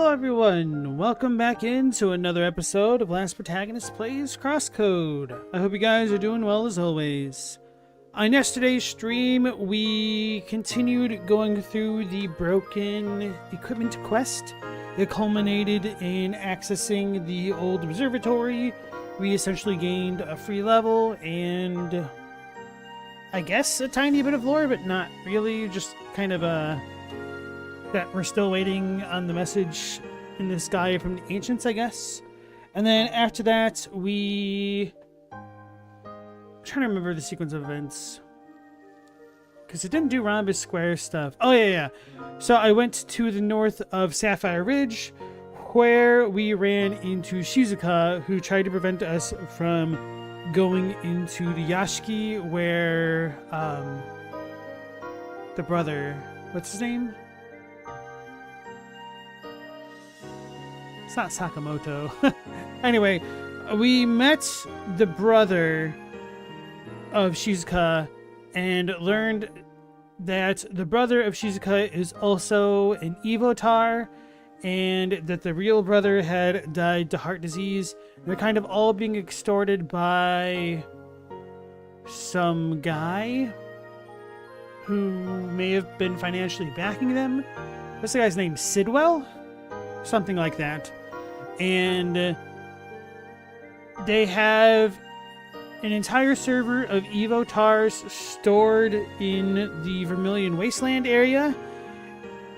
Hello everyone, welcome back into another episode of Last Protagonist Plays Crosscode. I hope you guys are doing well as always. On yesterday's stream, we continued going through the broken equipment quest. It culminated in accessing the old observatory. We essentially gained a free level and I guess a tiny bit of lore, but not really, just kind of that we're still waiting on the message in the sky from the ancients, I guess. And then after that, I'm trying to remember the sequence of events, because it didn't do Rhombus Square stuff. Oh yeah. So I went to the north of Sapphire Ridge, where we ran into Shizuka, who tried to prevent us from going into the Yashiki, where the brother, what's his name? It's not Sakamoto. Anyway, we met the brother of Shizuka and learned that the brother of Shizuka is also an Evotar, and that the real brother had died to heart disease. They're kind of all being extorted by some guy who may have been financially backing them. What's the guy's name? Sidwell? Something like that. And they have an entire server of Evotars stored in the Vermilion Wasteland area.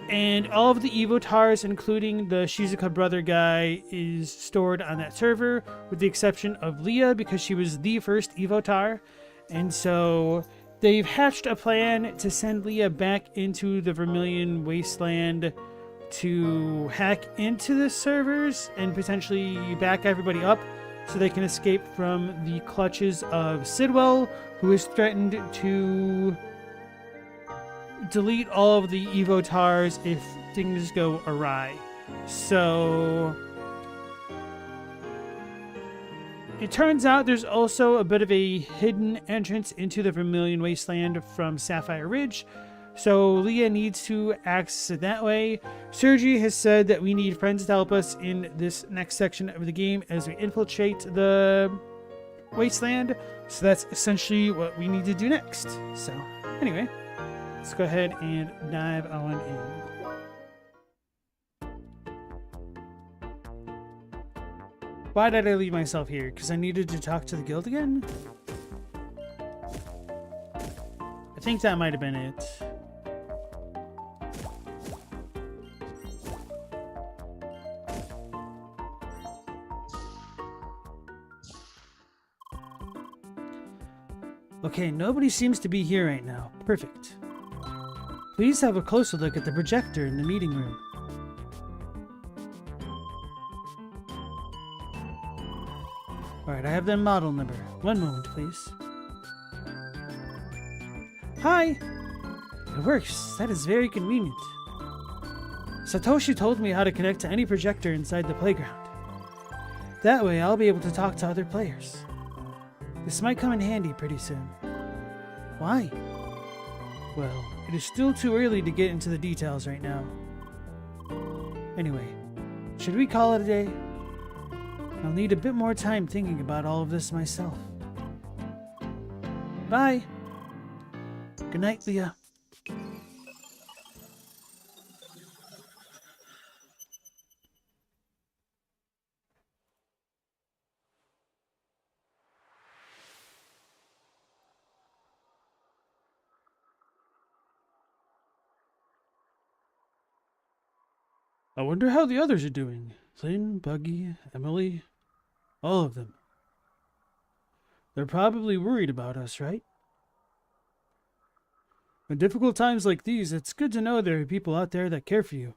And all of the Evotars, including the Shizuka brother guy, is stored on that server, with the exception of Leah, because she was the first Evotar. And so they've hatched a plan to send Leah back into the Vermilion Wasteland to hack into the servers and potentially back everybody up so they can escape from the clutches of Sidwell, who has threatened to delete all of the Evotars if things go awry. So it turns out there's also a bit of a hidden entrance into the Vermilion Wasteland from Sapphire Ridge, so Leah needs to access it that way. Sergi has said that we need friends to help us in this next section of the game as we infiltrate the wasteland. So that's essentially what we need to do next. So anyway, let's go ahead and dive on in. Why did I leave myself here? Because I needed to talk to the guild again? I think that might have been it. Okay, nobody seems to be here right now. Perfect. Please have a closer look at the projector in the meeting room. Alright, I have the model number. One moment, please. Hi! It works. That is very convenient. Satoshi told me how to connect to any projector inside the playground. That way, I'll be able to talk to other players. This might come in handy pretty soon. Why? Well, it is still too early to get into the details right now. Anyway, should we call it a day? I'll need a bit more time thinking about all of this myself. Bye! Good night, Leah. I wonder how the others are doing. Flynn, Buggy, Emily, all of them. They're probably worried about us, right? In difficult times like these, it's good to know there are people out there that care for you.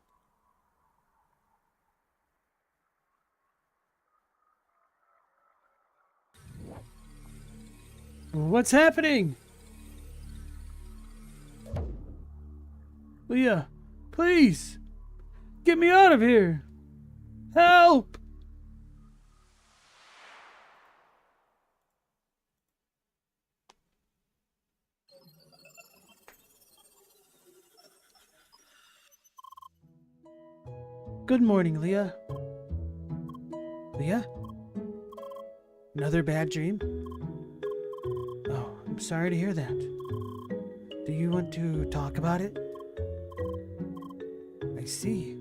What's happening? Leah, please! Get me out of here! Help! Good morning, Leah. Leah? Another bad dream? Oh, I'm sorry to hear that. Do you want to talk about it? I see.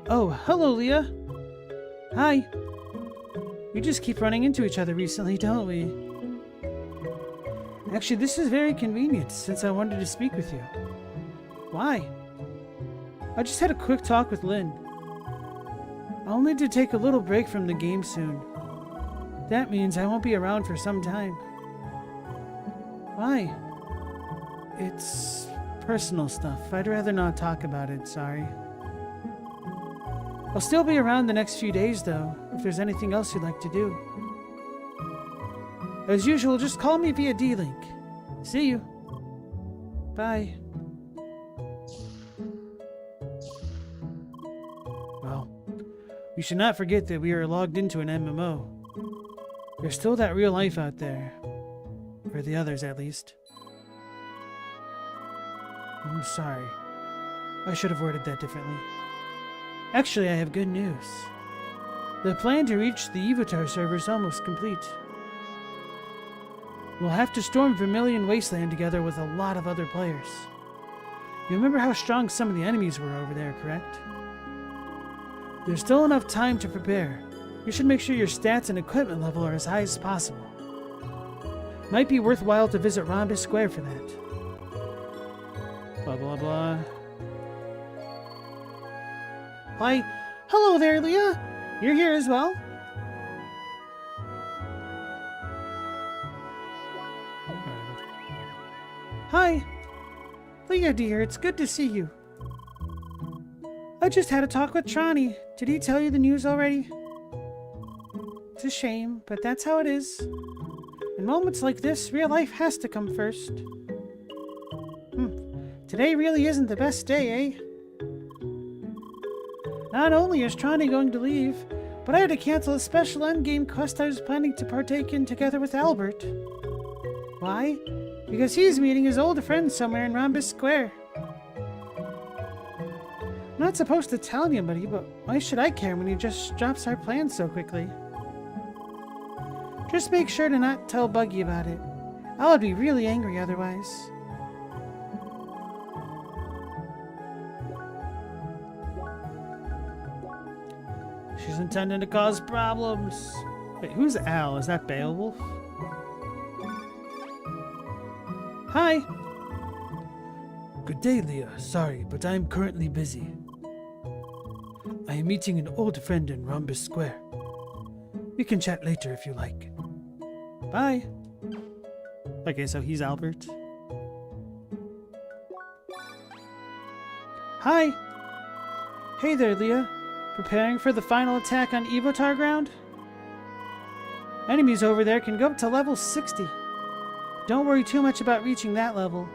Oh, hello, Leah. Hi. We just keep running into each other recently, don't we? Actually, this is very convenient since I wanted to speak with you. Why? I just had a quick talk with Lynn. I'll need to take a little break from the game soon. That means I won't be around for some time. Why? It's personal stuff. I'd rather not talk about it, sorry. I'll still be around the next few days, though, if there's anything else you'd like to do. As usual, just call me via D-Link. See you. Bye. Well, we should not forget that we are logged into an MMO. There's still that real life out there. For the others, at least. I'm sorry. I should have worded that differently. Actually, I have good news. The plan to reach the Evotar server is almost complete. We'll have to storm Vermilion Wasteland together with a lot of other players. You remember how strong some of the enemies were over there, correct? There's still enough time to prepare. You should make sure your stats and equipment level are as high as possible. Might be worthwhile to visit Rhombus Square for that. Blah blah blah. Hi. Hello there, Leah. You're here as well? Hi. Leah dear, it's good to see you. I just had a talk with Trani. Did he tell you the news already? It's a shame, but that's how it is. In moments like this, real life has to come first. Today really isn't the best day, eh? Not only is Trani going to leave, but I had to cancel a special endgame quest I was planning to partake in together with Albert. Why? Because he's meeting his old friend somewhere in Rhombus Square. I'm not supposed to tell anybody, but why should I care when he just drops our plans so quickly? Just make sure to not tell Buggy about it. I would be really angry otherwise. She's intending to cause problems. Wait, who's Al? Is that Beowulf? Hi! Good day, Leah. Sorry, but I am currently busy. I am meeting an old friend in Rhombus Square. We can chat later if you like. Bye! Okay, so he's Albert. Hi! Hey there, Leah. Preparing for the final attack on Evotar ground? Enemies over there can go up to level 60. Don't worry too much about reaching that level.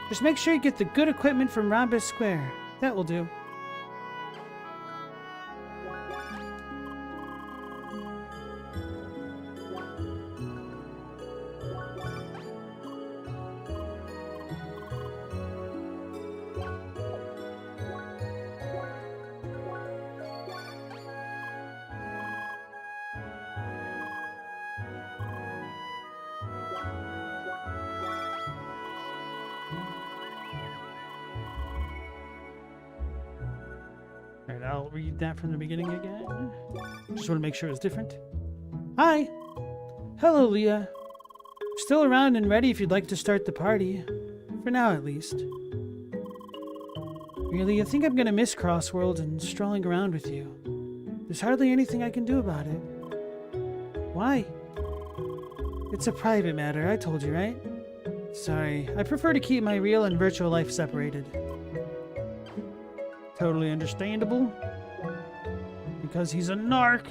Just make sure you get the good equipment from Rhombus Square. That will do. Alright, I'll read that from the beginning again. Just want to make sure it's different. Hi! Hello, Leah. Still around and ready if you'd like to start the party. For now, at least. Really, I think I'm gonna miss Crossworld and strolling around with you. There's hardly anything I can do about it. Why? It's a private matter, I told you, right? Sorry, I prefer to keep my real and virtual life separated. Totally understandable. Because he's a narc.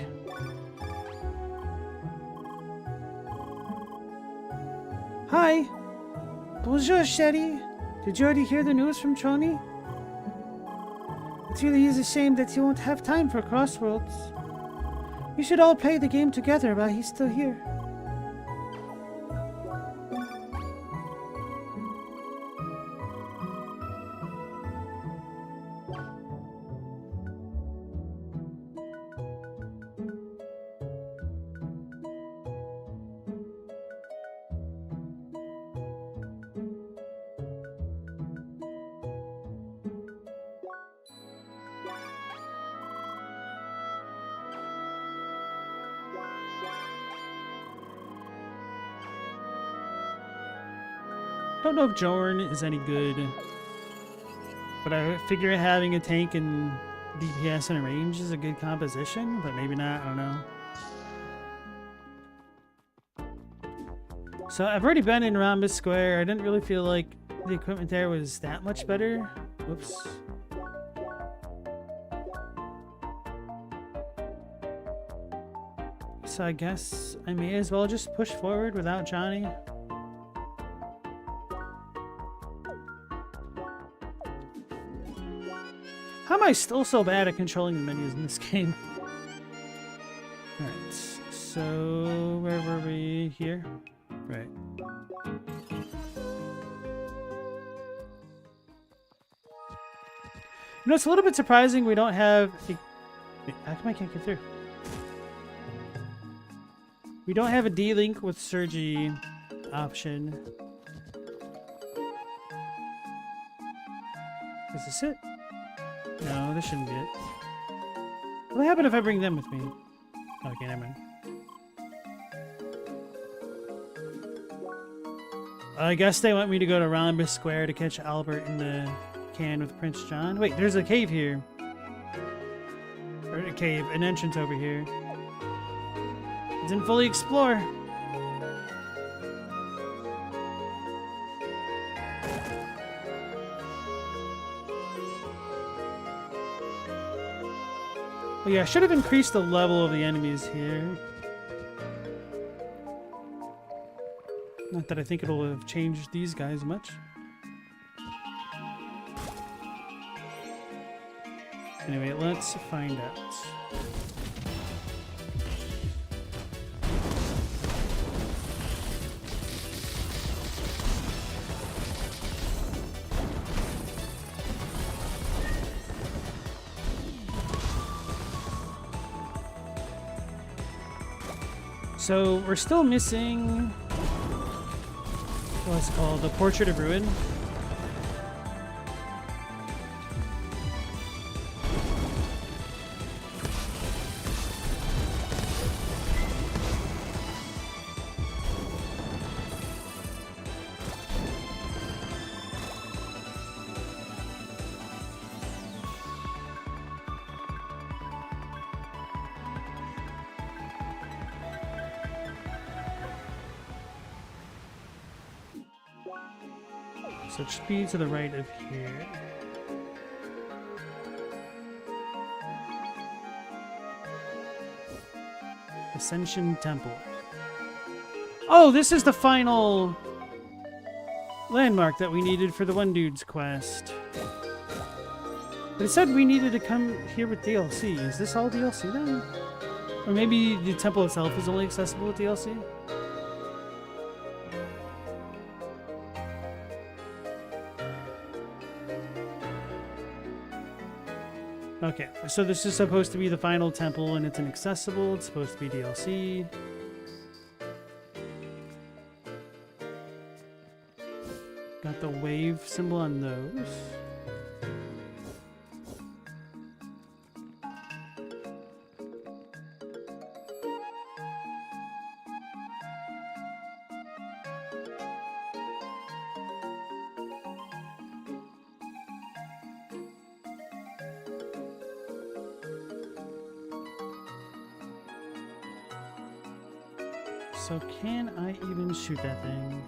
Hi! Bonjour, chérie. Did you already hear the news from Trani? It really is a shame that you won't have time for Crossworlds. We should all play the game together while he's still here. Don't know if Jorn is any good, but I figure having a tank and DPS and a range is a good composition, but maybe not, I don't know. So I've already been in Rhombus Square. I didn't really feel like the equipment there was that much better. Whoops. So I guess I may as well just push forward without Johnny. How am I still so bad at controlling the menus in this game? Alright, so where were we? Here? Right. You know, it's a little bit surprising we don't have a... Wait, how come I can't get through? We don't have a D-Link with Sergi option. Is this it? No, this shouldn't be it. What happens if I bring them with me? Okay, never mind. I guess they want me to go to Rhombus Square to catch Albert in the can with Prince John. Wait, there's a cave here. Or a cave, an entrance over here. Didn't fully explore. Oh yeah, I should have increased the level of the enemies here. Not that I think it'll have changed these guys much. Anyway, let's find out. So we're still missing, what's it called, the Portrait of Ruin. So it should be to the right of here. Ascension Temple. Oh, this is the final landmark that we needed for the one dude's quest. But it said we needed to come here with DLC. Is this all DLC then? Or maybe the temple itself is only accessible with DLC? Okay, so this is supposed to be the final temple and it's inaccessible. It's supposed to be DLC. Got the wave symbol on those. So can I even shoot that thing?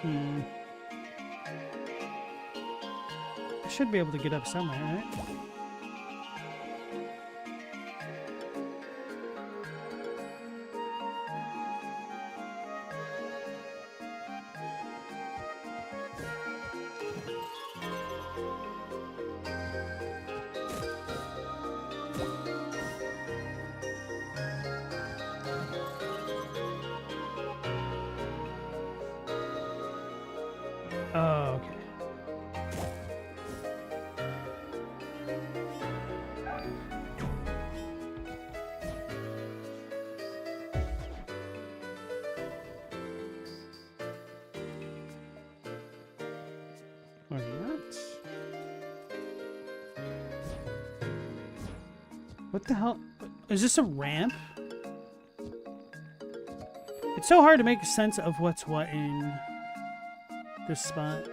I should be able to get up somewhere, right? Oh, okay. Or not. What the hell? Is this a ramp? It's so hard to make sense of what's what in this spot.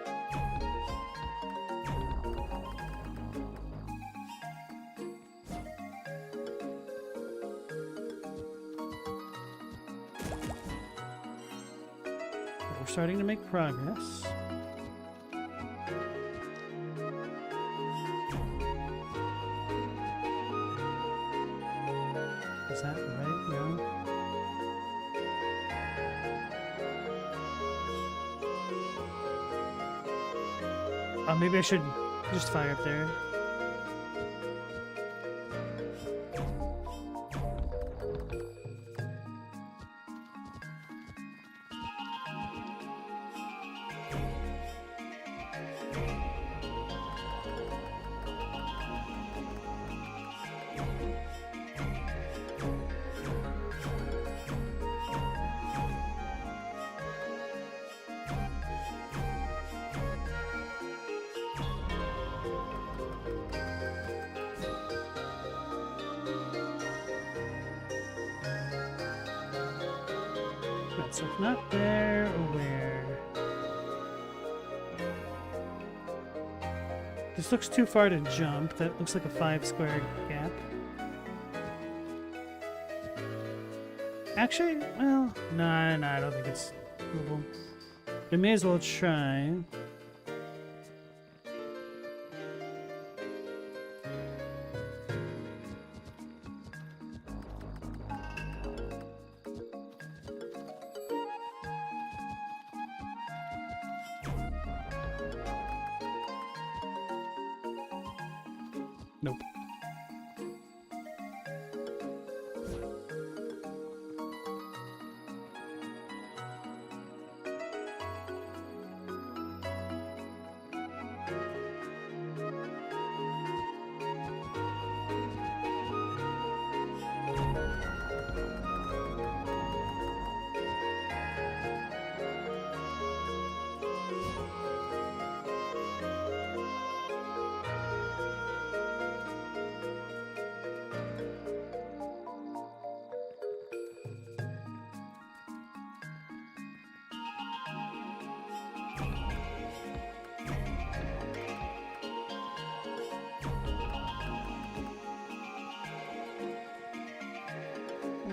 We're starting to make progress. Is that right? No. Oh, maybe I should just fire up there. So if not there, where? This looks too far to jump. That looks like a 5 square gap. Actually, well, no, I don't think it's doable. We may as well try. Nope.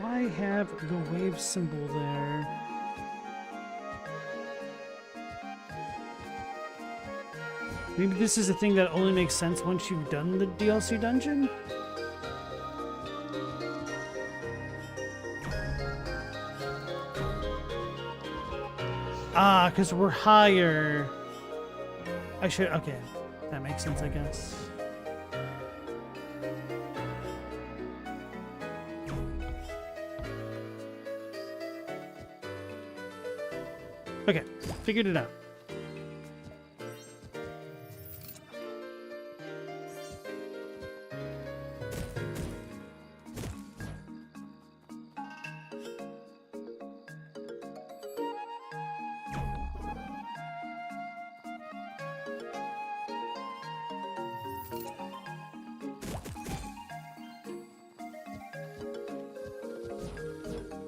Why have the wave symbol there? Maybe this is a thing that only makes sense once you've done the DLC dungeon? Ah, because we're higher. I should... Okay. That makes sense, I guess. Okay. Figured it out.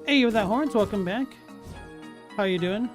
Hey, you with that horns, welcome back. How you doing?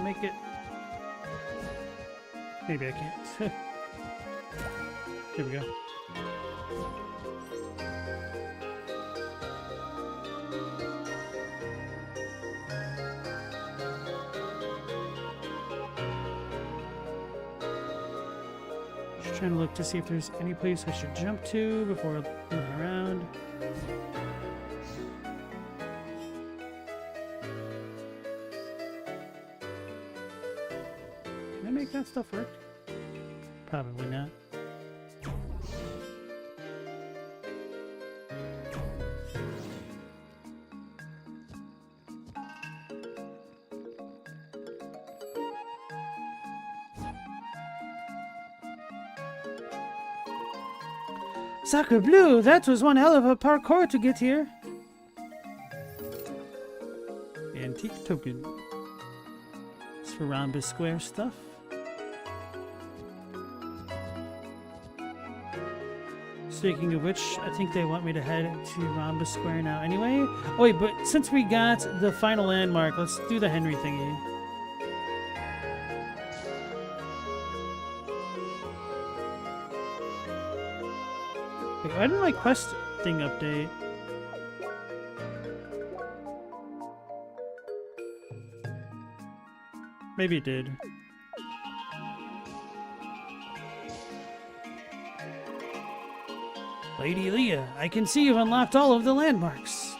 Make it. Maybe I can't. Here we go. Just trying to look to see if there's any place I should jump to before moving around. Can I make that stuff work? Probably not. Sacre bleu, that was one hell of a parkour to get here. Antique token. It's for Rhombus Square stuff. Speaking of which, I think they want me to head to Rhombus Square now anyway. Oh wait, but since we got the final landmark, let's do the Henry thingy. Why didn't my quest thing update? Maybe it did. Lady Leah, I can see you've unlocked all of the landmarks.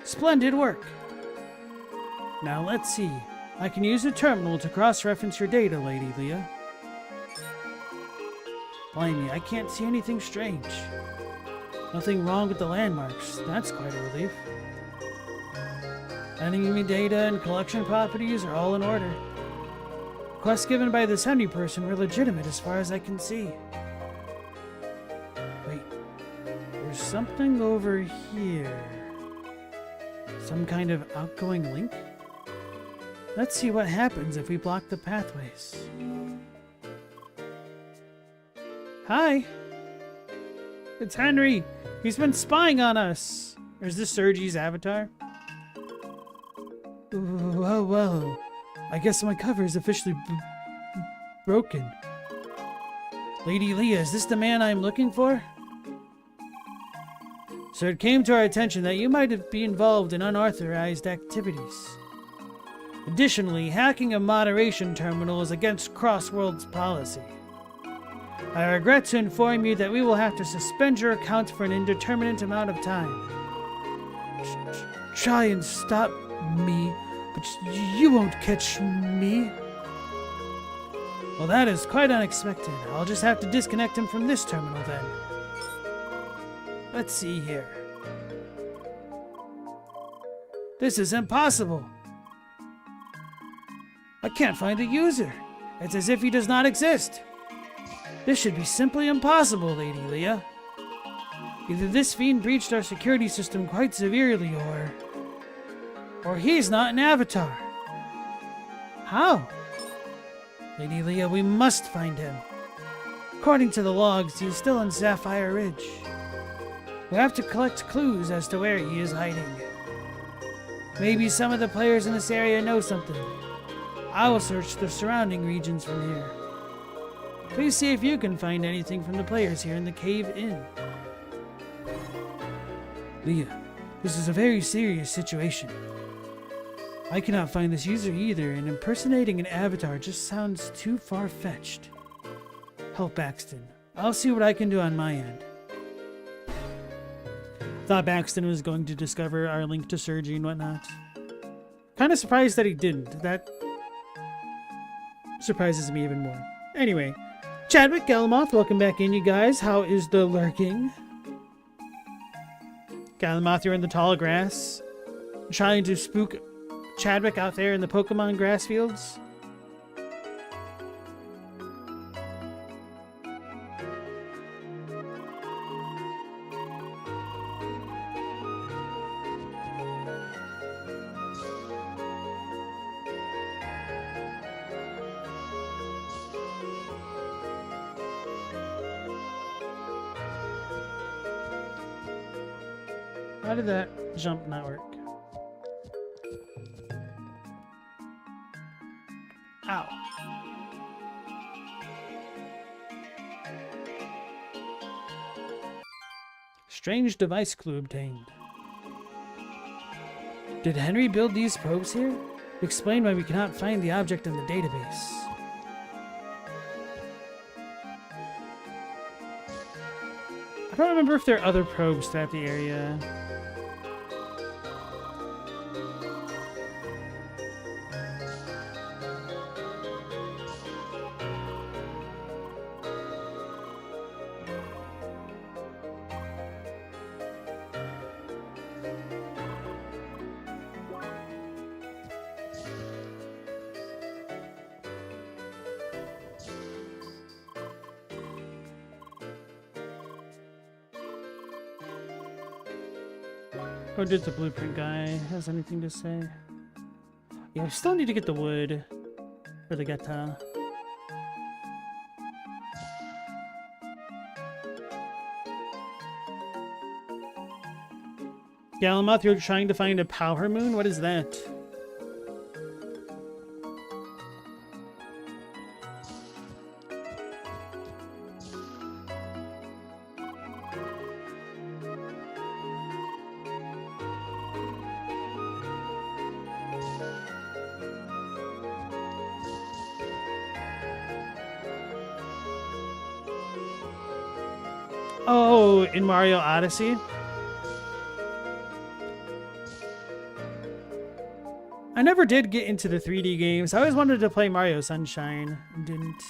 Splendid work. Now let's see. I can use the terminal to cross-reference your data, Lady Leah. Blimey, I can't see anything strange. Nothing wrong with the landmarks. That's quite a relief. Enemy data and collection properties are all in order. Quests given by this Henry person were legitimate as far as I can see. Wait, there's something over here. Some kind of outgoing link? Let's see what happens if we block the pathways. Hi! It's Henry! He's been spying on us! Or is this Sergi's avatar? Well, I guess my cover is officially broken. Lady Leah, is this the man I'm looking for? So it came to our attention that you might be involved in unauthorized activities. Additionally, hacking a moderation terminal is against Crossworld's policy. I regret to inform you that we will have to suspend your account for an indeterminate amount of time. Try and stop me, but you won't catch me. Well, that is quite unexpected. I'll just have to disconnect him from this terminal then. Let's see here. This is impossible. I can't find the user. It's as if he does not exist. This should be simply impossible, Lady Leah. Either this fiend breached our security system quite severely, or he's not an avatar. How? Lady Leah, we must find him. According to the logs, he is still on Sapphire Ridge. We have to collect clues as to where he is hiding. Maybe some of the players in this area know something. I will search the surrounding regions from here. Please see if you can find anything from the players here in the Cave Inn. Leah, this is a very serious situation. I cannot find this user either, and impersonating an avatar just sounds too far-fetched. Help Baxton. I'll see what I can do on my end. Thought Baxton was going to discover our link to Sergi and whatnot. Kind of surprised that he didn't. That surprises me even more. Anyway, Chadwick Galamoth, welcome back in, you guys. How is the lurking? Galamoth, you're in the tall grass, trying to spook Chadwick out there in the Pokemon grass fields. How did that jump not work? Ow. Strange device clue obtained. Did Henry build these probes here? Explain why we cannot find the object in the database. I don't remember if there are other probes throughout the area. Or did the blueprint guy has anything to say? Yeah, I still need to get the wood for the geta. Galamoth, you're trying to find a power moon? What is that? Oh, in Mario Odyssey? I never did get into the 3D games. I always wanted to play Mario Sunshine and didn't.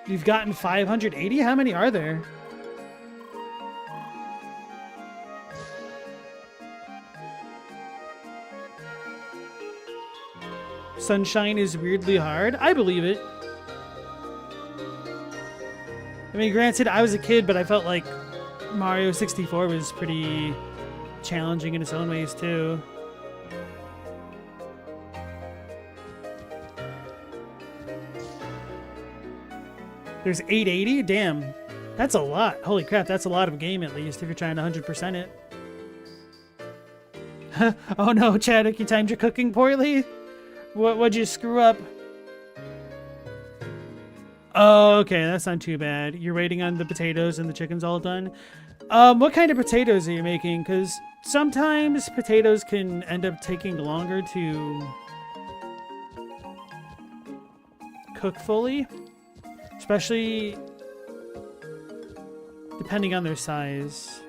You've gotten 580? How many are there? Sunshine is weirdly hard. I believe it. I mean, granted, I was a kid, but I felt like Mario 64 was pretty challenging in its own ways, too. There's 880? Damn. That's a lot. Holy crap, that's a lot of game, at least, if you're trying to 100% it. Oh no, Chaddock, you timed your cooking poorly? What'd you screw up? Oh, okay, that's not too bad. You're waiting on the potatoes and the chicken's all done. What kind of potatoes are you making? Because sometimes potatoes can end up taking longer to cook fully, especially depending on their size.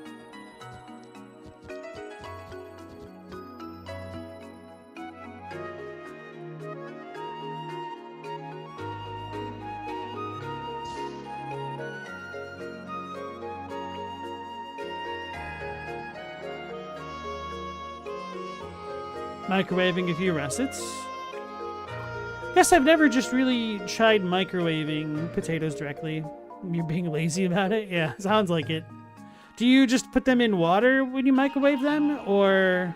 Microwaving a few russets. Guess I've never just really tried microwaving potatoes directly. You're being lazy about it? Yeah, sounds like it. Do you just put them in water when you microwave them? Or...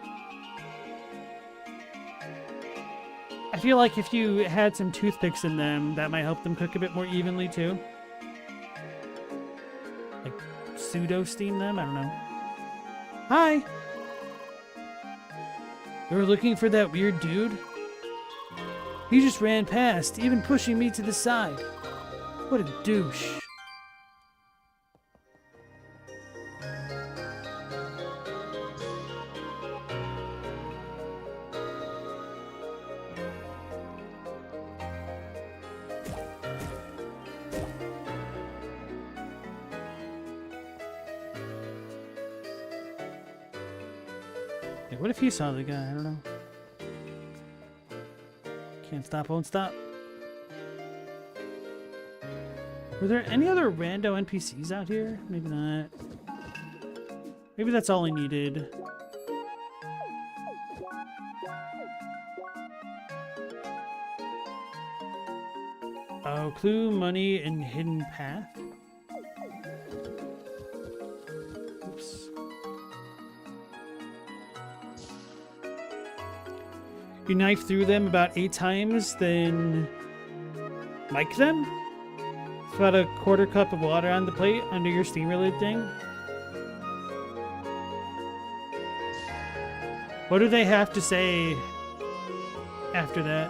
I feel like if you had some toothpicks in them, that might help them cook a bit more evenly too. Like pseudo steam them? I don't know. Hi! You're looking for that weird dude? He just ran past, even pushing me to the side. What a douche. What if he saw the guy? I don't know. Can't stop, won't stop. Were there any other rando NPCs out here? Maybe not. Maybe that's all I needed. Oh, clue, money, and hidden path. Oops. You knife through them about 8 times, then mic them? It's about a quarter cup of water on the plate under your steamer lid thing. What do they have to say after that?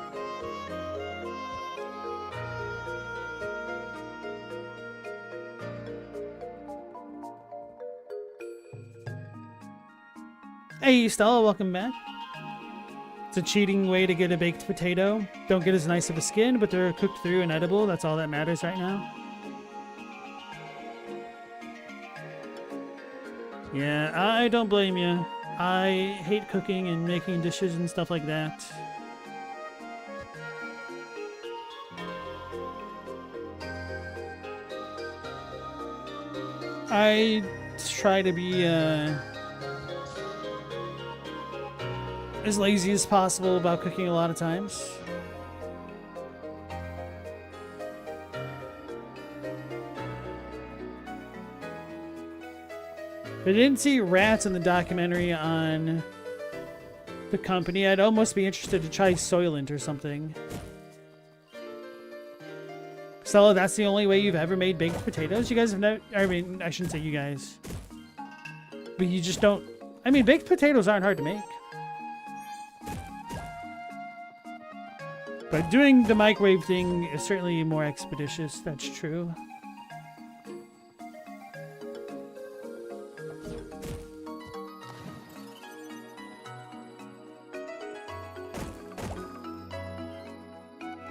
Hey Stella, welcome back. It's a cheating way to get a baked potato. Don't get as nice of a skin, but they're cooked through and edible. That's all that matters right now. Yeah, I don't blame you. I hate cooking and making dishes and stuff like that. I try to be as lazy as possible about cooking a lot of times. If I didn't see rats in the documentary on the company, I'd almost be interested to try Soylent or something. Stella, that's the only way you've ever made baked potatoes? You guys have never... I mean, I shouldn't say you guys. But you just don't... I mean, baked potatoes aren't hard to make. But doing the microwave thing is certainly more expeditious. That's true.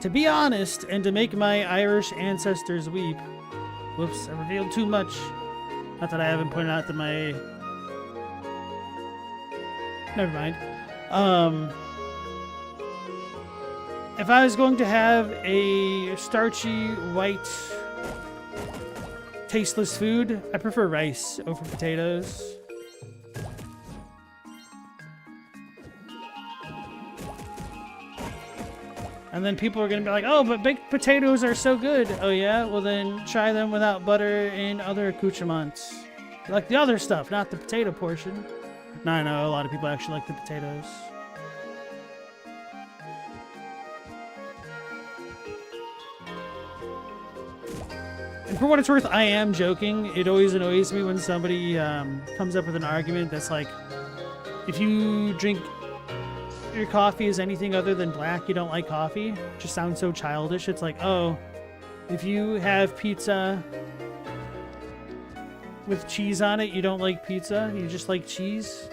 To be honest, and to make my Irish ancestors weep. Whoops, I revealed too much. Not that I haven't pointed out that my... Never mind. If I was going to have a starchy, white, tasteless food, I prefer rice over potatoes. And then people are going to be like, oh, but baked potatoes are so good. Oh, yeah? Well, then try them without butter and other accoutrements. Like the other stuff, not the potato portion. No, I know, a lot of people actually like the potatoes. And for what it's worth, I am joking. It always annoys me when somebody comes up with an argument that's like, if you drink... your coffee is anything other than black, you don't like coffee. It just sounds so childish. It's like, oh, if you have pizza with cheese on it, you don't like pizza, you just like cheese.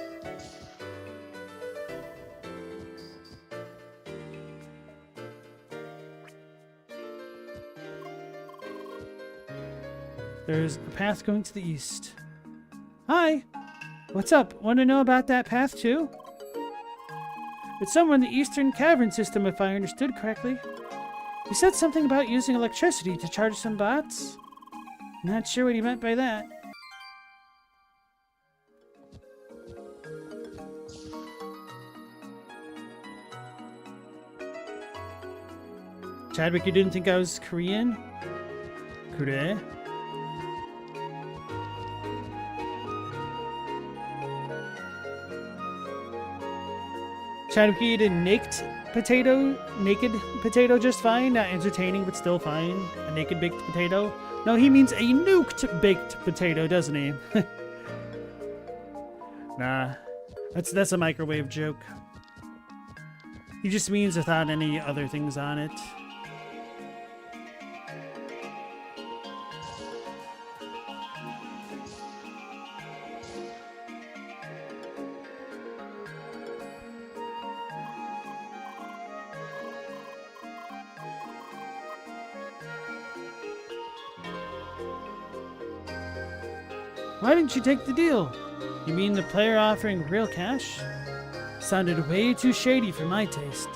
There's a path going to the east. Hi! What's up? Want to know about that path too? It's somewhere in the Eastern Cavern System, if I understood correctly. He said something about using electricity to charge some bots. Not sure what he meant by that. Chadwick, you didn't think I was Korean? Korea? Chadwick, you eat a naked potato just fine? Not entertaining, but still fine. A naked baked potato? No, he means a nuked baked potato, doesn't he? Nah, that's a microwave joke. He just means without any other things on it. Why didn't you take the deal? You mean the player offering real cash? Sounded way too shady for my taste.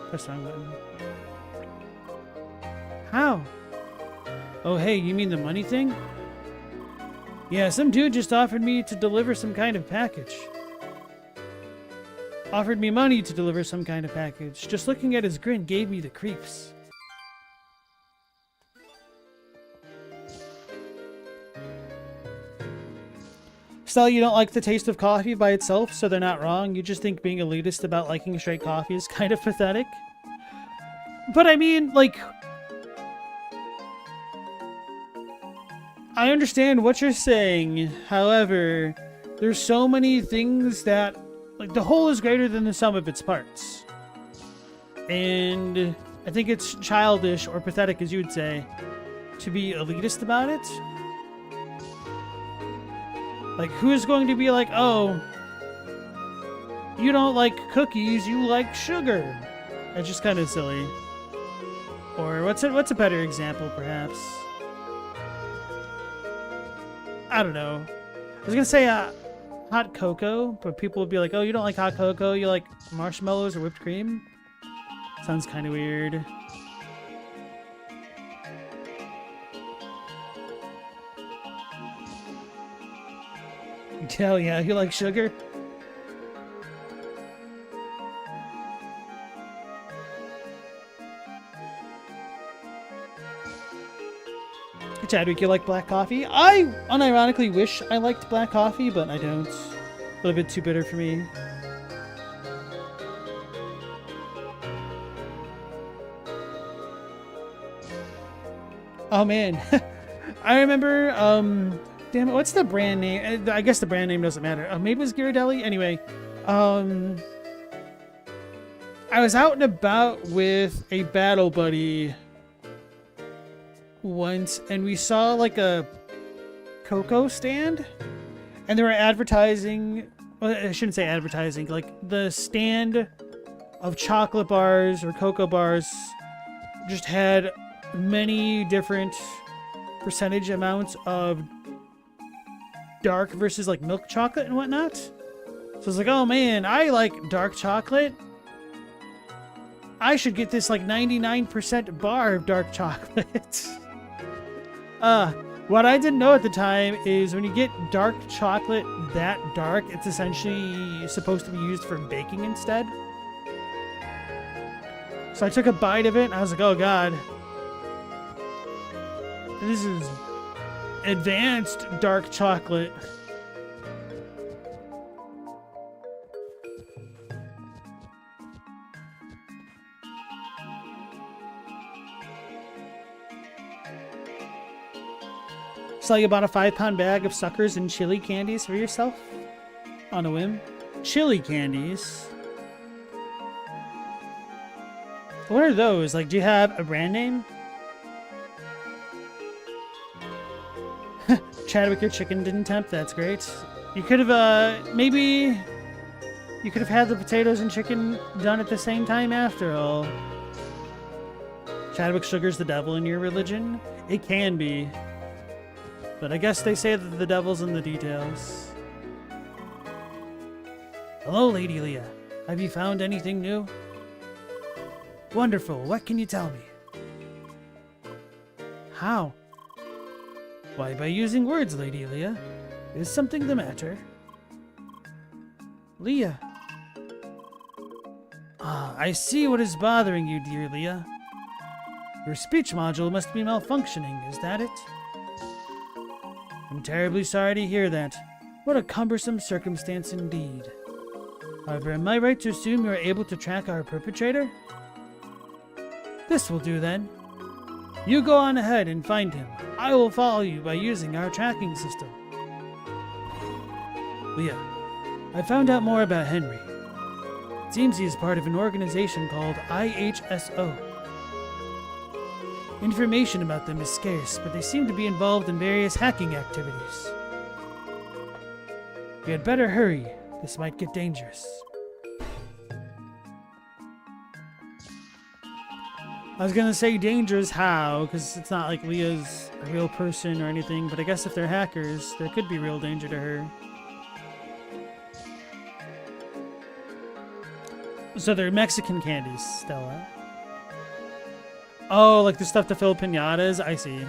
Press the wrong button. How? Oh hey, you mean the money thing? Yeah, some dude just offered me to deliver some kind of package. Offered me money to deliver some kind of package. Just looking at his grin gave me the creeps. Stella, you don't like the taste of coffee by itself, so they're not wrong. You just think being elitist about liking straight coffee is kind of pathetic. But I mean, like... I understand what you're saying. However, there's so many things that... Like, the whole is greater than the sum of its parts. And I think it's childish, or pathetic as you would say, to be elitist about it. Like, who is going to be like, oh, you don't like cookies, you like sugar. It's just kind of silly. Or what's a better example, perhaps? I don't know. I was gonna say hot cocoa, but people would be like, "Oh, you don't like hot cocoa? You like marshmallows or whipped cream?" Sounds kind of weird. Hell yeah, you like sugar? Chadwick, you like black coffee? I unironically wish I liked black coffee, but I don't. A little bit too bitter for me. Oh man, I remember. Damn it, what's the brand name? I guess the brand name doesn't matter. Maybe it was Ghirardelli. Anyway, I was out and about with a battle buddy once, and we saw like a cocoa stand, and they were advertising. Well, I shouldn't say advertising. Like the stand of chocolate bars or cocoa bars just had many different percentage amounts of dark versus like milk chocolate and whatnot. So I was like, oh man, I like dark chocolate. I should get this like 99% bar of dark chocolate. What I didn't know at the time is when you get dark chocolate that dark, it's essentially supposed to be used for baking instead. So I took a bite of it and I was like, oh god. This is advanced dark chocolate. So you bought a 5-pound bag of suckers and chili candies for yourself? On a whim? Chili candies? What are those? Like, do you have a brand name? Chadwick, your chicken didn't tempt. That's great. You could have, maybe... You could have had the potatoes and chicken done at the same time after all. Chadwick, sugar's the devil in your religion? It can be. But I guess they say that the devil's in the details. Hello, Lady Leah. Have you found anything new? Wonderful. What can you tell me? How? Why, by using words, Lady Leah. Is something the matter? Leah. Ah, I see what is bothering you, dear Leah. Your speech module must be malfunctioning, is that it? I'm terribly sorry to hear that. What a cumbersome circumstance indeed. However, am I right to assume you are able to track our perpetrator? This will do then. You go on ahead and find him. I will follow you by using our tracking system. Leah, I found out more about Henry. It seems he is part of an organization called IHSO. Information about them is scarce, but they seem to be involved in various hacking activities. You had better hurry. This might get dangerous. I was gonna say dangerous how, because it's not like Leah's a real person or anything, but I guess if they're hackers, there could be real danger to her. So they're Mexican candies, Stella. Oh, like the stuff to fill piñatas? I see.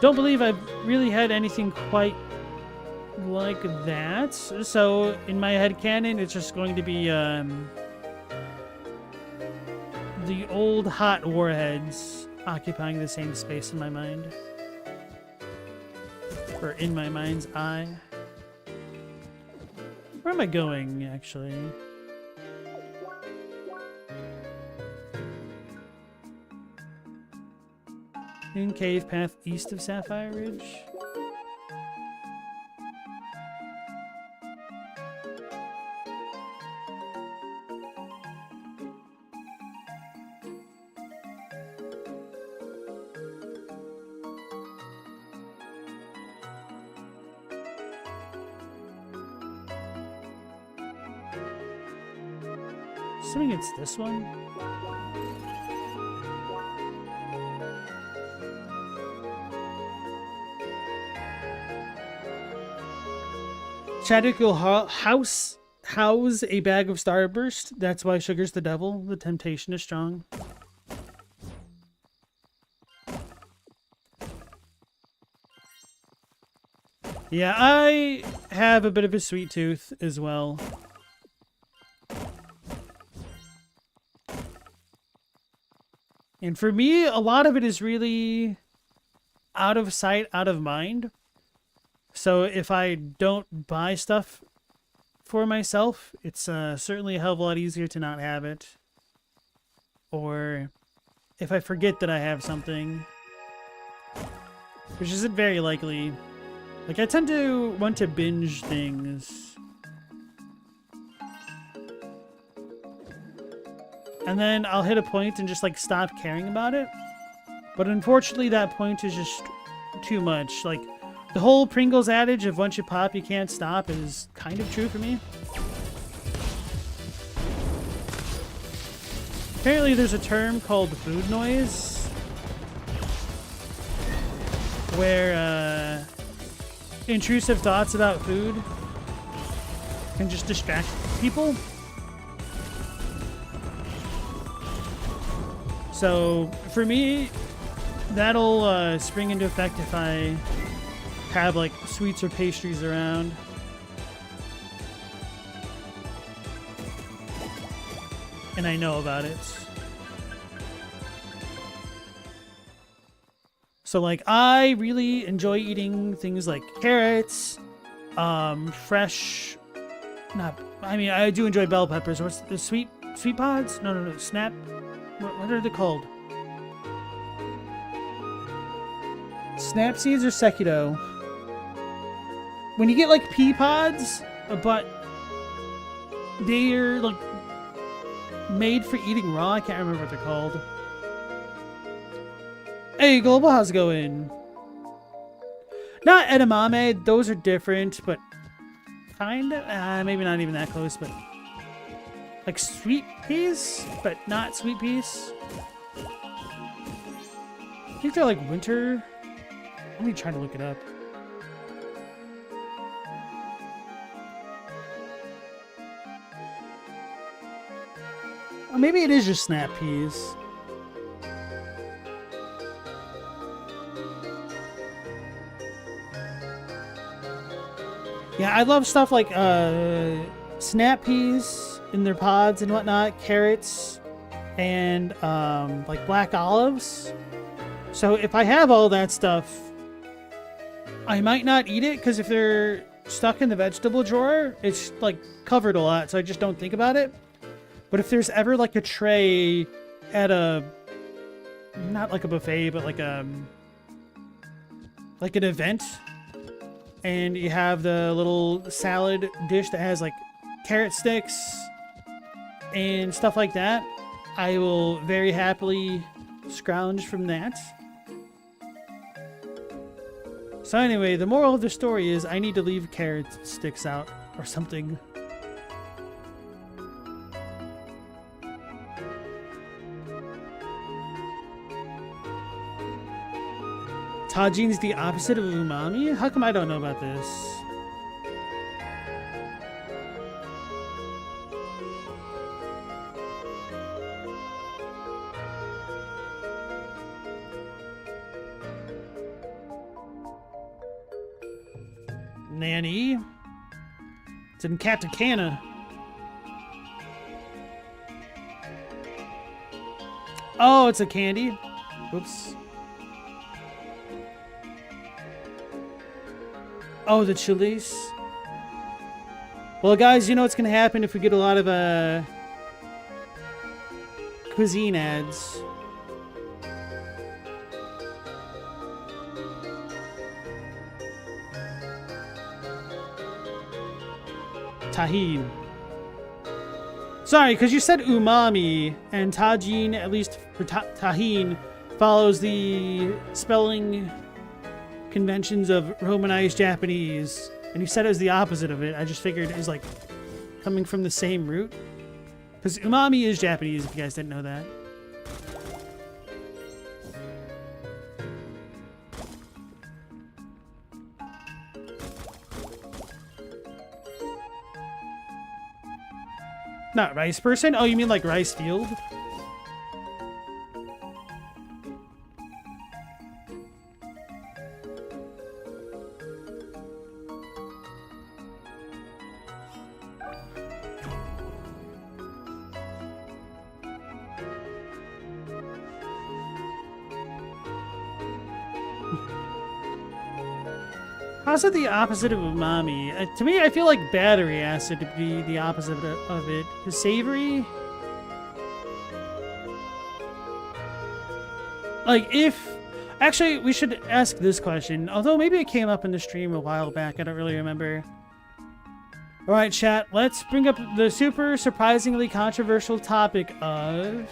Don't believe I've really had anything quite like that. So in my headcanon, it's just going to be the old hot warheads occupying the same space in my mind. Or in my mind's eye. Where am I going, actually? In cave path east of Sapphire Ridge. Assuming it's this one. Chadwick will house a bag of Starburst. That's why sugar's the devil. The temptation is strong. Yeah, I have a bit of a sweet tooth as well. And for me, a lot of it is really out of sight, out of mind. So if I don't buy stuff for myself, it's certainly a hell of a lot easier to not have it. Or if I forget that I have something, which isn't very likely. Like, I tend to want to binge things. And then I'll hit a point and just, like, stop caring about it. But unfortunately, that point is just too much. Like, the whole Pringles adage of once you pop, you can't stop is kind of true for me. Apparently, there's a term called food noise, where, intrusive thoughts about food can just distract people. So for me, that'll spring into effect if I have like sweets or pastries around. And I know about it. So, like, I really enjoy eating things like carrots, fresh, I do enjoy bell peppers. What's the sweet pods? No, snap. What are they called? Snap seeds or Sekido? When you get, like, pea pods, but they're, like, made for eating raw. I can't remember what they're called. Hey, Global, how's it going? Not edamame, those are different, but kind of, maybe not even that close, but like sweet peas, but not sweet peas. I think they're like winter. Let me try to look it up. Or maybe it is just snap peas. Yeah, I love stuff like snap peas in their pods and whatnot, carrots, and like black olives. So if I have all that stuff, I might not eat it because if they're stuck in the vegetable drawer, it's like covered a lot, so I just don't think about it. But if there's ever like a tray at a, not like a buffet, but like an event, and you have the little salad dish that has like carrot sticks and stuff like that, I will very happily scrounge from that. So anyway, the moral of the story is I need to leave carrot sticks out or something. Tajine's the opposite of umami? How come I don't know about this? Nanny? It's in katakana. Oh, it's a candy? Oops. Oh, the chilies. Well, guys, you know what's going to happen if we get a lot of cuisine ads. Tajin. Sorry, because you said umami, and tajin, at least for tajin, follows the spelling conventions of Romanized Japanese, and you said it was the opposite of it. I just figured it was like coming from the same root. Because umami is Japanese, if you guys didn't know that. Not rice person? Oh, you mean like rice field? How's it the opposite of umami? To me, I feel like battery acid to be the opposite of it. Savory? Like, if... Actually, we should ask this question. Although, maybe it came up in the stream a while back. I don't really remember. Alright, chat. Let's bring up the super surprisingly controversial topic of...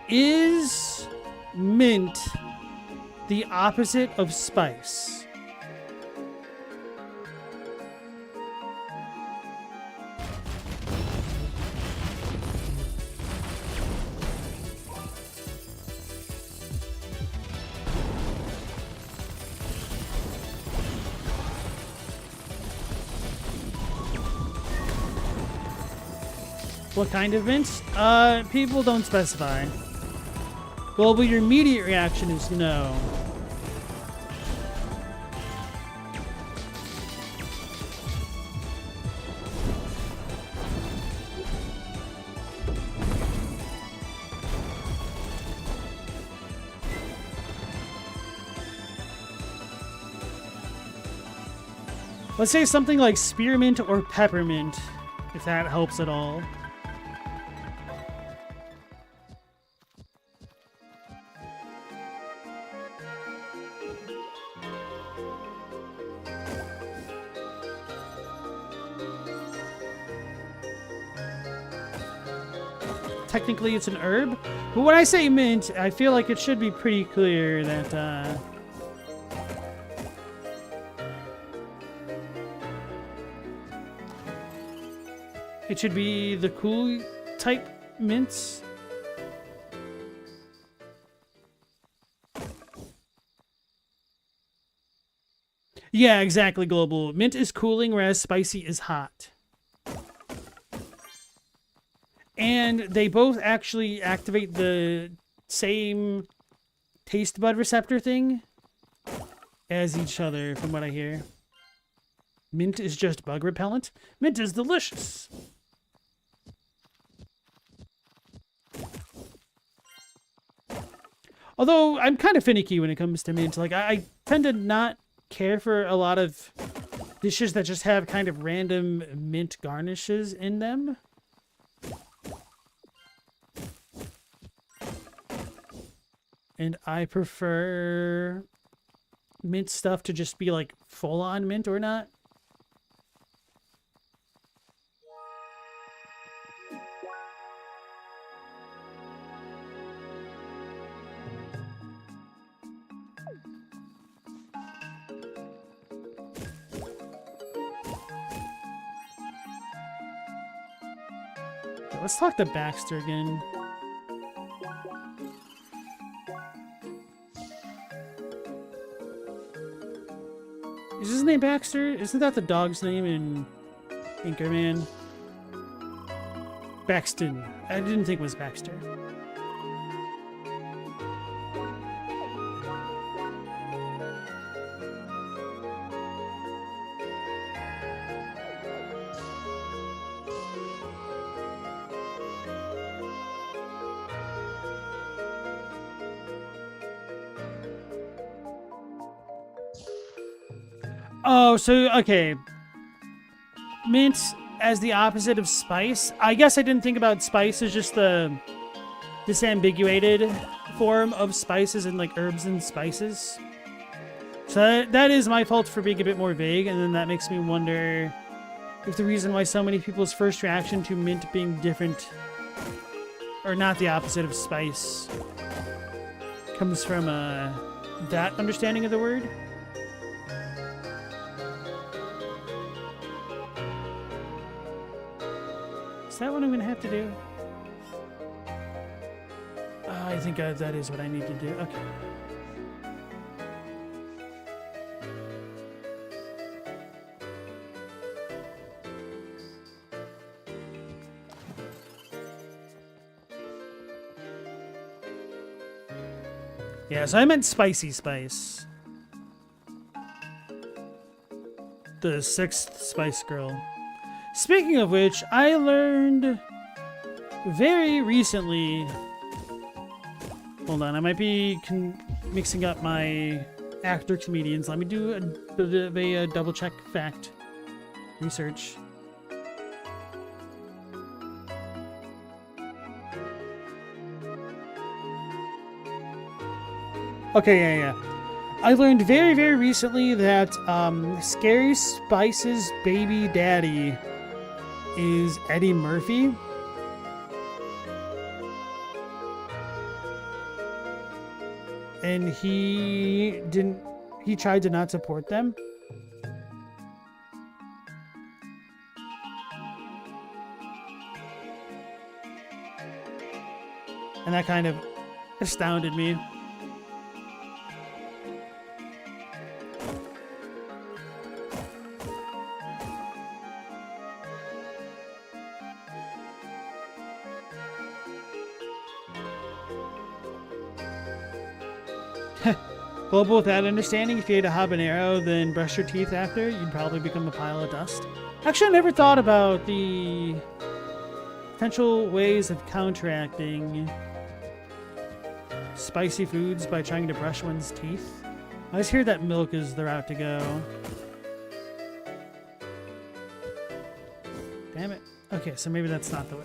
Is mint the opposite of spice? What kind of mint? People don't specify. Global, your immediate reaction is no. Let's say something like spearmint or peppermint, if that helps at all. Technically it's an herb, but when I say mint, I feel like it should be pretty clear that it should be the cool type mints. Yeah, exactly, Global. Mint is cooling, whereas spicy is hot. And they both actually activate the same taste bud receptor thing as each other, from what I hear. Mint is just bug repellent. Mint is delicious. Although, I'm kind of finicky when it comes to mint. Like, I tend to not care for a lot of dishes that just have kind of random mint garnishes in them. And I prefer mint stuff to just be like full-on mint or not. Let's talk to Baxter again. Is his name Baxter? Isn't that the dog's name in Anchorman? Baxton. I didn't think it was Baxter. Oh, so, okay. Mint as the opposite of spice. I guess I didn't think about spice as just the disambiguated form of spices and like herbs and spices. So that is my fault for being a bit more vague, and then that makes me wonder if the reason why so many people's first reaction to mint being different, or not the opposite of spice, comes from that understanding of the word. Is that what I'm gonna have to do? I think that is what I need to do. Okay. Yeah, so I meant Spicy Spice. The sixth Spice Girl. Speaking of which, I learned very recently... Hold on, I might be mixing up my actor-comedians. Let me do a double-check fact research. Okay, yeah. I learned very, very recently that Scary Spice's baby daddy is Eddie Murphy. And he tried to not support them. And that kind of astounded me. Global with that understanding, if you ate a habanero, then brush your teeth after, you'd probably become a pile of dust. Actually, I never thought about the potential ways of counteracting spicy foods by trying to brush one's teeth. I just hear that milk is the route to go. Damn it. Okay, so maybe that's not the way.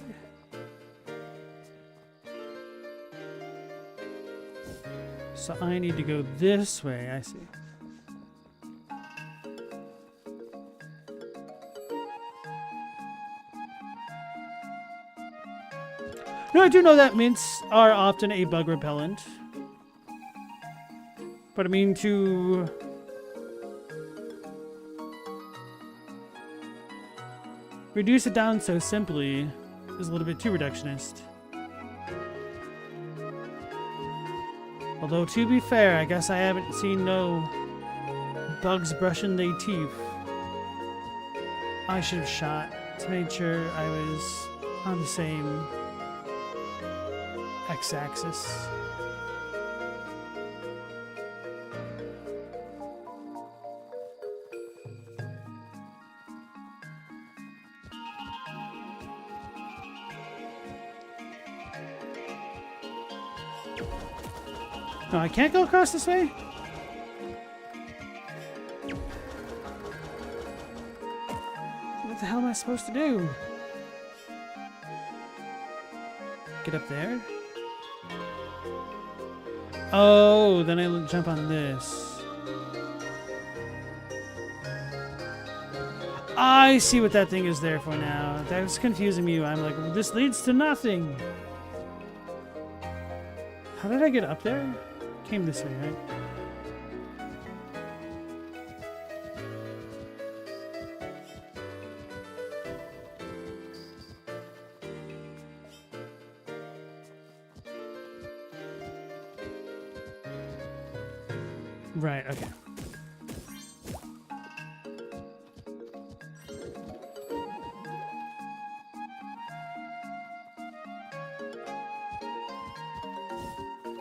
So I need to go this way, I see. No, I do know that mints are often a bug repellent. But I mean, to reduce it down so simply is a little bit too reductionist. Although, to be fair, I guess I haven't seen no bugs brushing their teeth. I should have shot to make sure I was on the same x-axis. No, I can't go across this way? What the hell am I supposed to do? Get up there? Oh, then I jump on this. I see what that thing is there for now. That was confusing me. I'm like, well, this leads to nothing. How did I get up there? Came this way, right? Right, okay.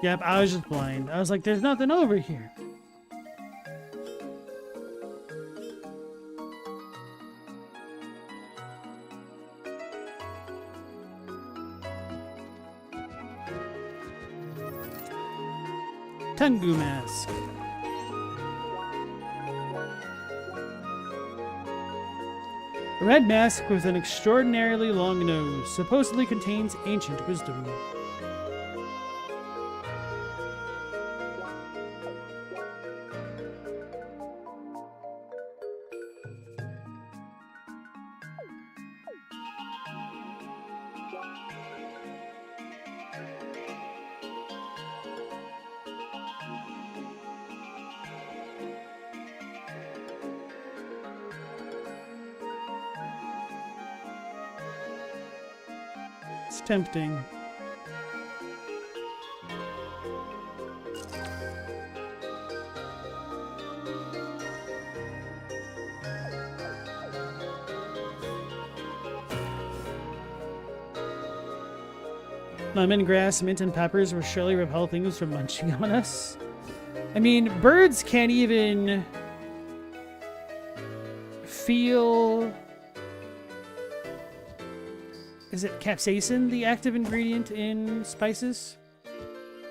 Yep, I was just blind. I was like, there's nothing over here. Tengu mask. A red mask with an extraordinarily long nose supposedly contains ancient wisdom. It's tempting. Lemongrass, mint, and peppers will surely repel things from munching on us. I mean, birds can't even feel... Is it capsaicin, the active ingredient in spices?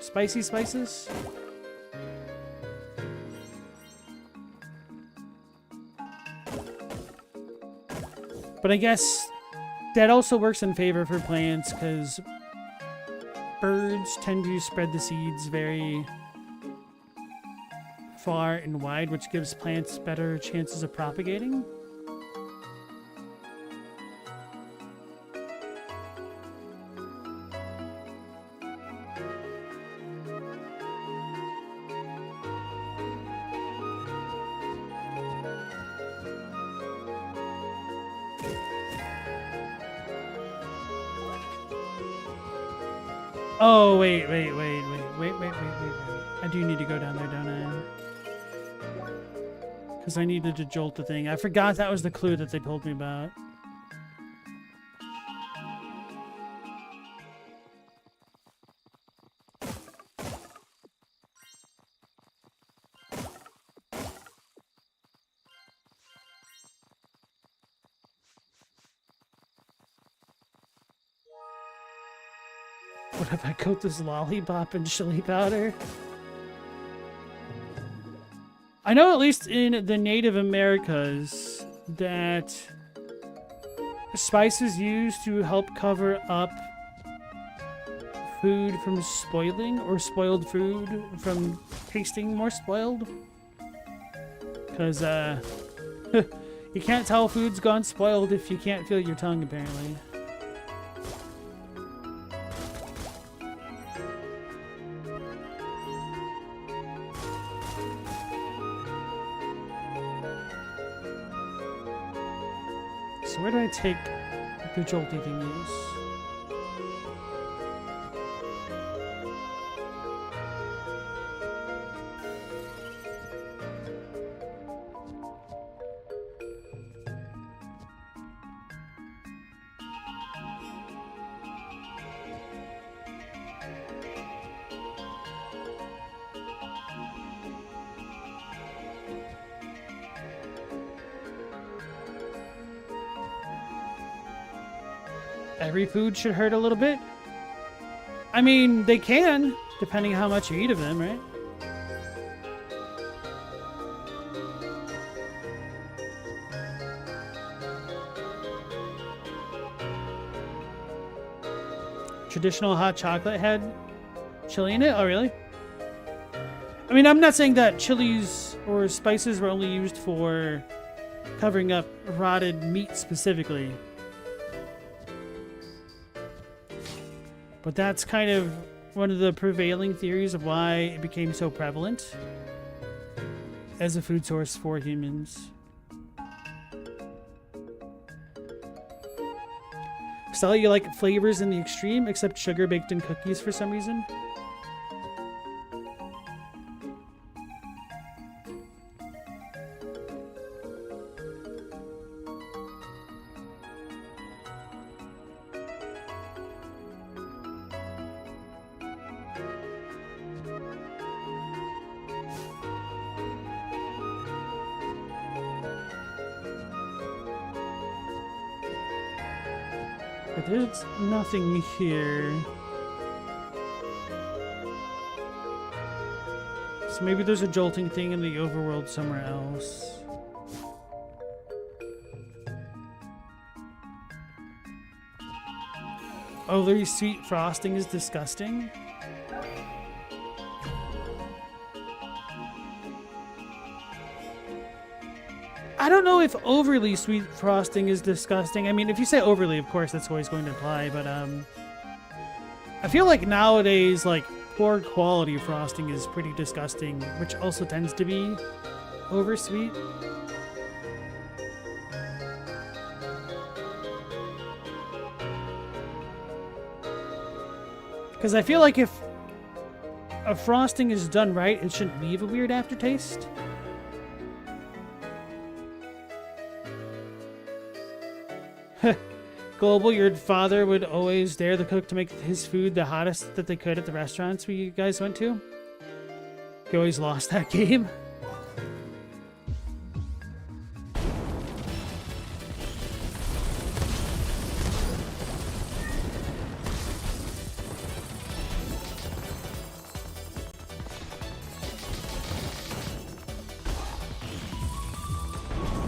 Spicy spices? But I guess that also works in favor for plants because birds tend to spread the seeds very far and wide, which gives plants better chances of propagating. Oh, wait. I do need to go down there, don't I? Because I needed to jolt the thing. I forgot that was the clue that they told me about. What if I coat this lollipop in chili powder? I know at least in the Native Americas that spice is used to help cover up food from spoiling or spoiled food from tasting more spoiled. Because, you can't tell food's gone spoiled if you can't feel your tongue, apparently. So where do I take the jolty thingies? Every food should hurt a little bit. I mean, they can, depending on how much you eat of them, right? Traditional hot chocolate had chili in it? Oh, really? I mean, I'm not saying that chilies or spices were only used for covering up rotted meat specifically. But that's kind of one of the prevailing theories of why it became so prevalent as a food source for humans. Stella, you like flavors in the extreme, except sugar baked in cookies for some reason? But there's nothing here. So maybe there's a jolting thing in the overworld somewhere else. Overly sweet frosting is disgusting. I don't know if overly sweet frosting is disgusting. I mean, if you say overly, of course, that's always going to apply. But I feel like nowadays, like, poor quality frosting is pretty disgusting, which also tends to be oversweet. Because I feel like if a frosting is done right, it shouldn't leave a weird aftertaste. Global, your father would always dare the cook to make his food the hottest that they could at the restaurants we guys went to. He always lost that game.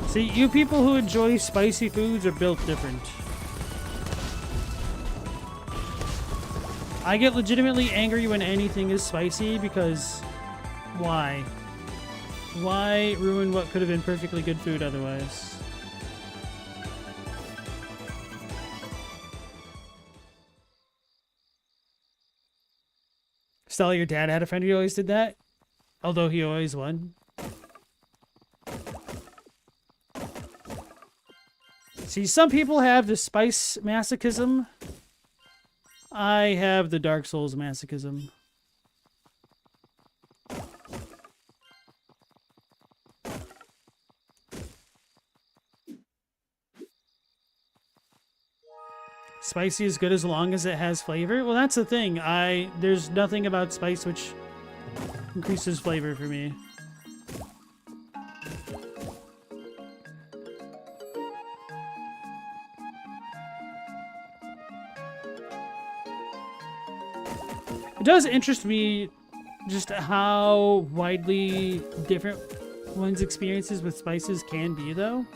See, you people who enjoy spicy foods are built different. I get legitimately angry when anything is spicy because why? Why ruin what could have been perfectly good food otherwise? Stella, your dad had a friend who always did that? Although he always won. See, some people have the spice masochism. I have the Dark Souls masochism. Spicy is good as long as it has flavor. Well, that's the thing. There's nothing about spice which increases flavor for me. It does interest me just how widely different one's experiences with spices can be, though.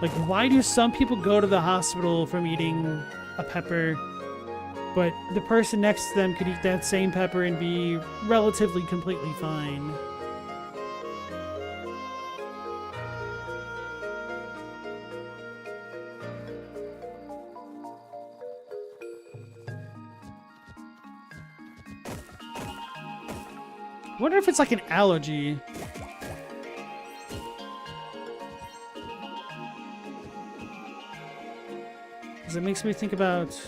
Like, why do some people go to the hospital from eating a pepper, but the person next to them could eat that same pepper and be relatively completely fine? I wonder if it's like an allergy. Because it makes me think about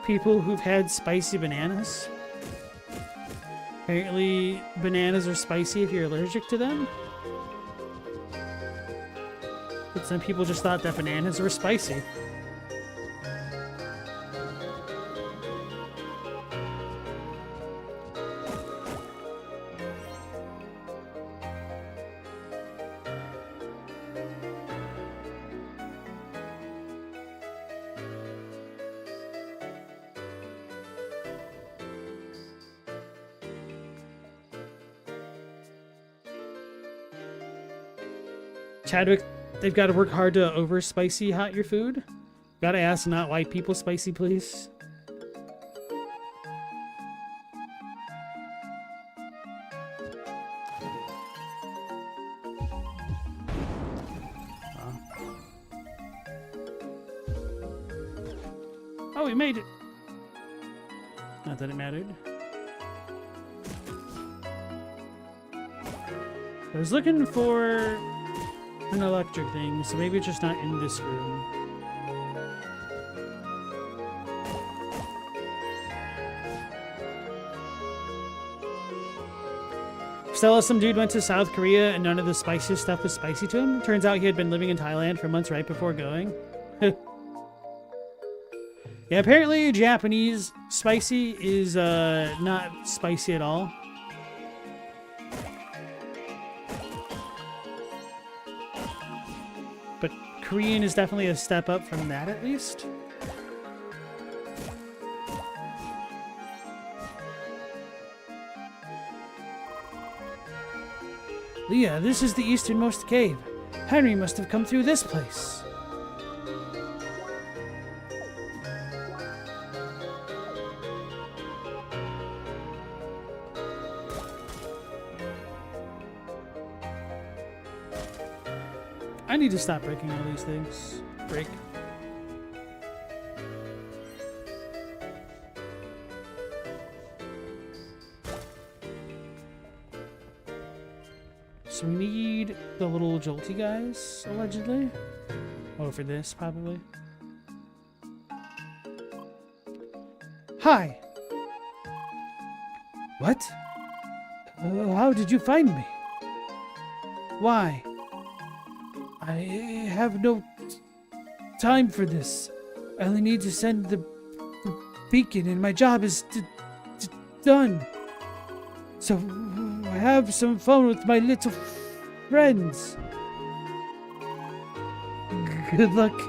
people who've had spicy bananas. Apparently, bananas are spicy if you're allergic to them. But some people just thought that bananas were spicy. Chadwick, they've got to work hard to over spicy hot your food. Gotta ask not white people spicy, please. Oh, we made it. Not that it mattered. I was looking for an electric thing, so maybe it's just not in this room. Stella, some dude went to South Korea and none of the spiciest stuff was spicy to him. Turns out he had been living in Thailand for months right before going. Yeah, apparently Japanese spicy is not spicy at all. But Korean is definitely a step up from that, at least. Leah, this is the easternmost cave. Henry must have come through this place. I need to stop breaking all these things. Break. So we need the little jolty guys, allegedly. Oh, for this, probably. Hi. What? How did you find me? Why? I have no time for this. I only need to send the beacon and my job is done. So have some fun with my little friends. Good luck.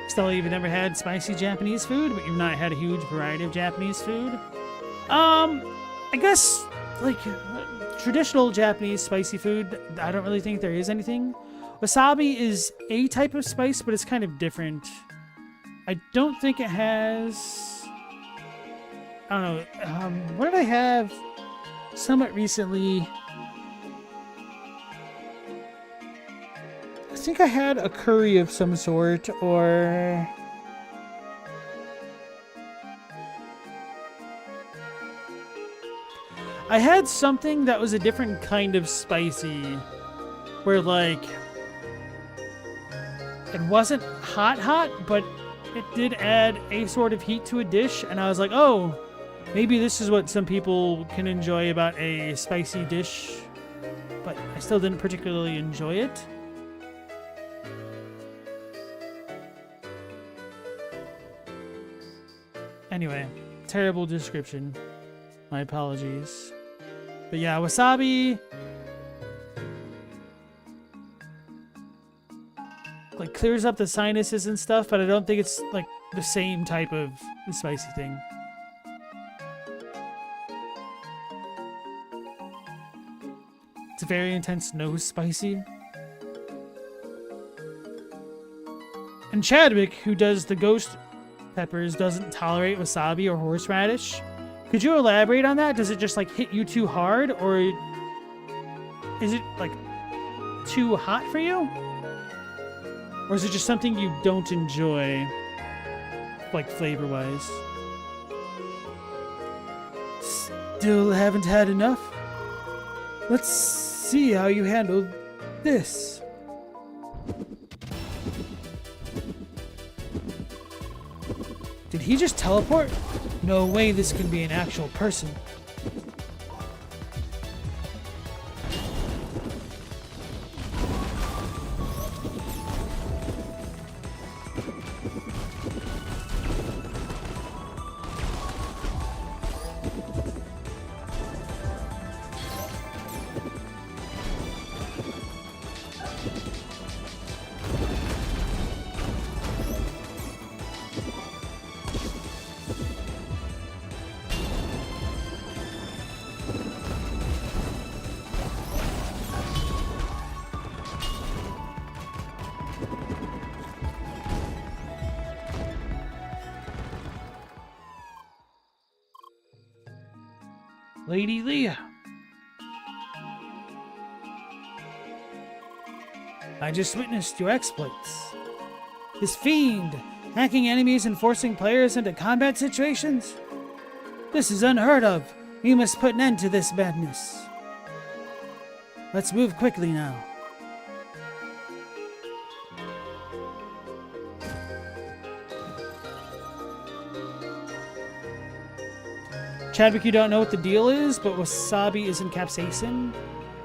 Stella, you've never had spicy Japanese food, but you've not had a huge variety of Japanese food. I guess, like, traditional Japanese spicy food, I don't really think there is anything. Wasabi is a type of spice, but it's kind of different. I don't think it has... I don't know. What did I have somewhat recently? I think I had a curry of some sort, or... I had something that was a different kind of spicy, where, like, it wasn't hot, but it did add a sort of heat to a dish, and I was like, oh, maybe this is what some people can enjoy about a spicy dish, but I still didn't particularly enjoy it. Anyway, terrible description. My apologies. But yeah, wasabi... like, clears up the sinuses and stuff, but I don't think it's, like, the same type of spicy thing. It's a very intense nose spicy. And Chadwick, who does the ghost peppers, doesn't tolerate wasabi or horseradish. Could you elaborate on that? Does it just, like, hit you too hard, or is it, like, too hot for you? Or is it just something you don't enjoy, like, flavor-wise? Still haven't had enough? Let's see how you handle this. Did he just teleport? No way this can be an actual person. Lady Leah. I just witnessed your exploits. This fiend, hacking enemies and forcing players into combat situations? This is unheard of. We must put an end to this madness. Let's move quickly now. Chadwick, you don't know what the deal is, but wasabi is in capsaicin.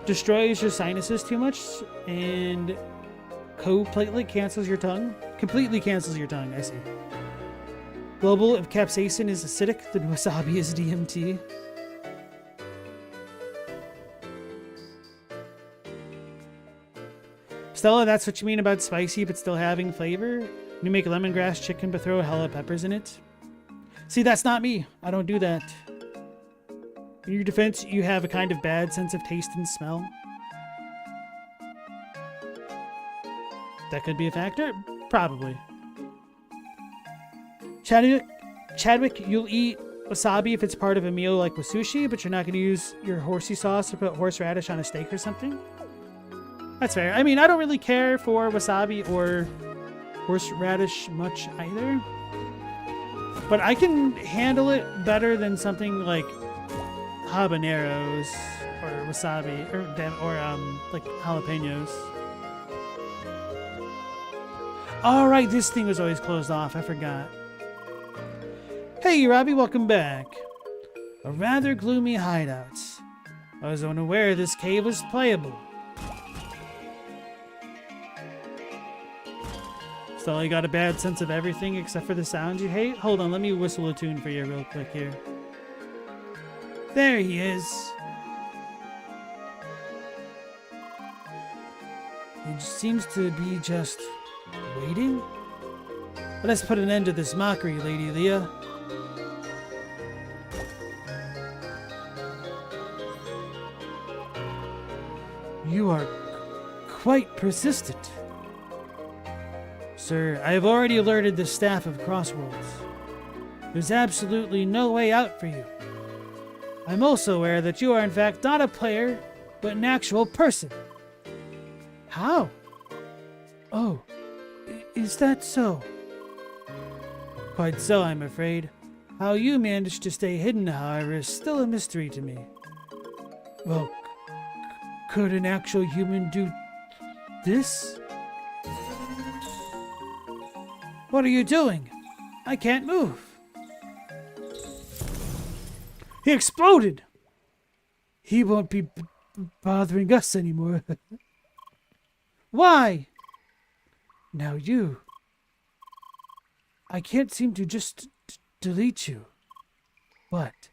Destroys your sinuses too much, and completely cancels your tongue. Completely cancels your tongue, I see. Global, if capsaicin is acidic, then wasabi is DMT. Stella, that's what you mean about spicy but still having flavor? You make lemongrass chicken but throw hella peppers in it? See, that's not me. I don't do that. In your defense, you have a kind of bad sense of taste and smell. That could be a factor? Probably. Chadwick, you'll eat wasabi if it's part of a meal like with sushi, but you're not going to use your horsey sauce to put horseradish on a steak or something? That's fair. I mean, I don't really care for wasabi or horseradish much either. But I can handle it better than something like habaneros or wasabi or like jalapenos. All right, this thing was always closed off. I forgot. Hey, Robbie, welcome back. A rather gloomy hideout. I was unaware this cave was playable. So you got a bad sense of everything except for the sounds you hate? Hold on, let me whistle a tune for you real quick here. There he is. He seems to be just waiting. But let's put an end to this mockery, Lady Leah. You are quite persistent. Sir, I have already alerted the staff of Crossroads. There's absolutely no way out for you. I'm also aware that you are in fact not a player, but an actual person. How? Oh, is that so? Quite so, I'm afraid. How you managed to stay hidden, however, is still a mystery to me. Well, could an actual human do this? What are you doing? I can't move. He exploded! He won't be bothering us anymore. Why? Now you. I can't seem to just delete you. But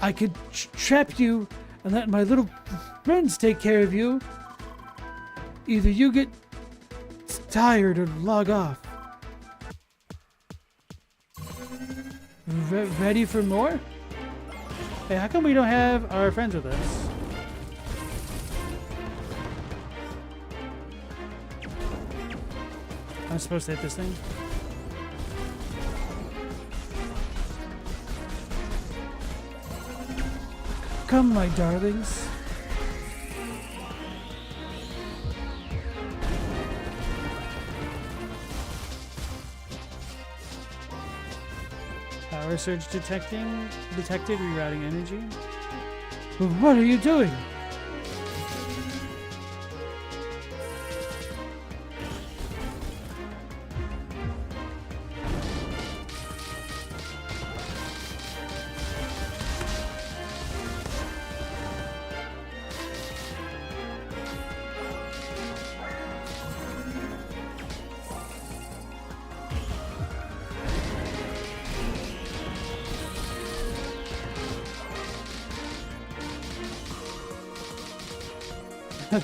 I could trap you and let my little friends take care of you. Either you get tired or log off. Ready for more? Hey, how come we don't have our friends with us? I'm supposed to hit this thing. Come, my darlings. Power surge detected, rerouting energy. What are you doing?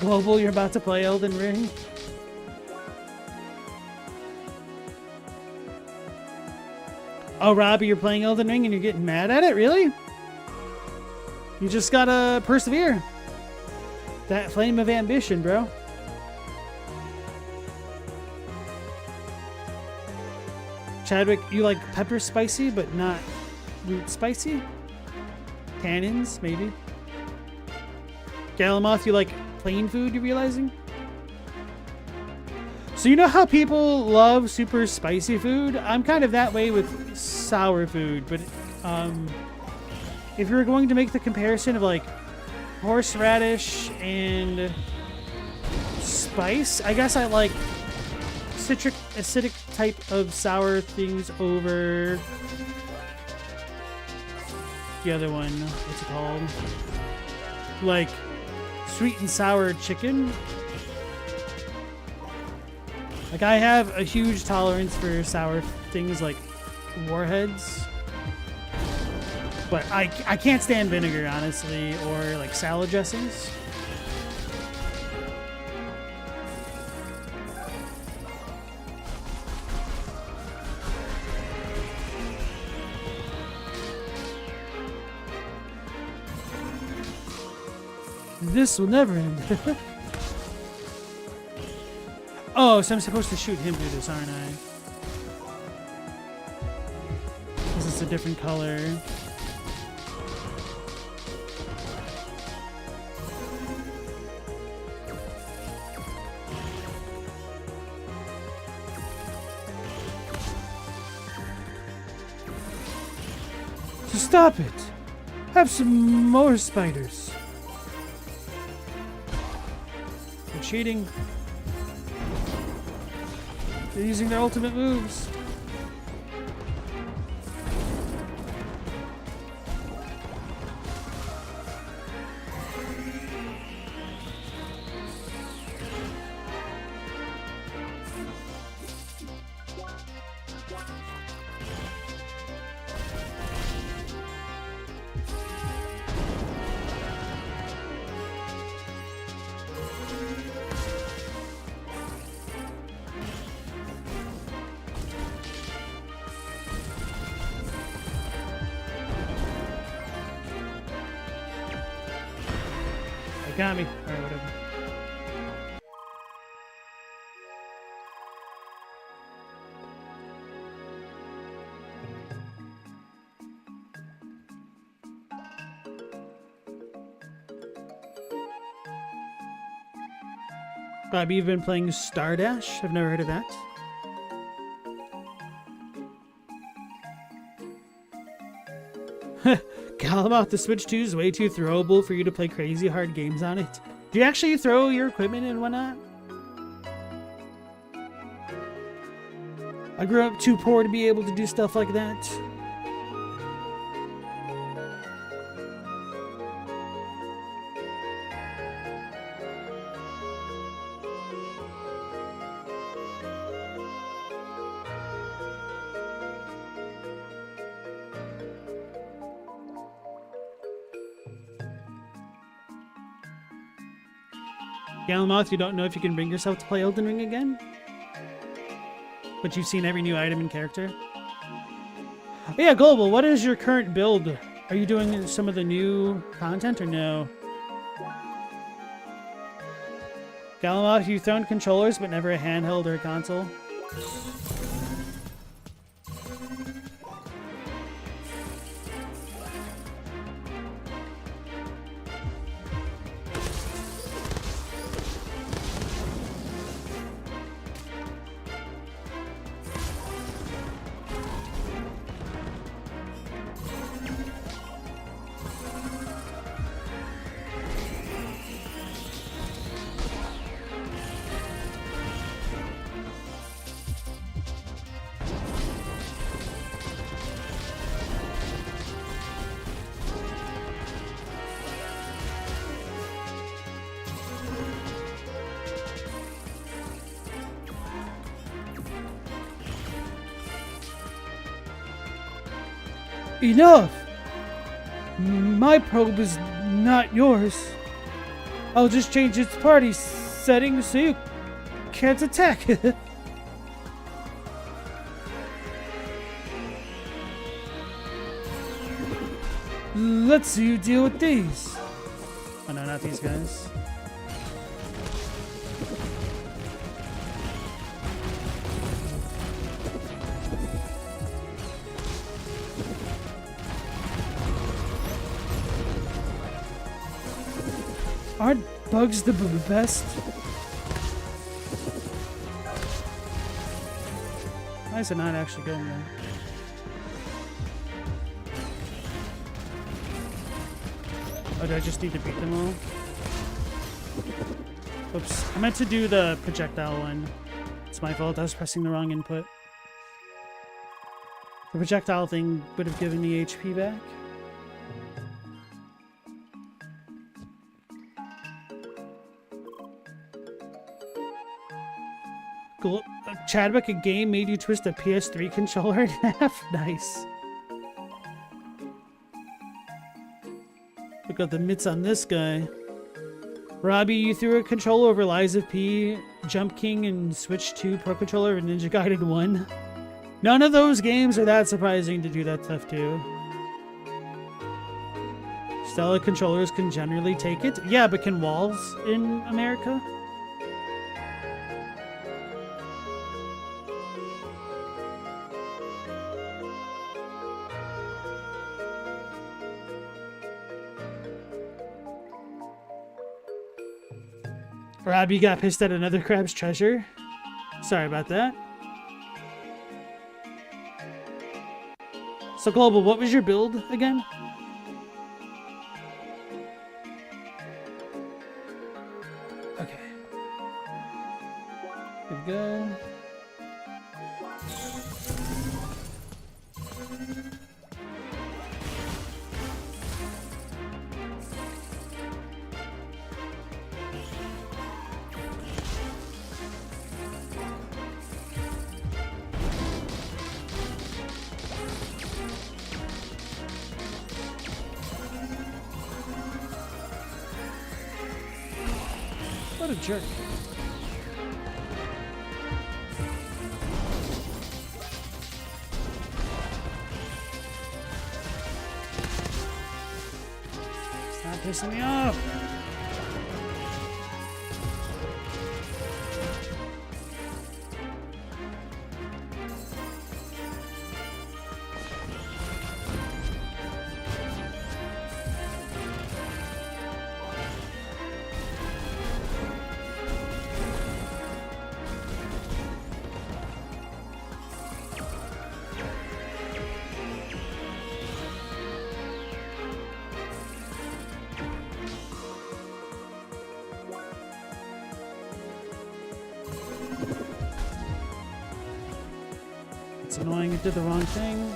Global, you're about to play Elden Ring? Oh, Robbie, you're playing Elden Ring and you're getting mad at it? Really? You just gotta persevere. That flame of ambition, bro. Chadwick, you like pepper spicy, but not root spicy? Tannins, maybe? Galamoth, you like plain food, you realizing? So you know how people love super spicy food? I'm kind of that way with sour food, but if you were going to make the comparison of like horseradish and spice, I guess I like citric acidic type of sour things over the other one. What's it called? Like sweet and sour chicken. Like I have a huge tolerance for sour things like warheads, but I can't stand vinegar, honestly, or like salad dressings. This will never end. Oh, so I'm supposed to shoot him through this, aren't I? Because it's a different color. So stop it. Have some more spiders. They're cheating. They're using their ultimate moves. Got me. Alright, whatever. Bobby, you've been playing Stardash? I've never heard of that. Galamoth, the Switch 2 is way too throwable for you to play crazy hard games on it. Do you actually throw your equipment and whatnot? I grew up too poor to be able to do stuff like that. Galamoth, you don't know if you can bring yourself to play Elden Ring again? But you've seen every new item and character? Oh yeah, Global, what is your current build? Are you doing some of the new content or no? Galamoth, you've thrown controllers but never a handheld or a console? Enough! My probe is not yours. I'll just change its party settings so you can't attack. Let's see you deal with these. Oh no, not these guys. Aren't bugs the best? Why is it not actually going there? Oh, do I just need to beat them all? Oops. I meant to do the projectile one. It's my fault. I was pressing the wrong input. The projectile thing would have given me HP back. Chadwick, a game made you twist a PS3 controller in half? Nice. Look at the mitts on this guy. Robbie, you threw a controller over Lies of P, Jump King, and Switch 2 Pro Controller and Ninja Gaiden 1. None of those games are that surprising to do that stuff to. Stella controllers can generally take it. Yeah, but can walls in America? Robbie got pissed at another crab's treasure. Sorry about that. So, Global, what was your build again? Okay. Here we go. What a jerk. Stop pissing me off. It's annoying, it did the wrong thing.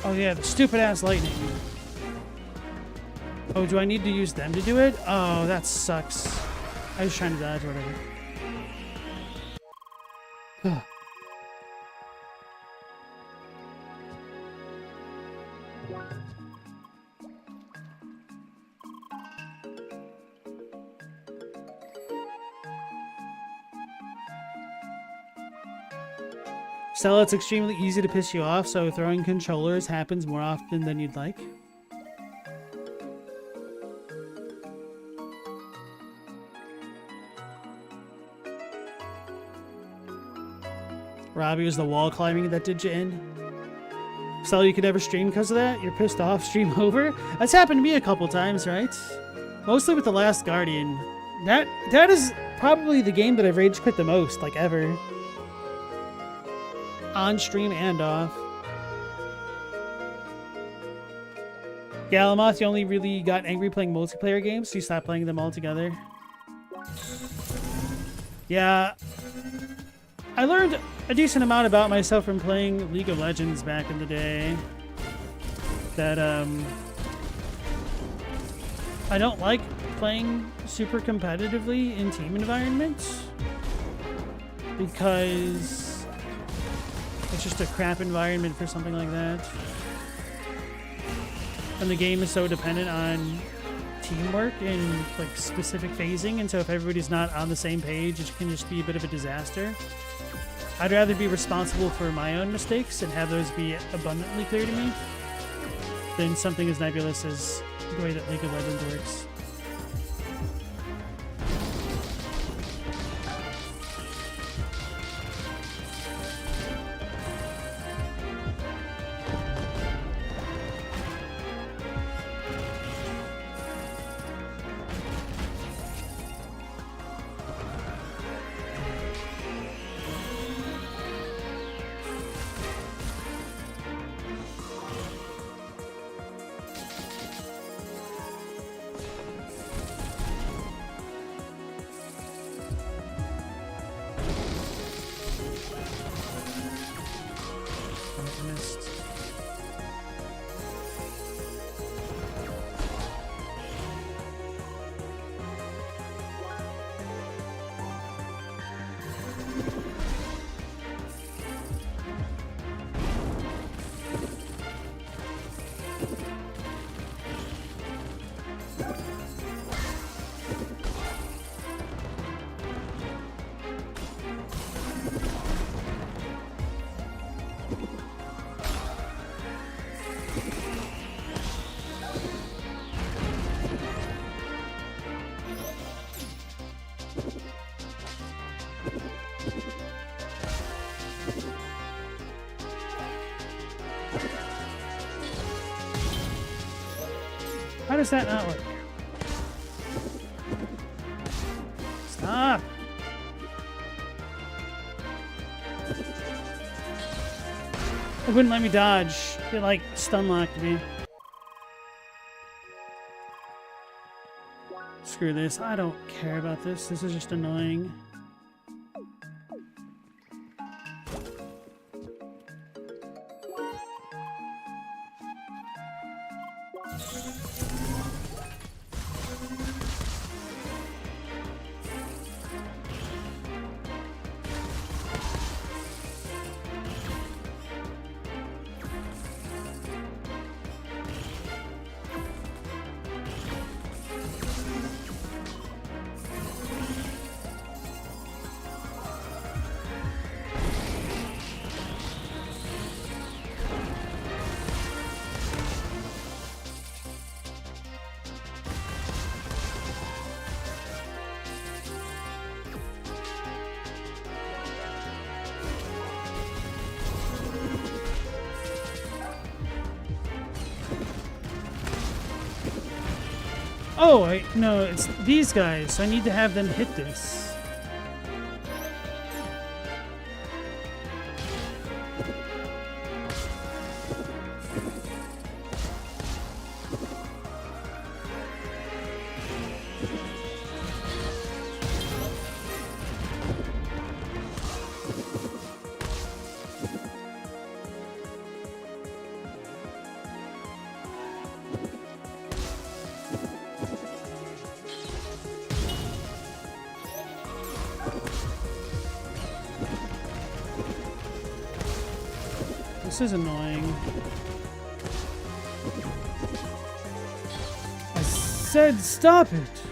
Oh yeah, the stupid ass lightning. Oh, do I need to use them to do it? Oh, that sucks. I was trying to dodge, whatever. Stella, it's extremely easy to piss you off, so throwing controllers happens more often than you'd like. Robbie, was the wall climbing that did you in? Stella, you could never stream because of that? You're pissed off, stream over? That's happened to me a couple times, right? Mostly with The Last Guardian. That is probably the game that I've rage quit the most, like ever. On stream and off. Galamoth, you only really got angry playing multiplayer games, so you stopped playing them all together. Yeah. I learned a decent amount about myself from playing League of Legends back in the day. That, I don't like playing super competitively in team environments. Because it's just a crap environment for something like that. And the game is so dependent on teamwork and like specific phasing, and so if everybody's not on the same page, it can just be a bit of a disaster. I'd rather be responsible for my own mistakes and have those be abundantly clear to me than something as nebulous as the way that League of Legends works. How does that not work? Stop! It wouldn't let me dodge. It like stun locked me. Screw this. I don't care about this. This is just annoying. Oh, no, it's these guys, so I need to have them hit this. This is annoying. I said stop it!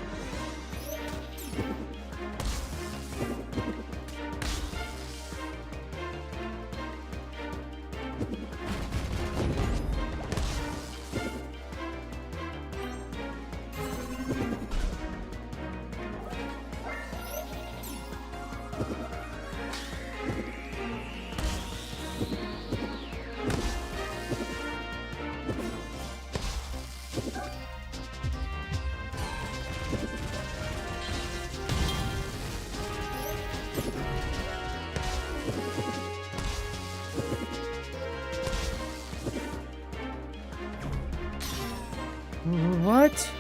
What?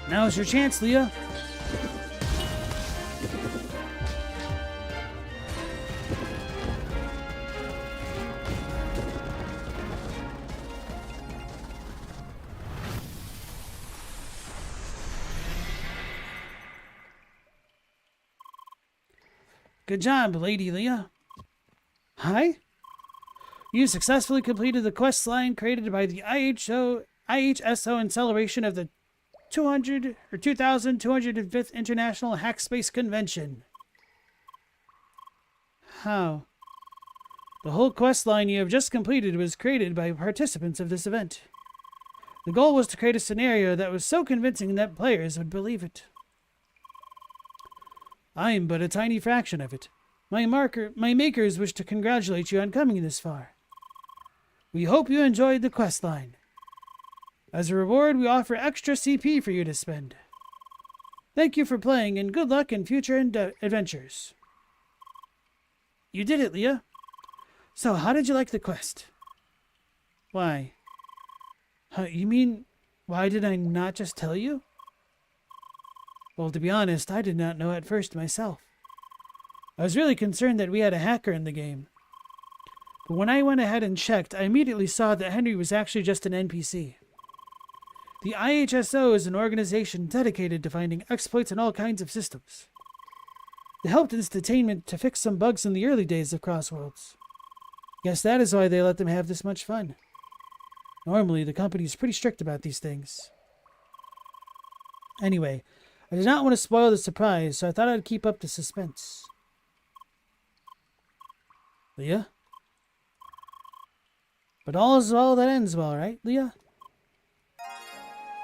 Now's your chance, Leah. Good job, Lady Leah. Hi? You successfully completed the quest line created by the IHSO in celebration of the 2205th International Hackspace Convention. How? The whole quest line you have just completed was created by participants of this event. The goal was to create a scenario that was so convincing that players would believe it. I am but a tiny fraction of it. My makers wish to congratulate you on coming this far. We hope you enjoyed the quest line. As a reward, we offer extra CP for you to spend. Thank you for playing, and good luck in future adventures. You did it, Leah. So, how did you like the quest? Why? You mean, why did I not just tell you? Well, to be honest, I did not know at first myself. I was really concerned that we had a hacker in the game. But when I went ahead and checked, I immediately saw that Henry was actually just an NPC. The IHSO is an organization dedicated to finding exploits in all kinds of systems. They helped Instantainment to fix some bugs in the early days of Crossworlds. Guess that is why they let them have this much fun. Normally, the company is pretty strict about these things. Anyway, I did not want to spoil the surprise, so I thought I'd keep up the suspense. Leah? But all is well that ends well, right, Leah?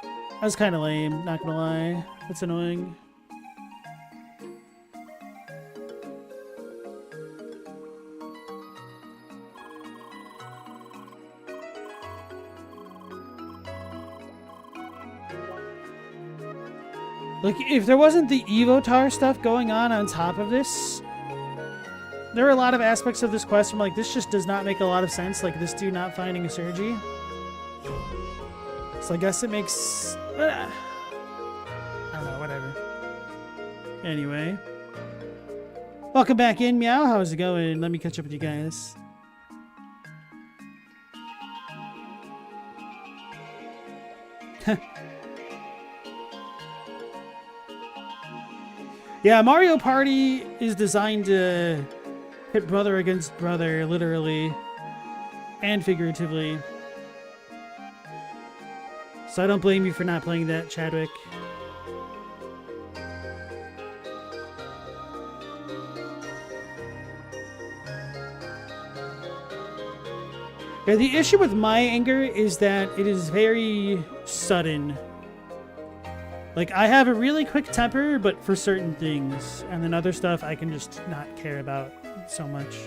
That was kind of lame, not gonna lie. That's annoying. Like, if there wasn't the Evotar stuff going on top of this, there are a lot of aspects of this quest where I'm like, this just does not make a lot of sense. Like, this dude not finding a Sergi. So I guess it makes... I don't know, whatever. Anyway. Welcome back in, Meow. How's it going? Let me catch up with you guys. Yeah, Mario Party is designed to pit brother against brother, literally and figuratively. So I don't blame you for not playing that, Chadwick. Yeah, the issue with my anger is that it is very sudden. Like, I have a really quick temper, but for certain things. And then other stuff I can just not care about so much.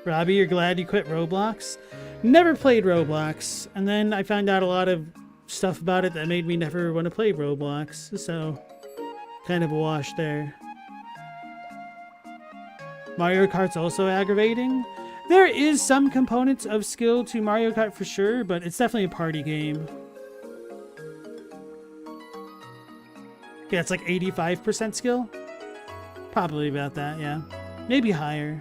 Robbie, you're glad you quit Roblox? Never played Roblox. And then I found out a lot of stuff about it that made me never want to play Roblox. So, kind of a wash there. Mario Kart's also aggravating. There is some components of skill to Mario Kart for sure, but it's definitely a party game. Yeah, it's like 85% skill. Probably about that, yeah. Maybe higher.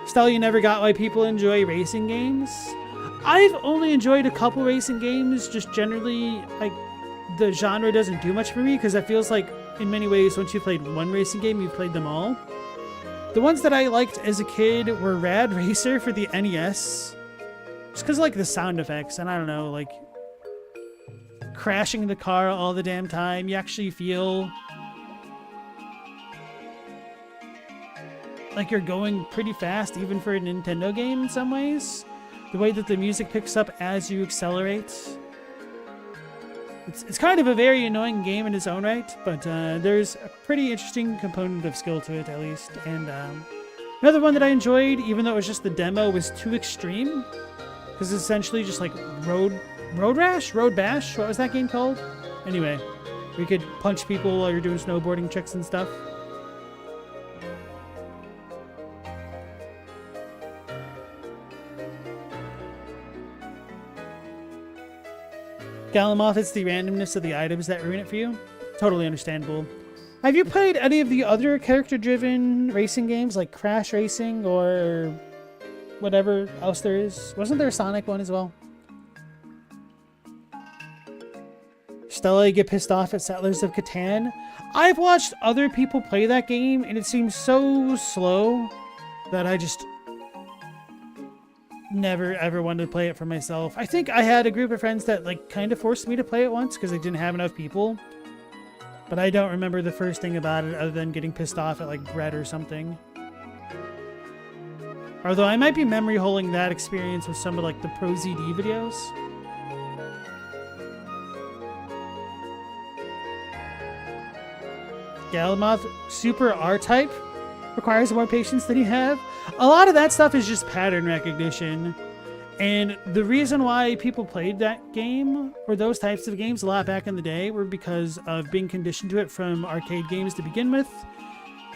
Stella, you never got why people enjoy racing games? I've only enjoyed a couple racing games, just generally, like, the genre doesn't do much for me, because it feels like in many ways, once you played one racing game, you've played them all. The ones that I liked as a kid were Rad Racer for the NES. Just because, like, the sound effects, and I don't know, like, crashing the car all the damn time. You actually feel like you're going pretty fast, even for a Nintendo game in some ways. The way that the music picks up as you accelerate. It's kind of a very annoying game in its own right, but there's a pretty interesting component of skill to it, at least. And another one that I enjoyed, even though it was just the demo, was Too Extreme. Because it's essentially just like Road Bash? What was that game called? Anyway, where you could punch people while you're doing snowboarding tricks and stuff. Galamoth, it's the randomness of the items that ruin it for you. Totally understandable. Have you played any of the other character-driven racing games, like Crash Racing or whatever else there is? Wasn't there a Sonic one as well? Stella, you get pissed off at Settlers of Catan. I've watched other people play that game, and it seems so slow that I just never ever wanted to play it for myself. I think I had a group of friends that like kind of forced me to play it once because they didn't have enough people. But I don't remember the first thing about it other than getting pissed off at like bread or something. Although I might be memory holding that experience with some of like the Pro ZD videos. Galamoth, Super R-Type requires more patience than you have. A lot of that stuff is just pattern recognition. And the reason why people played that game, or those types of games a lot back in the day, were because of being conditioned to it from arcade games to begin with,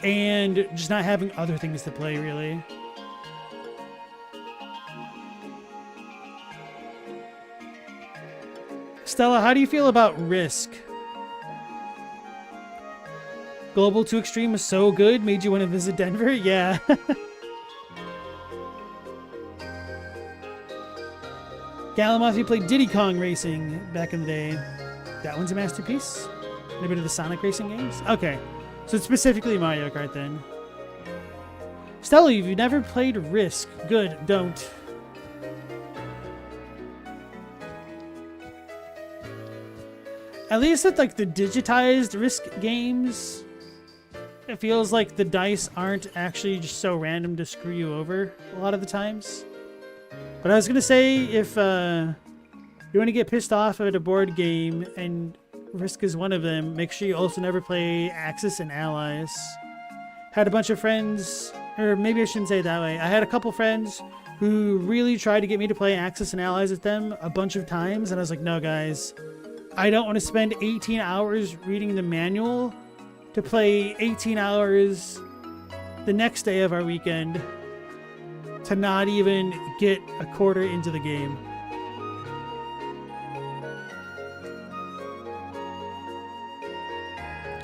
and just not having other things to play, really. Stella, how do you feel about Risk? Global 2 Extreme was so good, made you want to visit Denver? Yeah. Galamoth, you played Diddy Kong Racing back in the day. That one's a masterpiece? Maybe to the Sonic Racing games? Okay. So it's specifically Mario Kart then. Stella, you've never played Risk. Good, don't. At least with like the digitized Risk games, it feels like the dice aren't actually just so random to screw you over a lot of the times. But I was going to say, if you want to get pissed off at a board game, and Risk is one of them, make sure you also never play Axis and Allies. Had a bunch of friends Or maybe I shouldn't say it that way. I had a couple friends who really tried to get me to play Axis and Allies with them a bunch of times, and I was like, no, guys. I don't want to spend 18 hours reading the manual to play 18 hours the next day of our weekend to not even get a quarter into the game.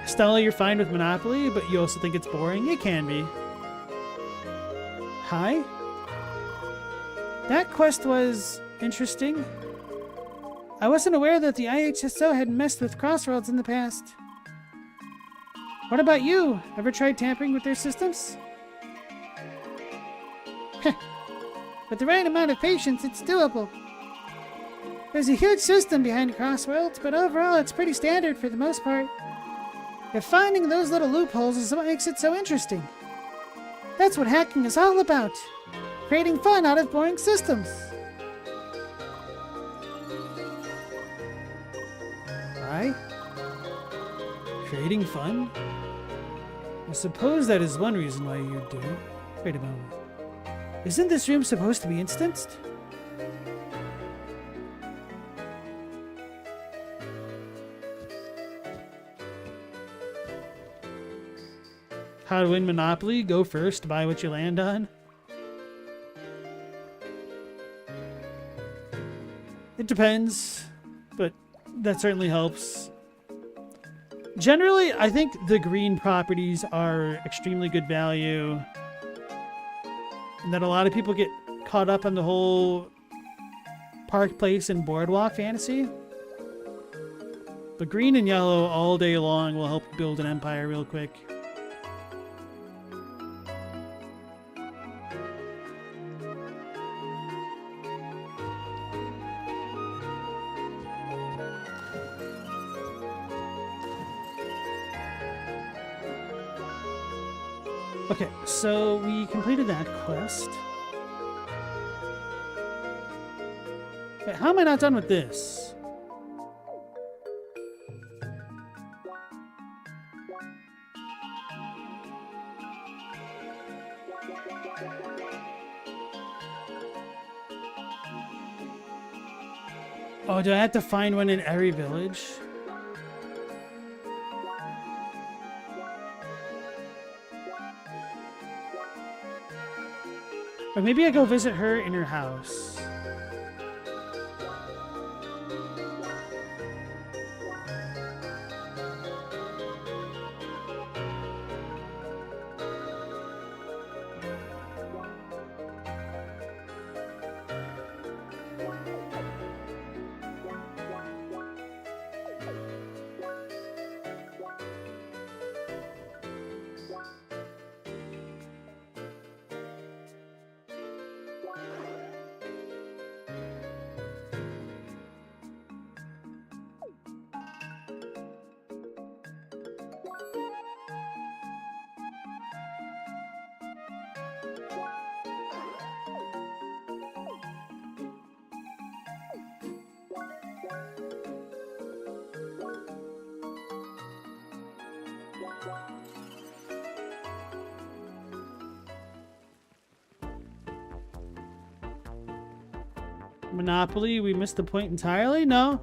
Stella, you're fine with Monopoly, but you also think it's boring? It can be. Hi? That quest was interesting. I wasn't aware that the IHSO had messed with Crossroads in the past. What about you? Ever tried tampering with their systems? With the right amount of patience, it's doable. There's a huge system behind Crossroads, but overall it's pretty standard for the most part. If finding those little loopholes is what makes it so interesting. That's what hacking is all about. Creating fun out of boring systems. Hi? Creating fun? I suppose that is one reason why you do. Wait a moment. Isn't this room supposed to be instanced? How to win Monopoly? Go first, buy what you land on. It depends, but that certainly helps. Generally, I think the green properties are extremely good value. And that a lot of people get caught up on the whole Park Place and Boardwalk fantasy. But green and yellow all day long will help build an empire real quick. Okay, so we completed that quest. Okay, how am I not done with this? Oh, do I have to find one in every village? Or maybe I go visit her in her house. Monopoly, we missed the point entirely? No.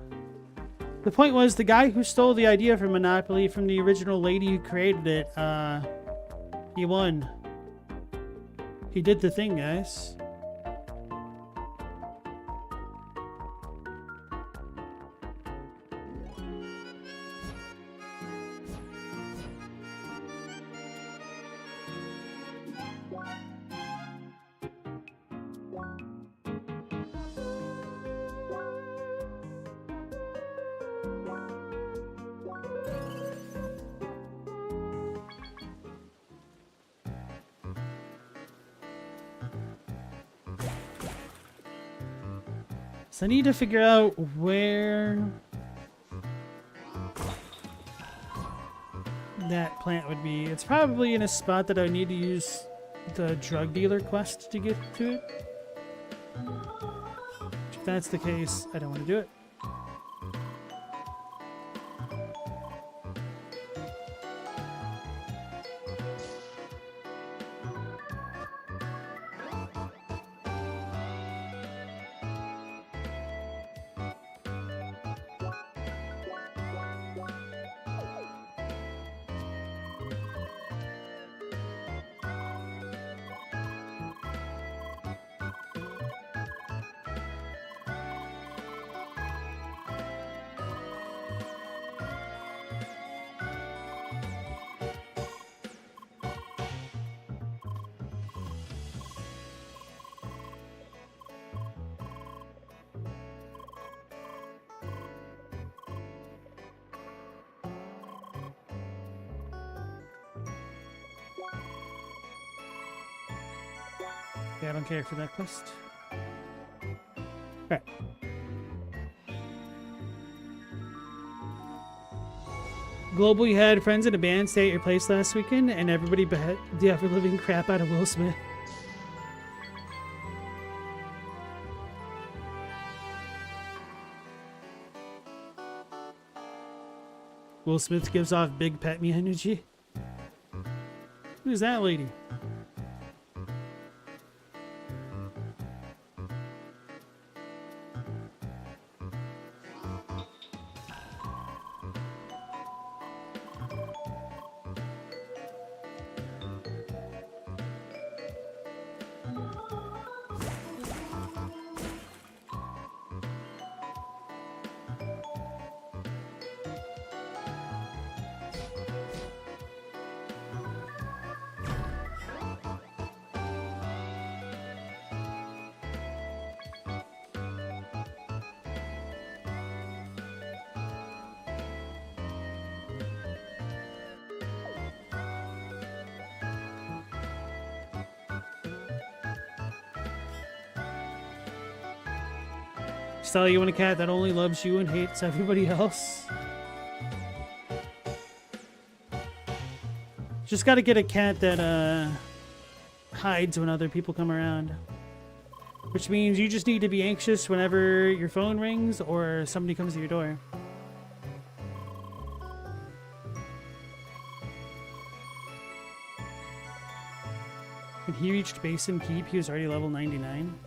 The point was the guy who stole the idea for Monopoly from the original lady who created it, he won. He did the thing, guys. So I need to figure out where that plant would be. It's probably in a spot that I need to use the drug dealer quest to get to it. If that's the case, I don't want to do it. Yeah, I don't care for that quest. Alright. Global, you had friends in a band stay at your place last weekend, and everybody bet the ever-living crap out of Will Smith. Will Smith gives off big pet me energy. Who's that lady? Stella, you want a cat that only loves you and hates everybody else? Just gotta get a cat that hides when other people come around. Which means you just need to be anxious whenever your phone rings or somebody comes to your door. When he reached Basin Keep, he was already level 99.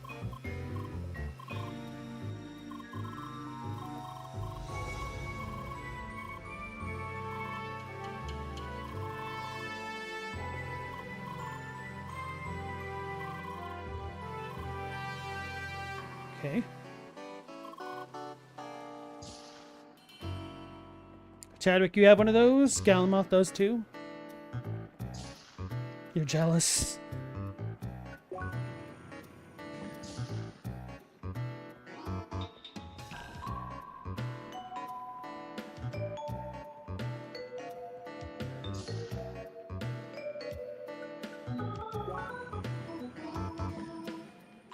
Okay. Chadwick, you have one of those? Galamoth does too? You're jealous.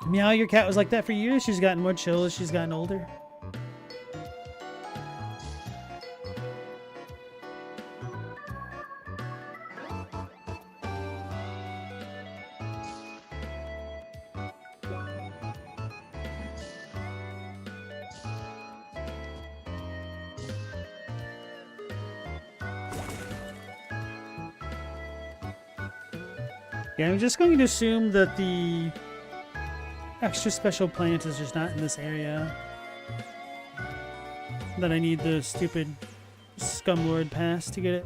Meow, your cat was like that for years. She's gotten more chill as she's gotten older. Yeah, I'm just going to assume that the extra special plant is just not in this area. That I need the stupid Scumlord pass to get it.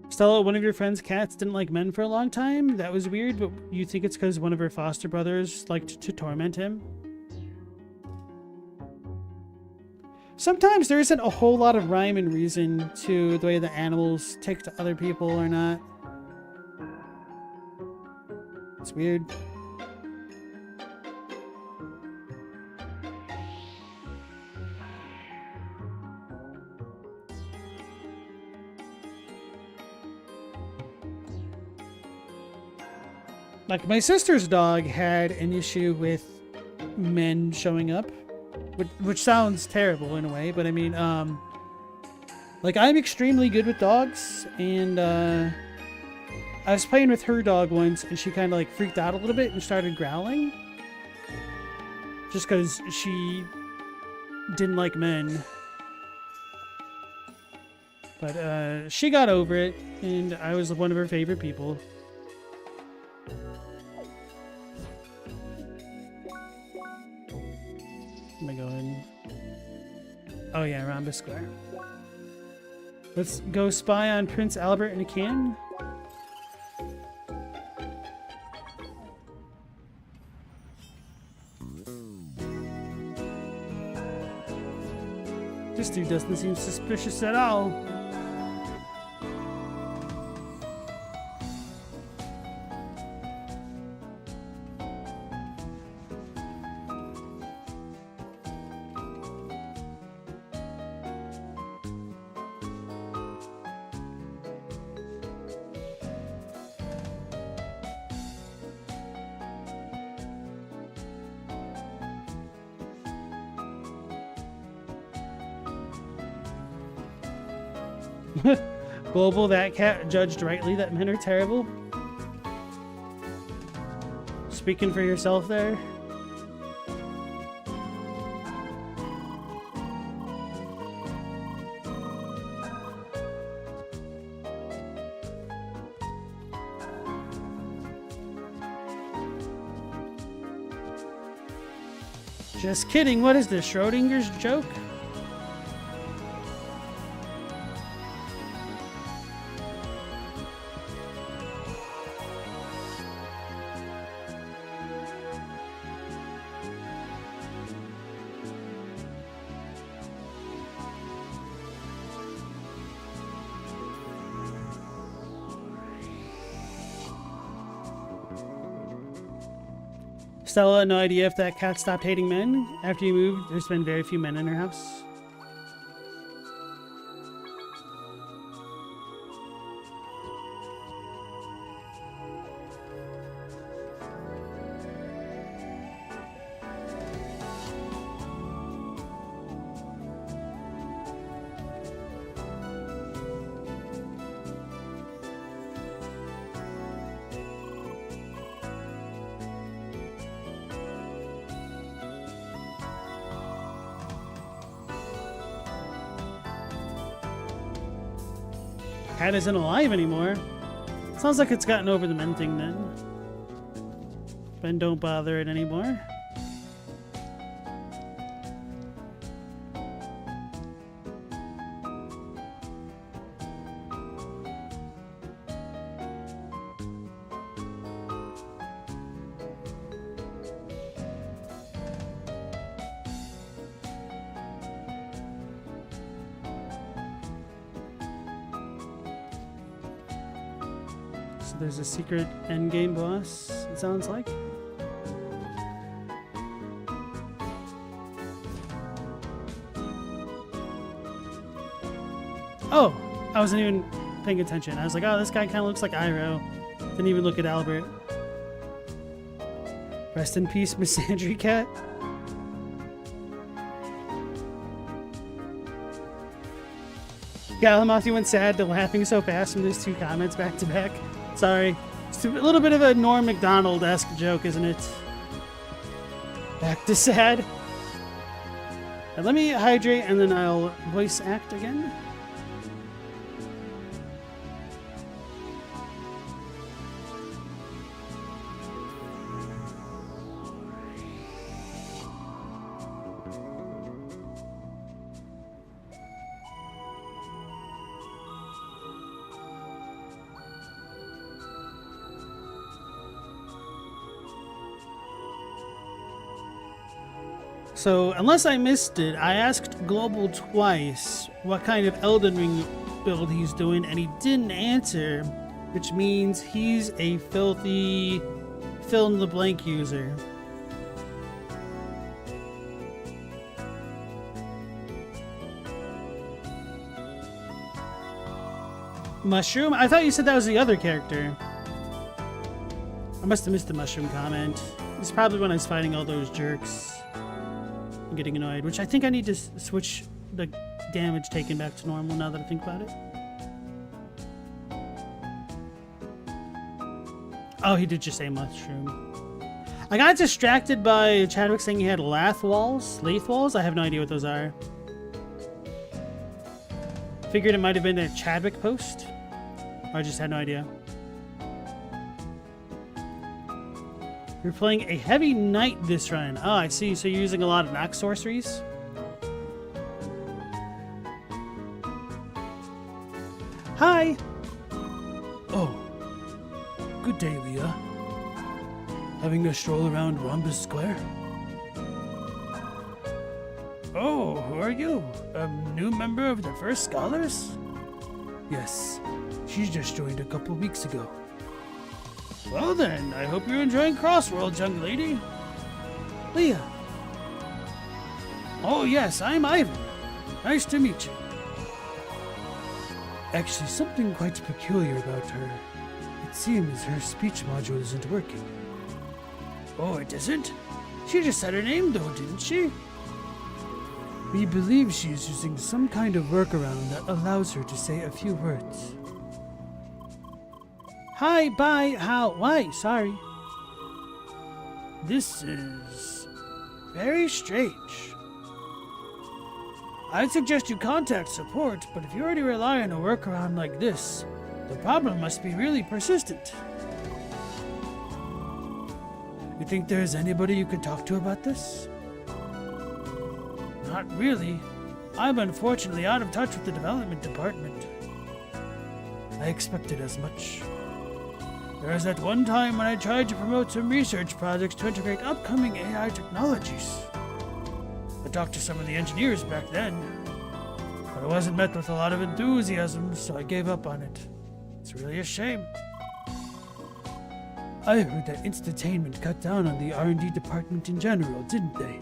Stella, one of your friend's cats didn't like men for a long time? That was weird, but you think it's because one of her foster brothers liked to torment him? Sometimes there isn't a whole lot of rhyme and reason to the way the animals take to other people or not. It's weird. Like, my sister's dog had an issue with men showing up, which sounds terrible in a way, but I mean, like, I'm extremely good with dogs, and I was playing with her dog once, and she kind of, like, freaked out a little bit and started growling. Just because she didn't like men. But, she got over it, and I was one of her favorite people. Let me go in. Oh yeah, Rhombus Square. Let's go spy on Prince Albert in a can. This dude doesn't seem suspicious at all. Global, that cat judged rightly that men are terrible. Speaking for yourself there. Just kidding, what is this, Schrodinger's joke? Stella, no idea if that cat stopped hating men. After you moved, there's been very few men in her house. Cat isn't alive anymore. Sounds like it's gotten over the men thing then. Ben don't bother it anymore. There's a secret endgame boss, it sounds like. Oh, I wasn't even paying attention. I was like, oh, this guy kind of looks like Iroh. Didn't even look at Albert. Rest in peace, Miss Sandry Cat. Galamothi went sad to laughing so fast from those two comments back to back. Sorry. It's a little bit of a Norm Macdonald-esque joke, isn't it? Back to sad. Now let me hydrate and then I'll voice act again. So, unless I missed it, I asked Global twice what kind of Elden Ring build he's doing, and he didn't answer, which means he's a filthy fill-in-the-blank user. Mushroom? I thought you said that was the other character. I must have missed the mushroom comment. It's probably when I was fighting all those jerks. I'm getting annoyed, which I think I need to switch the damage taken back to normal now that I think about it. Oh, he did just say mushroom. I got distracted by Chadwick saying he had lath walls. I have no idea what those are. Figured it might have been a Chadwick post. Or I just had no idea. You're playing a heavy knight this run. Oh, I see. So you're using a lot of knock sorceries? Good day, Leah. Having a stroll around Rhombus Square? Oh, who are you? A new member of the First Scholars? Yes, she's just joined a couple weeks ago. Well then, I hope you're enjoying Crossworlds, young lady. Leah! Oh yes, I'm Ivan. Nice to meet you. Actually, something quite peculiar about her. It seems her speech module isn't working. Oh, it isn't? She just said her name though, didn't she? We believe she is using some kind of workaround that allows her to say a few words. Hi, bye, how, why, sorry. This is very strange. I'd suggest you contact support, but if you already rely on a workaround like this, the problem must be really persistent. You think there's anybody you could talk to about this? Not really. I'm unfortunately out of touch with the development department. I expected as much. There was that one time when I tried to promote some research projects to integrate upcoming AI technologies. I talked to some of the engineers back then, but I wasn't met with a lot of enthusiasm, so I gave up on it. It's really a shame. I heard that Instatainment cut down on the R&D department in general, didn't they?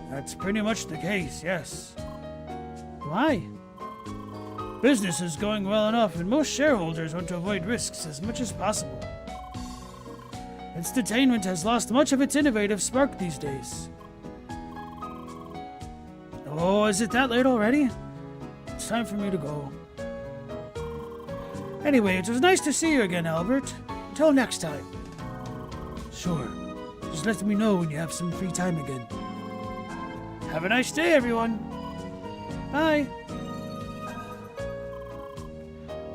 That's pretty much the case, yes. Why? Business is going well enough, and most shareholders want to avoid risks as much as possible. Instatainment has lost much of its innovative spark these days. Oh, is it that late already? It's time for me to go. Anyway, it was nice to see you again, Albert. Until next time. Sure. Just let me know when you have some free time again. Have a nice day, everyone. Bye.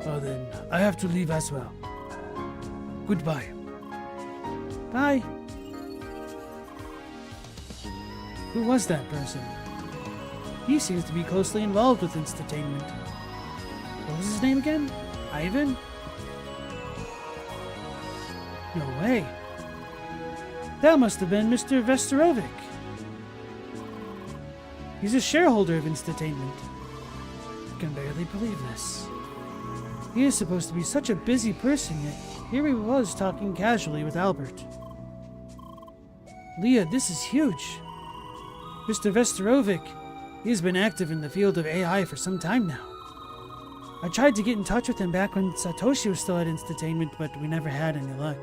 Well then, I have to leave as well. Goodbye. Bye. Who was that person? He seems to be closely involved with Instatainment. What was his name again? Ivan? No way. That must have been Mr. Vesterovic. He's a shareholder of Instatainment. I can barely believe this. He is supposed to be such a busy person, yet here he was talking casually with Albert. Leah, this is huge. Mr. Vesterovic, he has been active in the field of AI for some time now. I tried to get in touch with him back when Satoshi was still at Instatainment, but we never had any luck.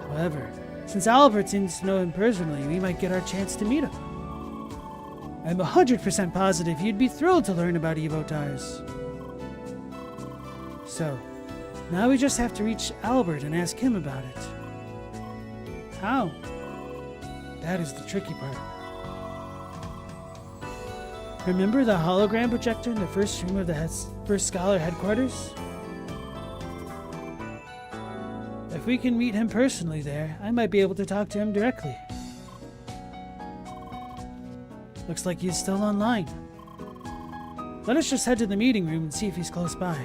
However, since Albert seems to know him personally, we might get our chance to meet him. I'm 100% positive you'd be thrilled to learn about Evotars. So, now we just have to reach Albert and ask him about it. How? That is the tricky part. Remember the hologram projector in the first room of the First Scholar headquarters? If we can meet him personally there, I might be able to talk to him directly. Looks like he's still online. Let us just head to the meeting room and see if he's close by.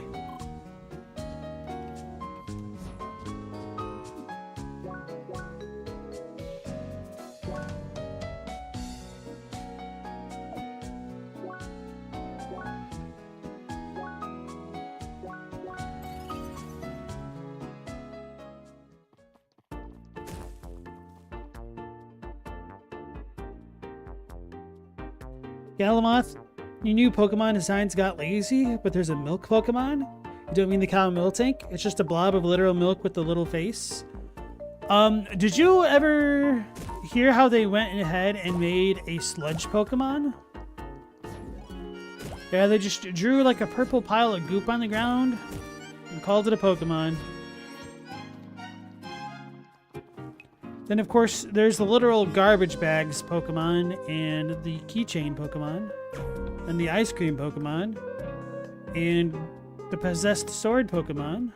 Galamoth, your new Pokemon designs got lazy, but there's a milk Pokemon? You don't mean the cow milk tank? It's just a blob of literal milk with the little face. Did you ever hear how they went ahead and made a sludge Pokemon? Yeah, they just drew like a purple pile of goop on the ground and called it a Pokemon. Then, of course, there's the literal garbage bags Pokemon and the keychain Pokemon and the ice cream Pokemon and the possessed sword Pokemon.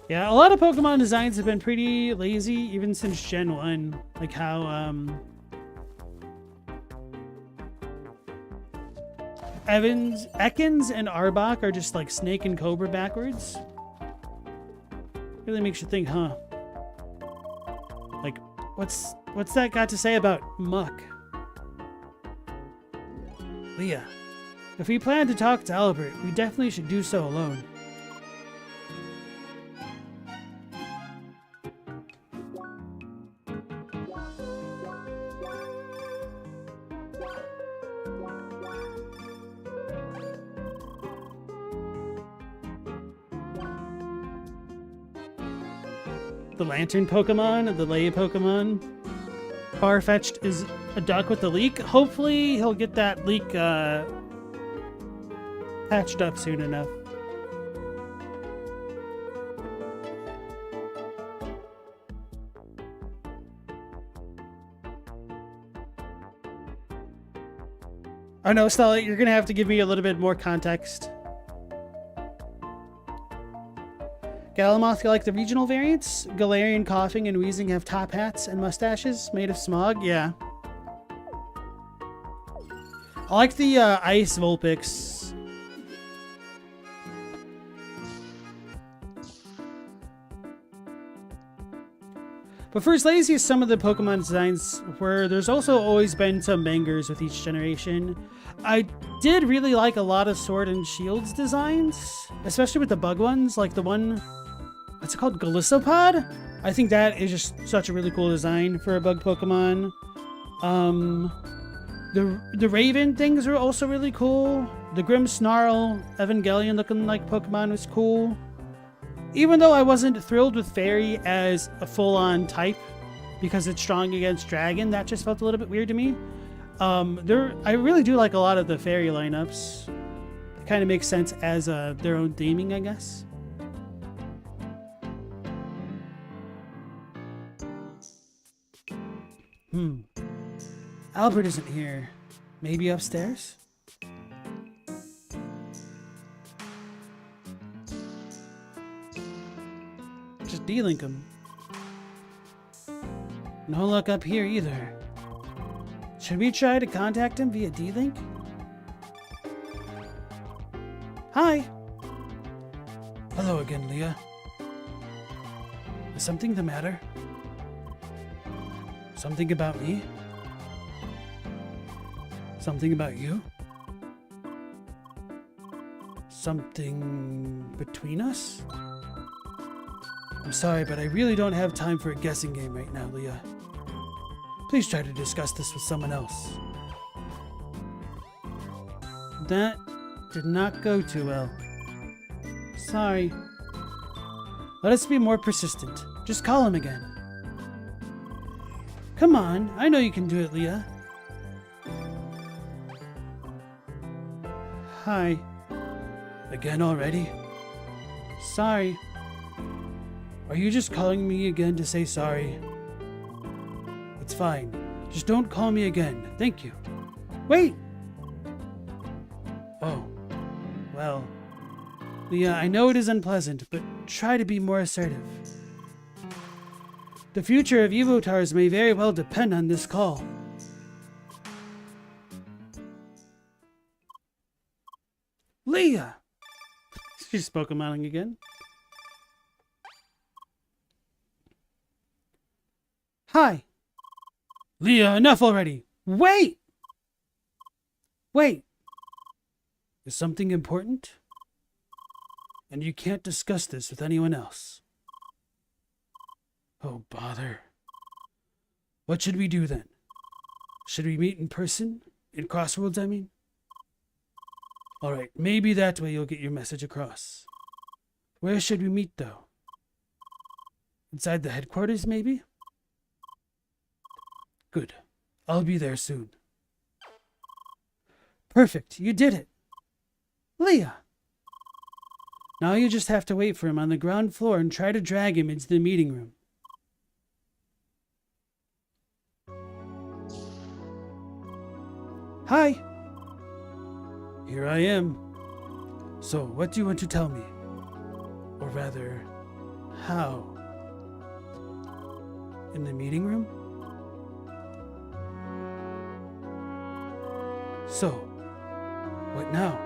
Yeah, a lot of Pokemon designs have been pretty lazy, even since Gen 1. Like how, Ekans and Arbok are just like Snake and Cobra backwards. Really makes you think, huh? Like, what's that got to say about Muck? Leah, if we plan to talk to Albert, we definitely should do so alone. The Lantern Pokemon, the Lay Pokemon. Farfetch'd is a duck with a leak. Hopefully he'll get that leak patched up soon enough. Oh no, Stella, you're gonna have to give me a little bit more context. Galamoth, you like the regional variants? Galarian, Coughing, and Wheezing have top hats and mustaches made of smog? Yeah. I like the Ice Vulpix. But for as lazy as some of the Pokemon designs were, there's also always been some bangers with each generation. I did really like a lot of Sword and Shield's designs, especially with the bug ones, like the one... What's it called? Galissopod? I think that is just such a really cool design for a bug Pokemon. The Raven things are also really cool. The Grimmsnarl Evangelion looking like Pokemon was cool. Even though I wasn't thrilled with Fairy as a full-on type because it's strong against Dragon, that just felt a little bit weird to me. I really do like a lot of the Fairy lineups. It kind of makes sense as their own theming, I guess. Albert isn't here. Maybe upstairs? Just D-Link him. No luck up here either. Should we try to contact him via D-Link? Hi! Hello again, Leah. Is something the matter? Something about me? Something about you? Something between us? I'm sorry, but I really don't have time for a guessing game right now, Leah. Please try to discuss this with someone else. That did not go too well. Sorry. Let us be more persistent. Just call him again. Come on, I know you can do it, Leah. Hi. Again already? Sorry. Are you just calling me again to say sorry? It's fine. Just don't call me again. Thank you. Wait! Oh. Well. Leah, I know it is unpleasant, but try to be more assertive. The future of Evotars may very well depend on this call. Leah! She's Pokemoning again. Hi. Leah, enough already. Wait! Wait. Is something important? And you can't discuss this with anyone else. Oh, bother. What should we do then? Should we meet in person? In Crossroads, I mean? Alright, maybe that way you'll get your message across. Where should we meet, though? Inside the headquarters, maybe? Good. I'll be there soon. Perfect. You did it. Leah! Now you just have to wait for him on the ground floor and try to drag him into the meeting room. Hi! Here I am. So, what do you want to tell me? Or rather, How? In the meeting room? So, what now?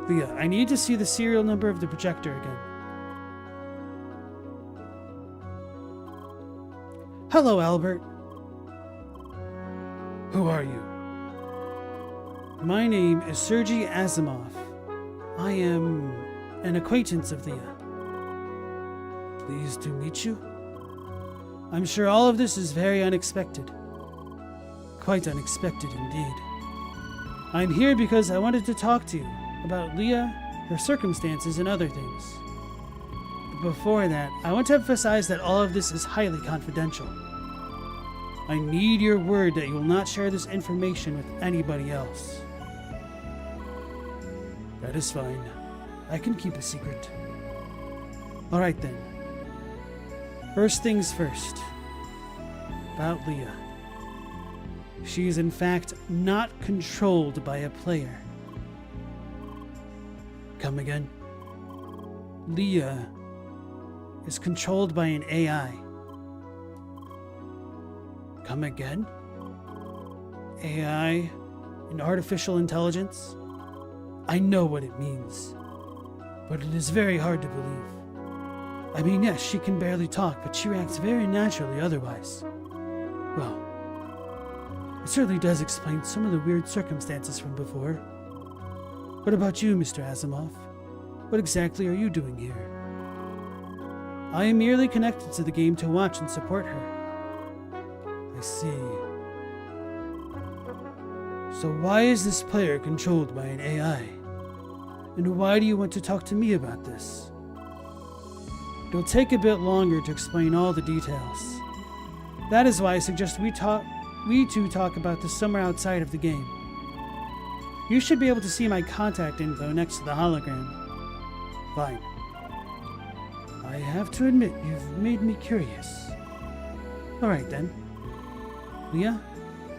Leah, I need to see the serial number of the projector again. Hello, Albert. Who are you? My name is Sergei Asimov. I am an acquaintance of Leah. Pleased to meet you. I'm sure all of this is very unexpected. Quite unexpected indeed. I'm here because I wanted to talk to you about Leah, her circumstances, and other things. But before that, I want to emphasize that all of this is highly confidential. I need your word that you will not share this information with anybody else. That is fine. I can keep a secret. Alright then. First things first. About Leah. She is in fact not controlled by a player. Come again? Leah is controlled by an AI. Come again? AI? An artificial intelligence? I know what it means, but it is very hard to believe. I mean, yes, she can barely talk, but she reacts very naturally otherwise. Well, it certainly does explain some of the weird circumstances from before. What about you, Mr. Asimov? What exactly are you doing here? I am merely connected to the game to watch and support her. I see. So why is this player controlled by an AI? And why do you want to talk to me about this? It'll take a bit longer to explain all the details. That is why I suggest we two talk about this somewhere outside of the game. You should be able to see my contact info next to the hologram. Fine. I have to admit, you've made me curious. Alright then. Leah,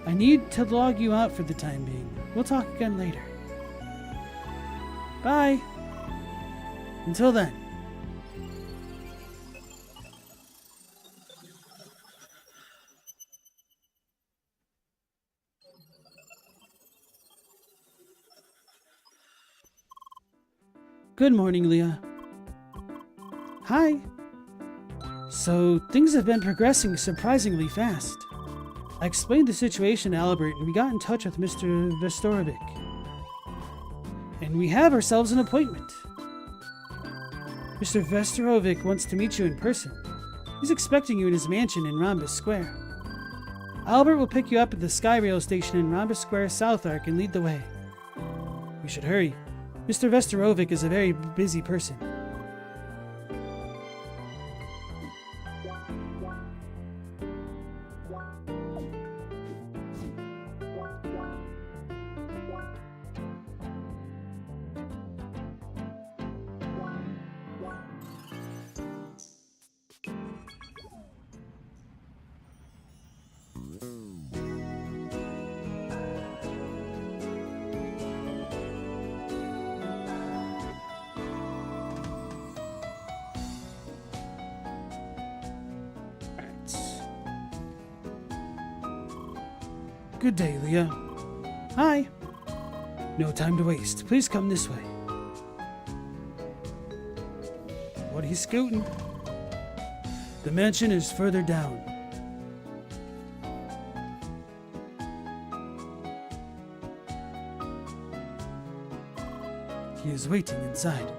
I need to log you out for the time being. We'll talk again later. Bye. Until then. Good morning, Leah. Hi. So, things have been progressing surprisingly fast. I explained the situation to Albert and we got in touch with Mr. Vestorovic. And we have ourselves an appointment. Mr. Vestorovic wants to meet you in person. He's expecting you in his mansion in Rhombus Square. Albert will pick you up at the Skyrail station in Rhombus Square, South Ark, and lead the way. We should hurry. Mr. Vestorovic is a very busy person. Good day, Leah. Hi. No time to waste. Please come this way. What are you scooting? The mansion is further down. He is waiting inside.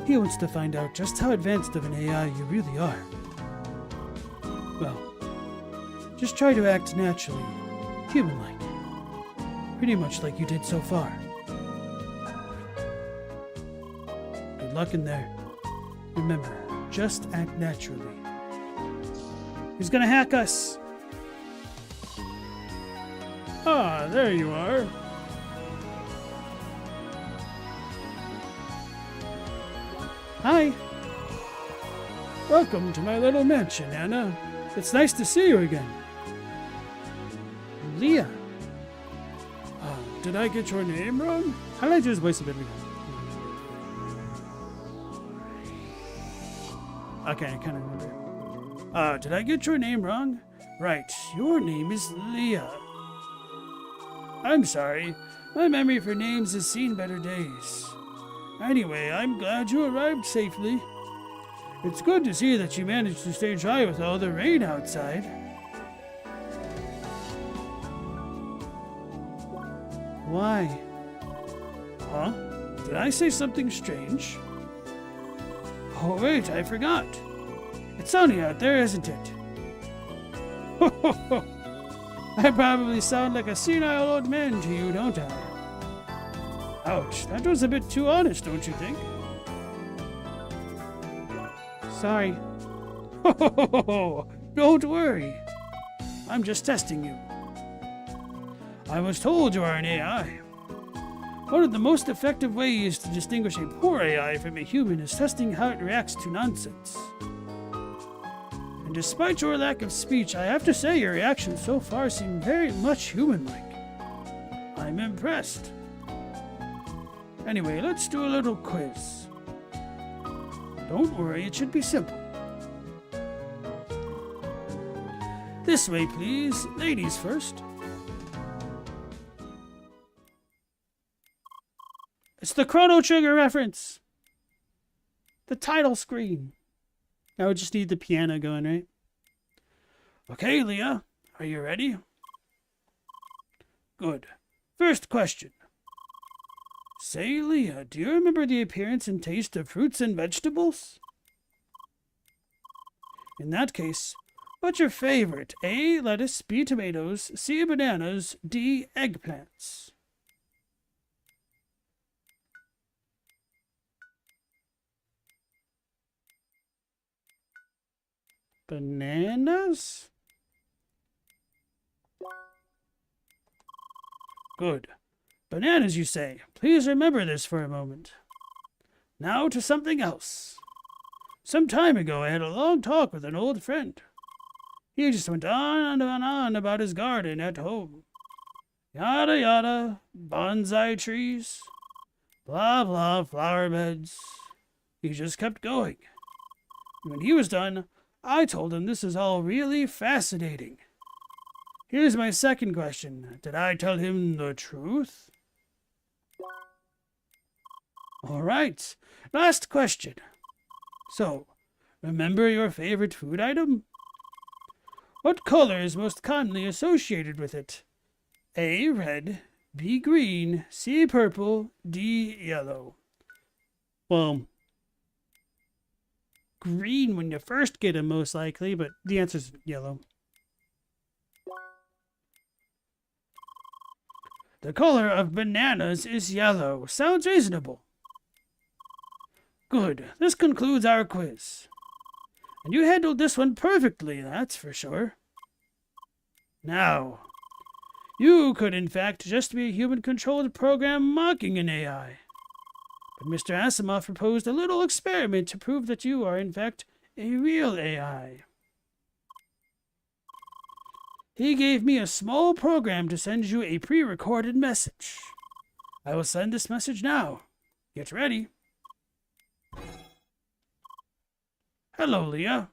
He wants to find out just how advanced of an AI you really are. Well, just try to act naturally, human-like. Pretty much like you did so far. Good luck in there. Remember, just act naturally. He's gonna hack us! Ah, there you are. Hi. Welcome to my little mansion, Anna. It's nice to see you again. Leah. Did I get your name wrong? How did I do his voice a bit ago? Okay, I kind of remember. Did I get your name wrong? Right, your name is Leah. I'm sorry. My memory for names has seen better days. Anyway, I'm glad you arrived safely. It's good to see that you managed to stay dry with all the rain outside. Why? Huh? Did I say something strange? Oh wait, I forgot. It's sunny out there, isn't it? Ho ho ho! I probably sound like a senile old man to you, don't I? Ouch, that was a bit too honest, don't you think? Sorry. Ho ho ho ho! Don't worry. I'm just testing you. I was told you are an AI. One of the most effective ways to distinguish a poor AI from a human is testing how it reacts to nonsense. And despite your lack of speech, I have to say your reactions so far seem very much human-like. I'm impressed. Anyway, let's do a little quiz. Don't worry, it should be simple. This way, please. Ladies first. It's the Chrono Trigger reference. The title screen. Now we just need the piano going, right? Okay, Leah, are you ready? Good. First question. Say, Leah, do you remember the appearance and taste of fruits and vegetables? In that case, what's your favorite? A, lettuce, B, tomatoes, C, bananas, D, eggplants. Bananas? Good. Bananas, you say. Please remember this for a moment. Now to something else. Some time ago, I had a long talk with an old friend. He just went on and on about his garden at home. Yada yada, bonsai trees, blah blah, flower beds. He just kept going. When he was done, I told him this is all really fascinating. Here's my second question. Did I tell him the truth? All right, last question. So, remember your favorite food item? What color is most commonly associated with it? A, red, B, green, C, purple, D, yellow. Well, green when you first get him, most likely, but the answer's yellow. The color of bananas is yellow. Sounds reasonable. Good. This concludes our quiz. And you handled this one perfectly, that's for sure. Now, you could in fact just be a human-controlled program mocking an AI. But Mr. Asimov proposed a little experiment to prove that you are in fact a real AI. He gave me a small program to send you a pre-recorded message. I will send this message now. Get ready. Hello, Leah.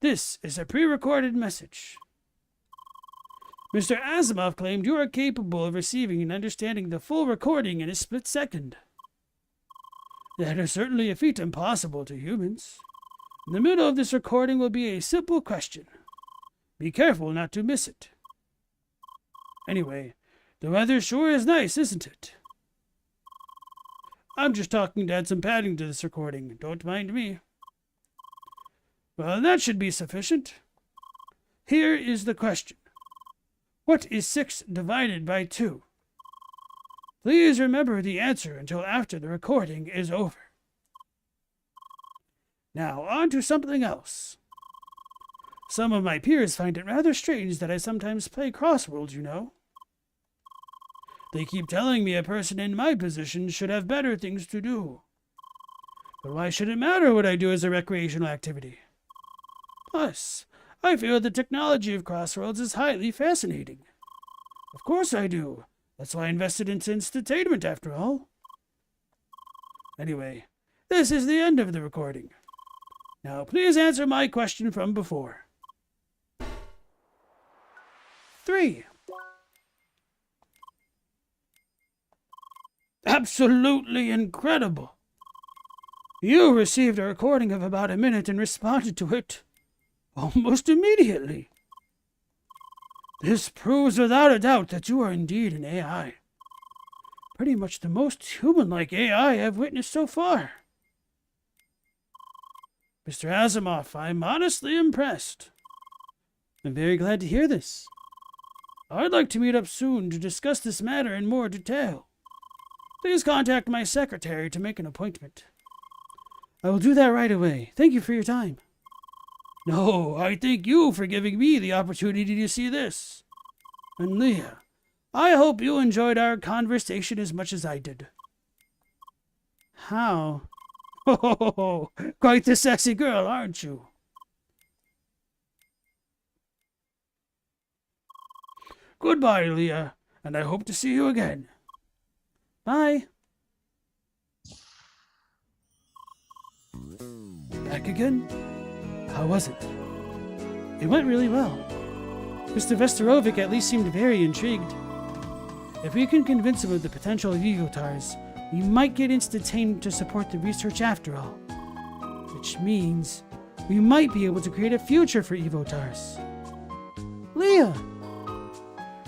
This is a pre-recorded message. Mr. Asimov claimed you are capable of receiving and understanding the full recording in a split second. That is certainly a feat impossible to humans. In the middle of this recording will be a simple question. Be careful not to miss it. Anyway, the weather sure is nice, isn't it? I'm just talking to add some padding to this recording. Don't mind me. Well, that should be sufficient. Here is the question. What is 6 divided by 2? Please remember the answer until after the recording is over. Now, on to something else. Some of my peers find it rather strange that I sometimes play crosswords, you know. They keep telling me a person in my position should have better things to do. But why should it matter what I do as a recreational activity? Plus, I feel the technology of crosswords is highly fascinating. Of course I do. That's why I invested in entertainment, after all. Anyway, this is the end of the recording. Now, please answer my question from before. 3. Absolutely incredible. You received a recording of about a minute and responded to it almost immediately. This proves without a doubt that you are indeed an AI. Pretty much the most human-like AI I've witnessed so far. Mr. Asimov, I'm honestly impressed. I'm very glad to hear this. I'd like to meet up soon to discuss this matter in more detail. Please contact my secretary to make an appointment. I will do that right away. Thank you for your time. No, I thank you for giving me the opportunity to see this. And Leah, I hope you enjoyed our conversation as much as I did. How? Oh, quite the sexy girl, aren't you? Goodbye, Leah, and I hope to see you again. Bye. Back again? How was it? It went really well. Mr. Vesterovic at least seemed very intrigued. If we can convince him of the potential of Evotars, we might get Instantane to support the research after all. Which means we might be able to create a future for Evotars. Leah!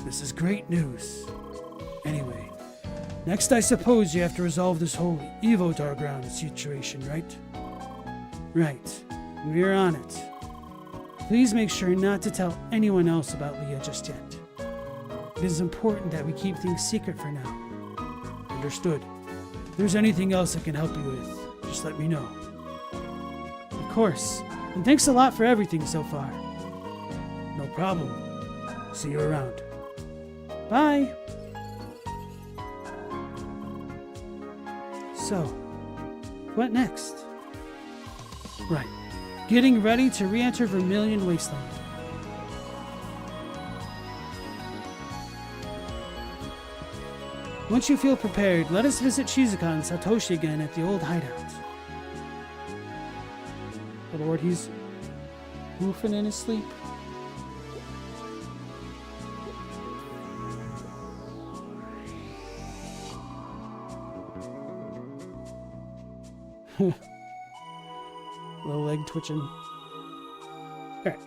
This is great news. Anyway, next I suppose you have to resolve this whole Evotar ground situation, right? Right. We're on it. Please make sure not to tell anyone else about Leah just yet. It is important that we keep things secret for now. Understood. If there's anything else I can help you with, just let me know. Of course. And thanks a lot for everything so far. No problem. See you around. Bye. So, what next? Right. Getting ready to re-enter Vermilion Wasteland. Once you feel prepared, let us visit Shizuka and Satoshi again at the old hideout. Oh Lord, he's woofing in his sleep. Little leg twitching. Alright.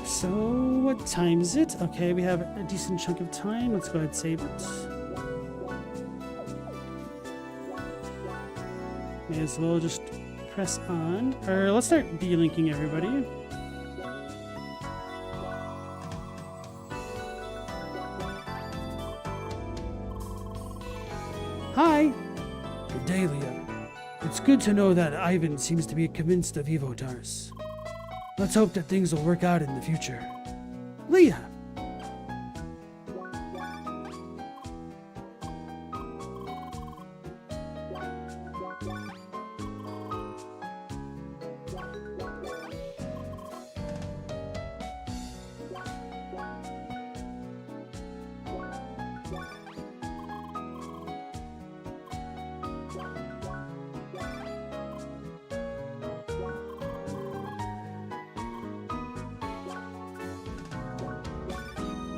So, what time is it? Okay, we have a decent chunk of time. Let's go ahead and save it. May as well just press on. Or let's start delinking everybody. Hi! Good day, Leah. It's good to know that Ivan seems to be convinced of Evotars. Let's hope that things will work out in the future. Leah!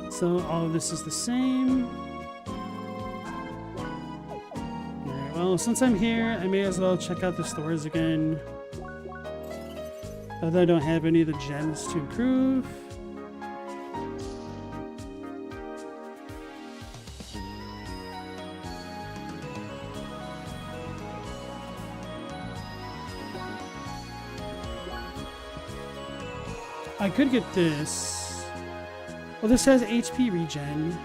So all of this is the same. Alright, well, since I'm here, I may as well check out the stores again. Although I don't have any of the gems to improve. I could get this. Well, this has HP regen.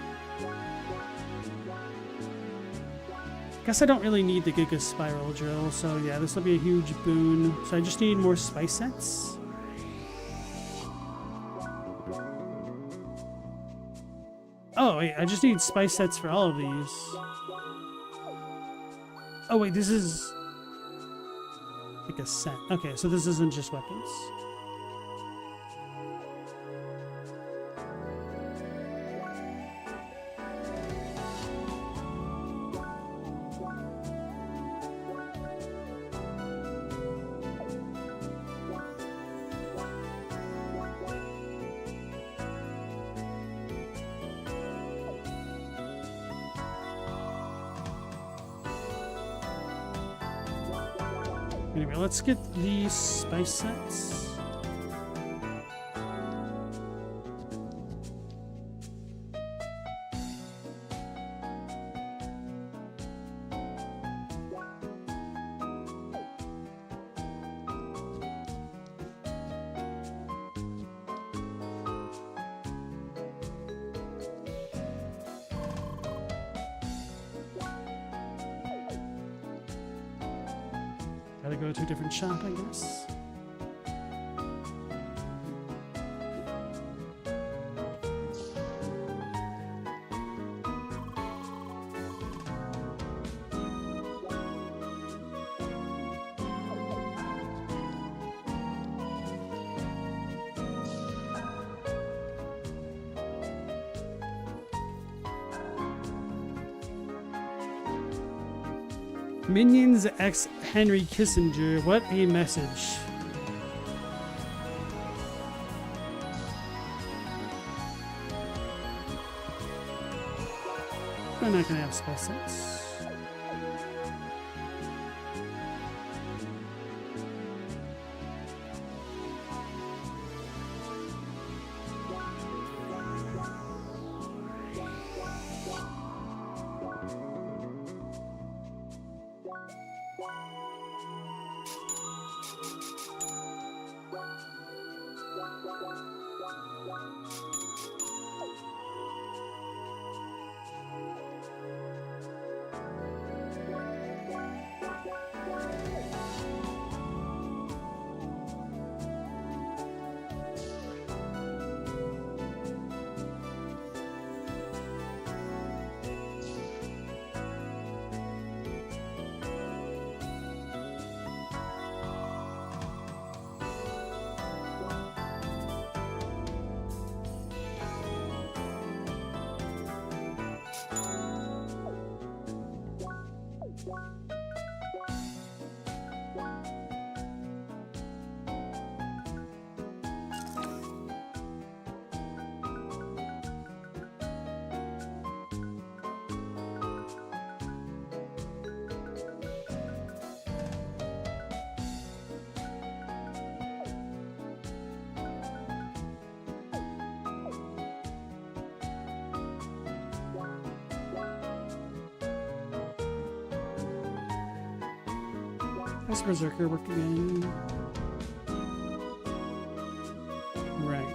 Guess I don't really need the Giga Spiral Drill, so yeah, this will be a huge boon. So I just need more spice sets. Oh, wait, I just need spice sets for all of these. Oh, wait, this is like a set. Okay, so this isn't just weapons. Anyway, let's get the spice sets. Gotta go to a different shop, I guess. Minions X Henry Kissinger. What a message. We're not gonna have spice sets. How's Berserker work again? Right.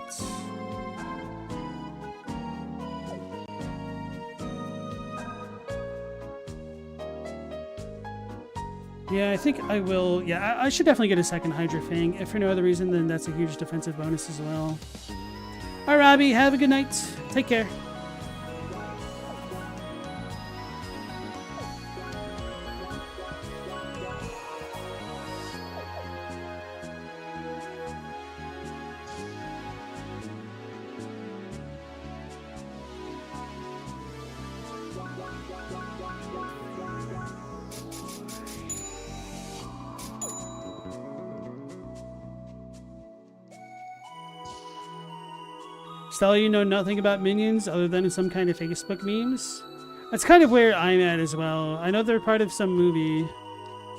Yeah, I think I will. Yeah, I should definitely get a second Hydra Fang. If for no other reason, then that's a huge defensive bonus as well. All right, Robbie, have a good night. Take care. Stella, you know nothing about Minions other than some kind of Facebook memes? That's kind of where I'm at as well. I know they're part of some movie.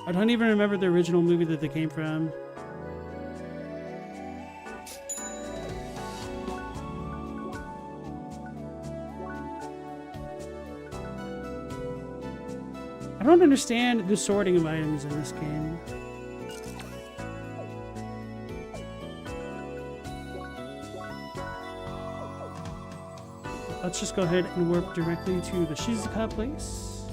I don't even remember the original movie that they came from. I don't understand the sorting of items in this game. Let's just go ahead and warp directly to the Shizuka place.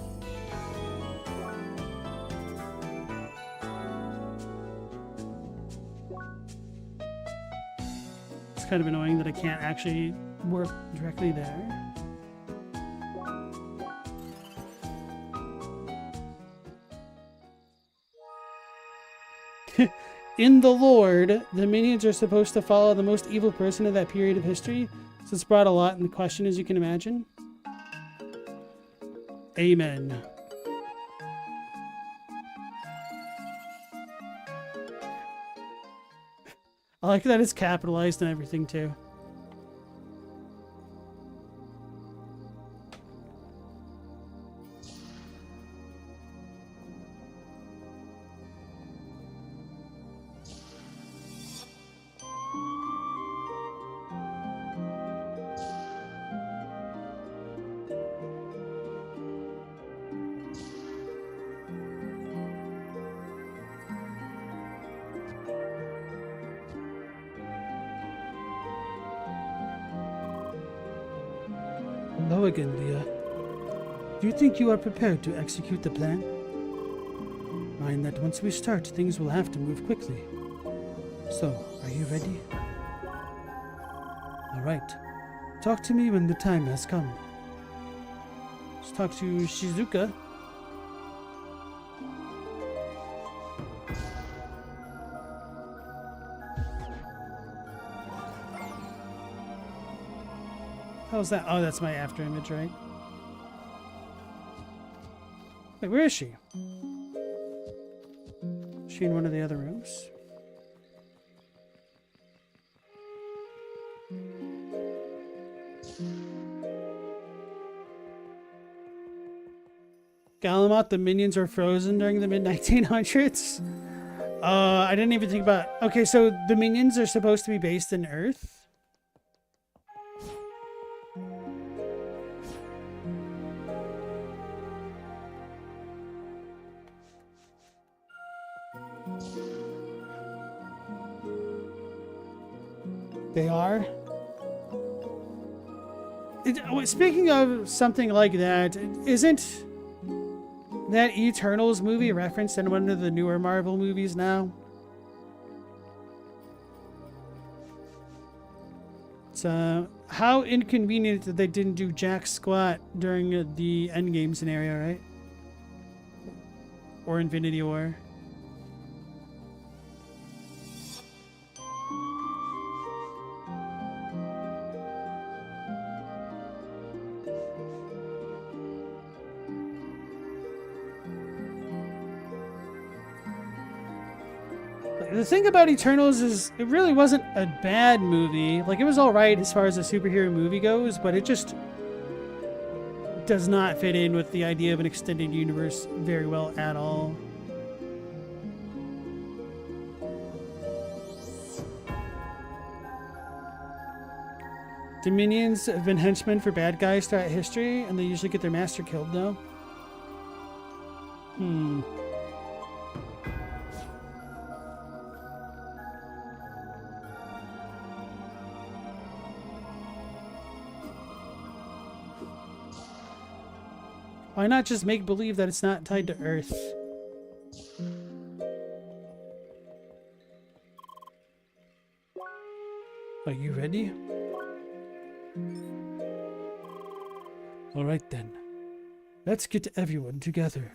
It's kind of annoying that I can't actually warp directly there. In the Lord, the minions are supposed to follow the most evil person of that period of history. So it's brought a lot into question, as you can imagine. Amen. I like that it's capitalized and everything, too. Hello again, Leah. Do you think you are prepared to execute the plan? Mind that once we start, things will have to move quickly. So, are you ready? Alright. Talk to me when the time has come. Let's talk to Shizuka. How's that? Oh, that's my after image, right? Wait, where is she? Is she in one of the other rooms? Galamot, the minions were frozen during the mid-1900s? I didn't even think about... Okay, so the minions are supposed to be based in Earth? They are? Speaking of something like that, isn't that Eternals movie referenced in one of the newer Marvel movies now? So, how inconvenient that they didn't do jack squat during the Endgame scenario, right? Or Infinity War. The thing about Eternals is it really wasn't a bad movie. Like, it was alright as far as a superhero movie goes, but it just does not fit in with the idea of an extended universe very well at all. Dominions have been henchmen for bad guys throughout history, and they usually get their master killed, though. Why not just make believe that it's not tied to Earth? Are you ready? Alright then. Let's get everyone together.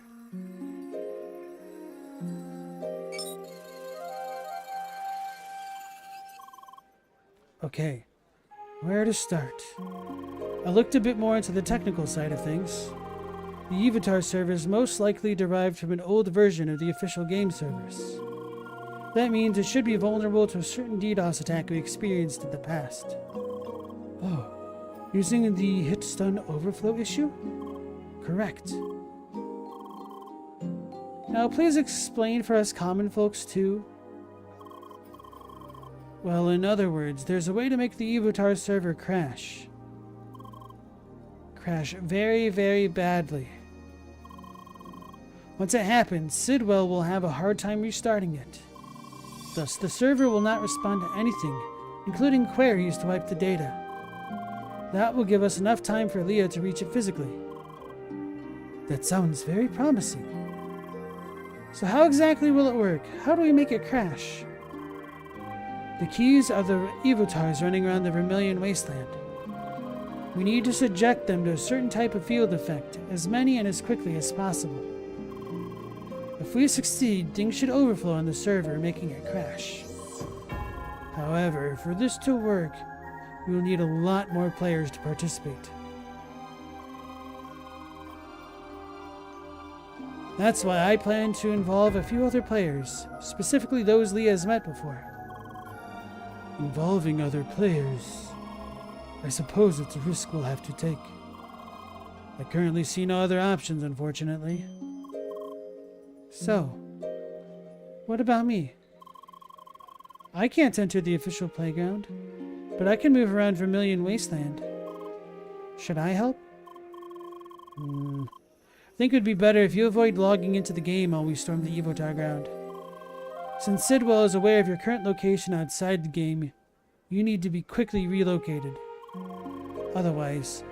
Okay, where to start? I looked a bit more into the technical side of things. The Avatar server is most likely derived from an old version of the official game servers. That means it should be vulnerable to a certain DDoS attack we experienced in the past. Oh, using the hit stun overflow issue? Correct. Now please explain for us common folks too. Well, in other words, there's a way to make the Avatar server crash. Crash very, very badly. Once it happens, Sidwell will have a hard time restarting it. Thus, the server will not respond to anything, including queries to wipe the data. That will give us enough time for Leah to reach it physically. That sounds very promising. So how exactly will it work? How do we make it crash? The keys are the Evotars running around the Vermilion Wasteland. We need to subject them to a certain type of field effect, as many and as quickly as possible. If we succeed, things should overflow on the server, making it crash. However, for this to work, we will need a lot more players to participate. That's why I plan to involve a few other players, specifically those Leah has met before. Involving other players? I suppose it's a risk we'll have to take. I currently see no other options, unfortunately. So, what about me? I can't enter the official playground, but I can move around Vermilion Wasteland. Should I help? I think it would be better if you avoid logging into the game while we storm the Evotar ground. Since Sidwell is aware of your current location outside the game, you need to be quickly relocated. Otherwise,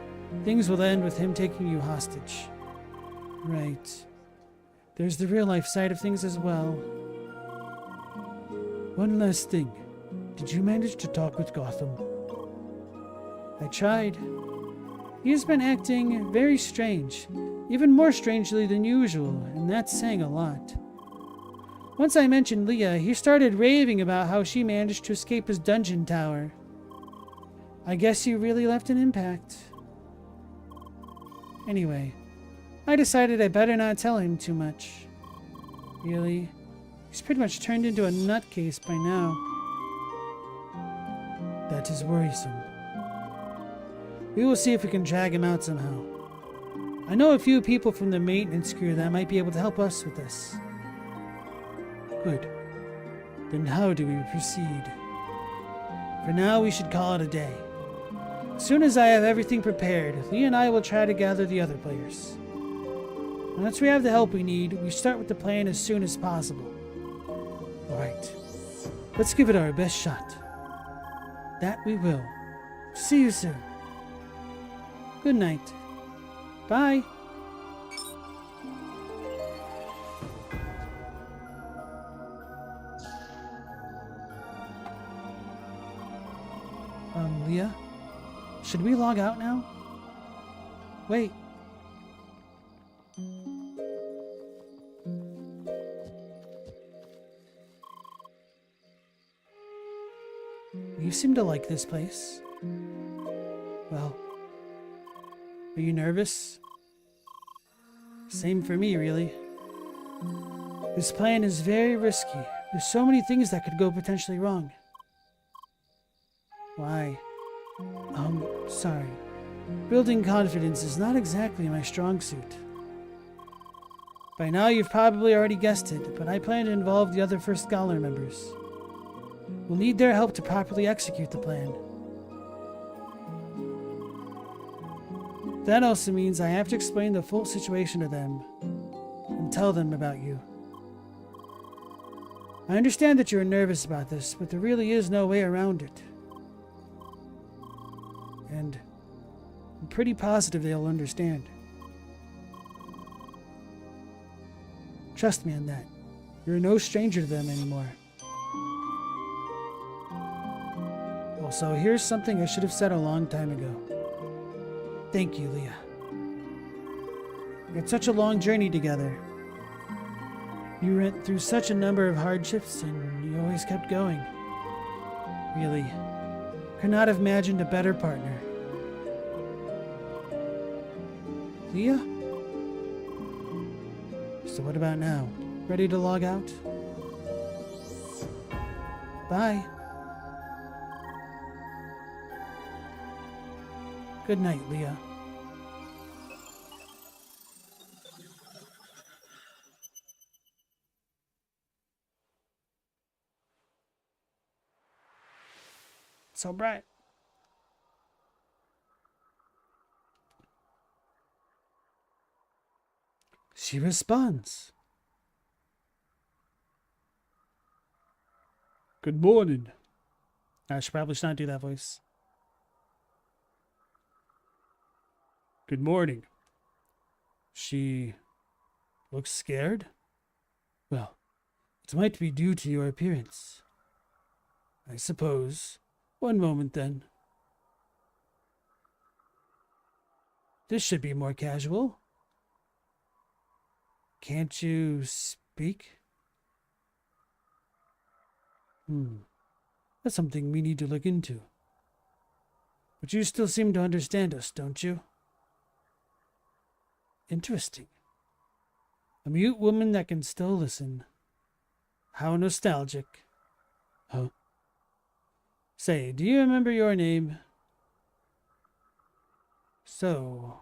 things will end with him taking you hostage. Right. There's the real-life side of things as well. One last thing. Did you manage to talk with Gotham? I tried. He has been acting very strange, even more strangely than usual, and that's saying a lot. Once I mentioned Leah, he started raving about how she managed to escape his dungeon tower. I guess he really left an impact. Anyway, I decided I better not tell him too much. Really? He's pretty much turned into a nutcase by now. That is worrisome. We will see if we can drag him out somehow. I know a few people from the maintenance crew that might be able to help us with this. Good. Then how do we proceed? For now, we should call it a day. As soon as I have everything prepared, Lee and I will try to gather the other players. Once we have the help we need, we start with the plan as soon as possible. Alright. Let's give it our best shot. That we will. See you soon. Good night. Bye. Leah? Should we log out now? Wait. You seem to like this place. Well, are you nervous? Same for me, really. This plan is very risky. There's so many things that could go potentially wrong. Why? Sorry. Building confidence is not exactly my strong suit. By now you've probably already guessed it, but I plan to involve the other First Scholar members. We'll need their help to properly execute the plan. That also means I have to explain the full situation to them and tell them about you. I understand that you're nervous about this, but there really is no way around it. And I'm pretty positive they'll understand. Trust me on that. You're no stranger to them anymore. Also, here's something I should have said a long time ago. Thank you, Leah. We had such a long journey together. You went through such a number of hardships, and you always kept going. Really, could not have imagined a better partner. Leah? So what about now? Ready to log out? Bye. Good night, Leah. So bright. She responds. Good morning. I should probably not do that voice. Good morning. She looks scared? Well, it might be due to your appearance. I suppose. One moment, then. This should be more casual. Can't you speak? That's something we need to look into. But you still seem to understand us, don't you? Interesting. A mute woman that can still listen. How nostalgic. Huh? Say, do you remember your name? So,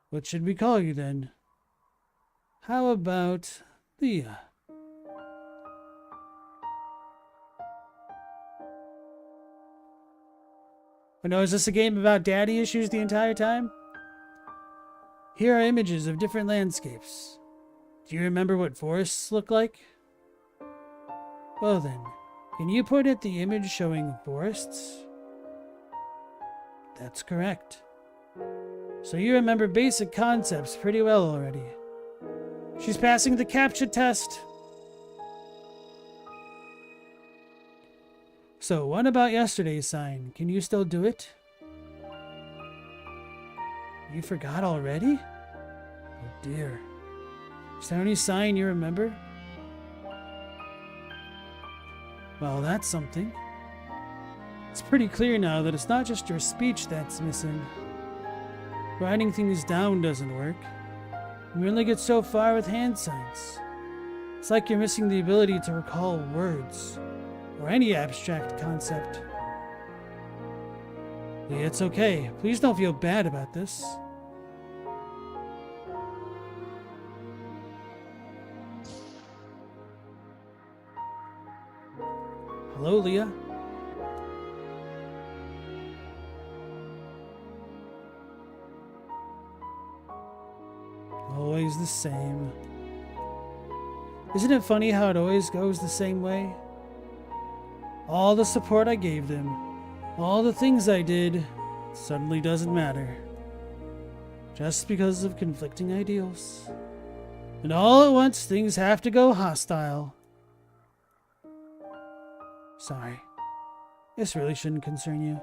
what should we call you then? How about Leah? Oh no, is this a game about daddy issues the entire time? Here are images of different landscapes. Do you remember what forests look like? Well then, can you point at the image showing forests? That's correct. So you remember basic concepts pretty well already. She's passing the CAPTCHA test. So what about yesterday's sign? Can you still do it? You forgot already? Oh dear. Is there any sign you remember? Well, that's something. It's pretty clear now that it's not just your speech that's missing. Writing things down doesn't work. You only get so far with hand signs. It's like you're missing the ability to recall words, or any abstract concept. Yeah, it's okay. Please don't feel bad about this. Hello, Leah. Always the same. Isn't it funny how it always goes the same way? All the support I gave them, all the things I did, suddenly doesn't matter. Just because of conflicting ideals. And all at once, things have to go hostile. Sorry. This really shouldn't concern you.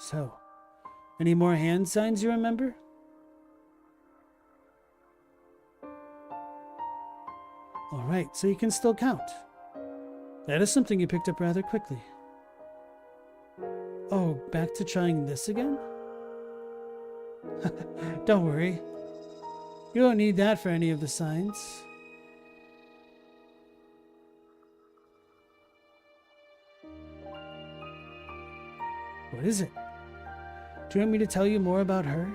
So, any more hand signs you remember? Alright, so you can still count. That is something you picked up rather quickly. Oh, back to trying this again? Don't worry. You don't need that for any of the signs. What is it? Do you want me to tell you more about her?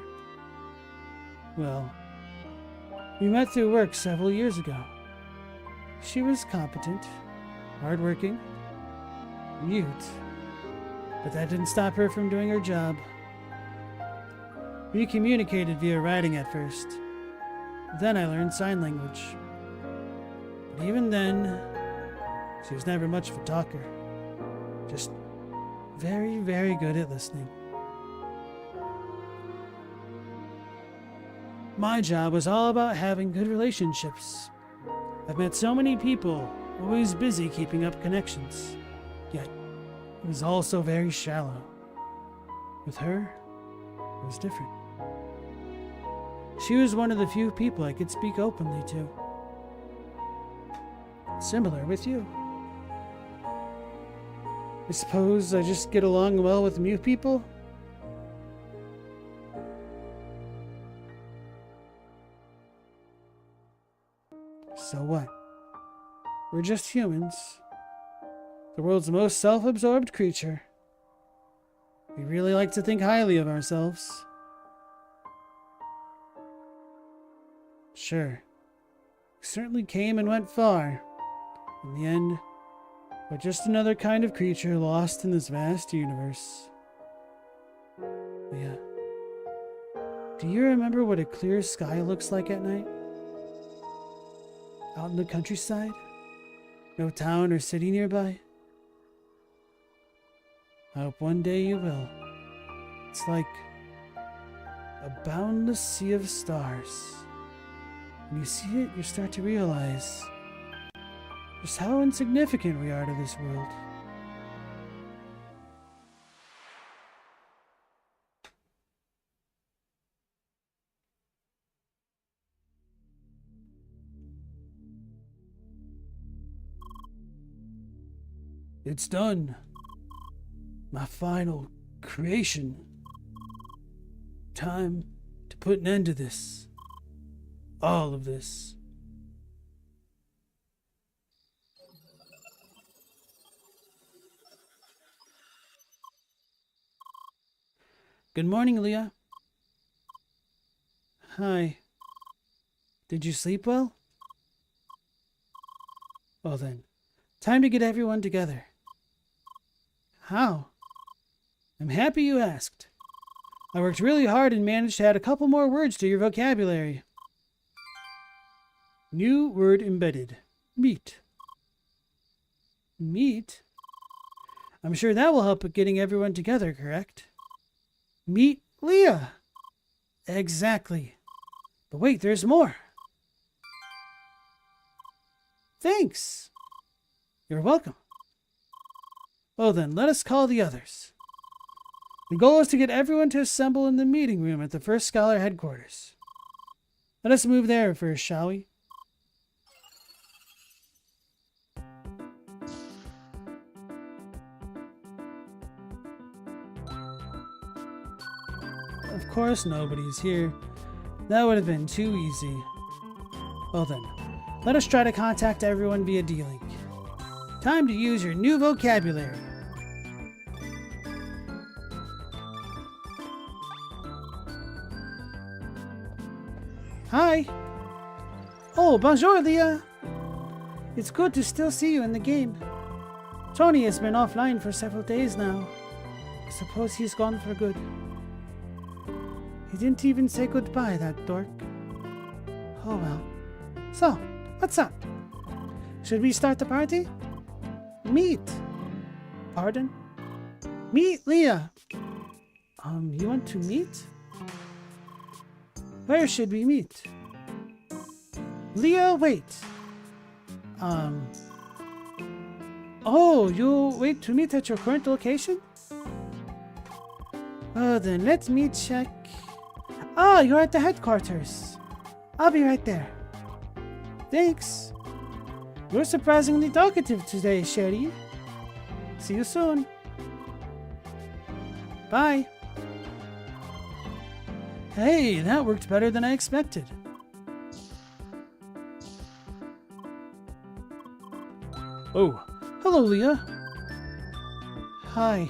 Well, we met through work several years ago. She was competent, hardworking, mute, but that didn't stop her from doing her job. We communicated via writing at first. Then I learned sign language. But even then, she was never much of a talker. Just very, very good at listening. My job was all about having good relationships. I've met so many people, always busy keeping up connections. Yet, it was all so very shallow. With her, it was different. She was one of the few people I could speak openly to. Similar with you. I suppose I just get along well with mute people? So what? We're just humans. The world's most self-absorbed creature. We really like to think highly of ourselves. Sure. We certainly came and went far. In the end, we're just another kind of creature lost in this vast universe. Yeah. Do you remember what a clear sky looks like at night? Out in the countryside? No town or city nearby? I hope one day you will. It's like a boundless sea of stars. When you see it, you start to realize just how insignificant we are to this world. It's done. My final creation. Time to put an end to this. All of this. Good morning, Leah. Hi. Did you sleep well? Well then, time to get everyone together. How? I'm happy you asked. I worked really hard and managed to add a couple more words to your vocabulary. New word embedded. Meat. Meat? I'm sure that will help with getting everyone together, correct? Meet Leah. Exactly. But wait, there's more. Thanks. You're welcome. Well then, let us call the others. The goal is to get everyone to assemble in the meeting room at the First Scholar headquarters. Let us move there first, shall we? Of course nobody's here. That would have been too easy. Well then, let us try to contact everyone via D-Link. Time to use your new vocabulary. Hi. Oh, bonjour, Leah. It's good to still see you in the game. Tony has been offline for several days now. I suppose he's gone for good. He didn't even say goodbye, that dork. Oh well. So, what's up? Should we start the party? Meet. Pardon? Meet Leah. You want to meet? Where should we meet? Leah, wait. Oh, you'll wait to meet at your current location? Oh, then let me check. Ah, you're at the headquarters. I'll be right there. Thanks. You're surprisingly talkative today, Sherry. See you soon. Bye. Hey, that worked better than I expected. Oh, hello, Leah. Hi.